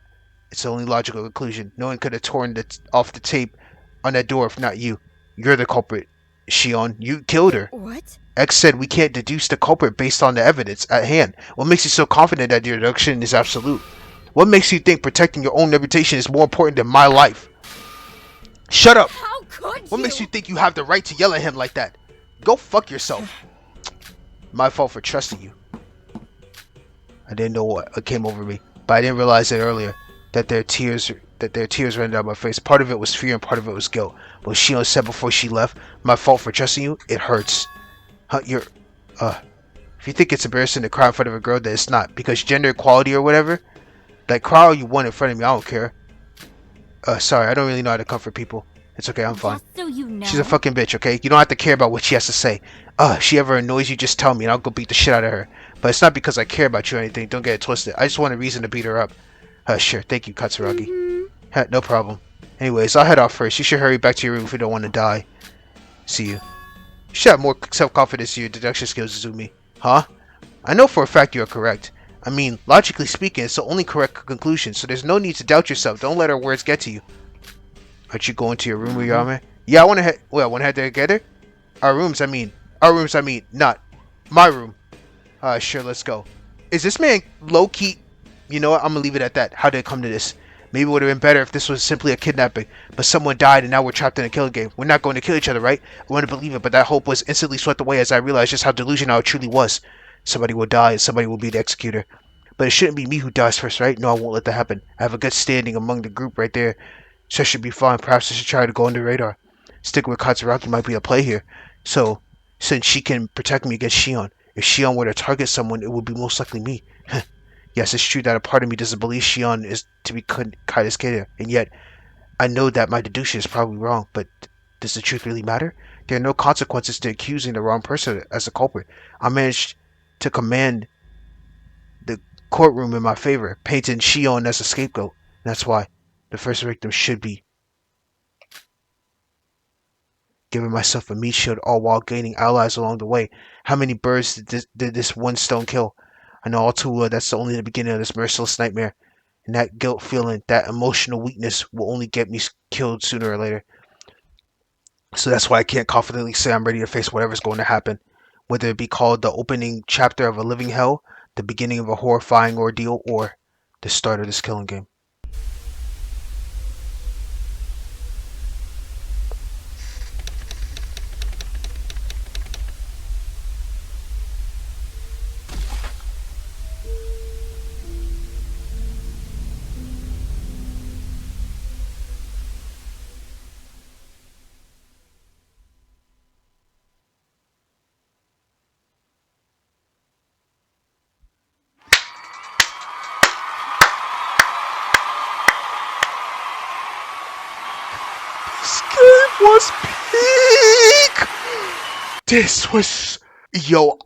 It's the only logical conclusion. No one could have torn off the tape on that door if not you. You're the culprit. Shion, you killed her.
What?
X said we can't deduce the culprit based on the evidence at hand. What makes you so confident that your deduction is absolute? What makes you think protecting your own reputation is more important than my life? Shut up!
How could you?
What makes you think you have the right to yell at him like that? Go fuck yourself. My fault for trusting you. I didn't know what came over me, but I didn't realize it earlier. That their tears ran down my face. Part of it was fear and part of it was guilt. But Shion said before she left, my fault for trusting you, it hurts. Huh, if you think it's embarrassing to cry in front of a girl, then it's not. Because gender equality or whatever, like cry all you want in front of me, I don't care. Sorry, I don't really know how to comfort people. It's okay, I'm fine.
Just so you know.
She's a fucking bitch, okay? You don't have to care about what she has to say. If she ever annoys you, just tell me and I'll go beat the shit out of her. But it's not because I care about you or anything, don't get it twisted. I just want a reason to beat her up. Sure, thank you, Katsuragi. No problem. Anyways, I'll head off first. You should hurry back to your room if you don't want to die. See you. You should have more self-confidence in your deduction skills, Izumi. Huh? I know for a fact you are correct. I mean, logically speaking, it's the only correct conclusion, so there's no need to doubt yourself. Don't let our words get to you. Aren't you going to your room, Ryame? Yeah, I want to head... Wait, I want to head there together? Our rooms, I mean, not my room. Sure, let's go. Is this man low-key... You know what? I'm gonna leave it at that. How did it come to this? Maybe it would have been better if this was simply a kidnapping, but someone died and now we're trapped in a killing game. We're not going to kill each other, right? I want to believe it, but that hope was instantly swept away as I realized just how delusional it truly was. Somebody will die and somebody will be the executor. But it shouldn't be me who dies first, right? No, I won't let that happen. I have a good standing among the group right there, so I should be fine. Perhaps I should try to go under the radar. Sticking with Katsuragi might be a play here. So, since she can protect me against Shion, if Shion were to target someone, it would be most likely me. Yes, it's true that a part of me doesn't believe Shion is to be Kaida's killer, and yet I know that my deduction is probably wrong, but does the truth really matter? There are no consequences to accusing the wrong person as a culprit. I managed to command the courtroom in my favor, painting Shion as a scapegoat. That's why the first victim should be giving myself a meat shield all while gaining allies along the way. How many birds did this one stone kill? I know all too well that's only the beginning of this merciless nightmare. And that guilt feeling, that emotional weakness will only get me killed sooner or later. So that's why I can't confidently say I'm ready to face whatever's going to happen. Whether it be called the opening chapter of a living hell, the beginning of a horrifying ordeal, or the start of this killing game. Was peak. This was, yo,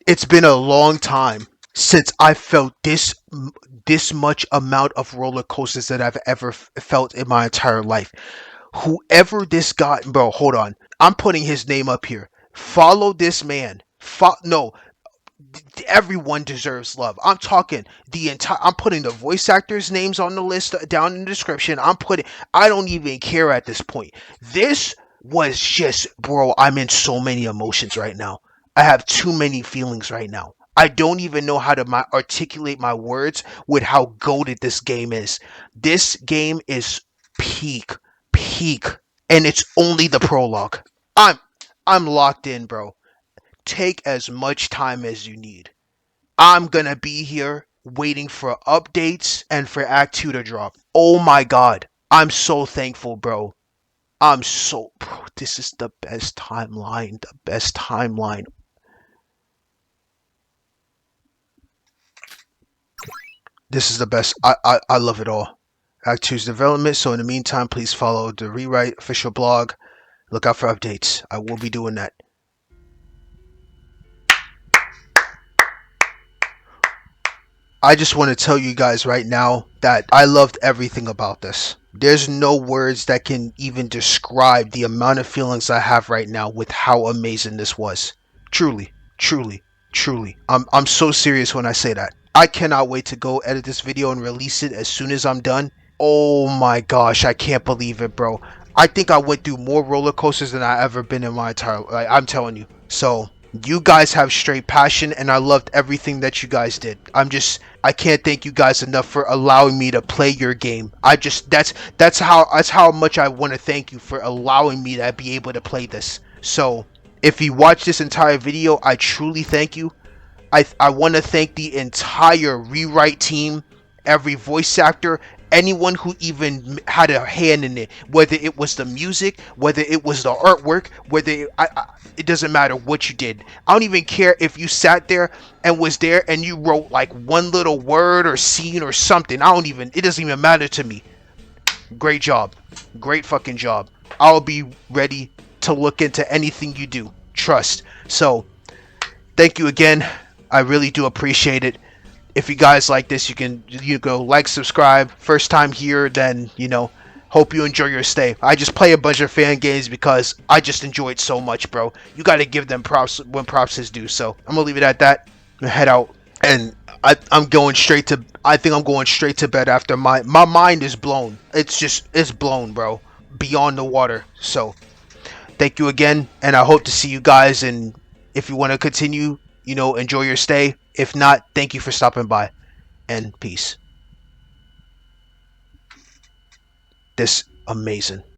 it's been a long time since I felt this much amount of roller coasters that I've ever felt in my entire life. Whoever this guy, bro, hold on, I'm putting his name up here. Follow this man. No, everyone deserves love. I'm talking the entire, I'm putting the voice actors' names on the list down in the description. I don't even care at this point. This was just, bro, I'm in so many emotions right now. I have too many feelings right now. I don't even know how to articulate my words with how goated this game is. This game is peak, and it's only the prologue. I'm locked in, bro. Take as much time as you need. I'm gonna be here waiting for updates and for Act 2 to drop. Oh my god. I'm so thankful, bro. Bro, this is the best timeline. The best timeline. This is the best. I love it all. Act 2's development. So in the meantime, please follow the Rewrite official blog. Look out for updates. I will be doing that. I just want to tell you guys right now that I loved everything about this. There's no words that can even describe the amount of feelings I have right now with how amazing this was. Truly. I'm so serious when I say that. I cannot wait to go edit this video and release it as soon as I'm done. Oh my gosh, I can't believe it, bro. I think I went through more roller coasters than I ever been in my entire life. I'm telling you. So, you guys have straight passion, and I loved everything that you guys did. I can't thank you guys enough for allowing me to play your game. That's how much I want to thank you for allowing me to be able to play this. So, if you watch this entire video, I truly thank you. I want to thank the entire Rewrite team, every voice actor, anyone who even had a hand in it, whether it was the music, whether it was the artwork, whether it doesn't matter what you did. I don't even care if you sat there and was there and you wrote like one little word or scene or something. It doesn't even matter to me. Great job. Great fucking job. I'll be ready to look into anything you do. Trust. So, thank you again. I really do appreciate it. If you guys like this, you go like, subscribe. First time here, then, hope you enjoy your stay. I just play a bunch of fan games because I just enjoy it so much, bro. You got to give them props when props is due. So I'm gonna leave it at that. I'm gonna head out, and I'm going straight to. I think I'm going straight to bed after my mind is blown. It's blown, bro. Beyond the water. So thank you again, and I hope to see you guys. And if you want to continue, enjoy your stay. If not, thank you for stopping by, and peace. This amazing.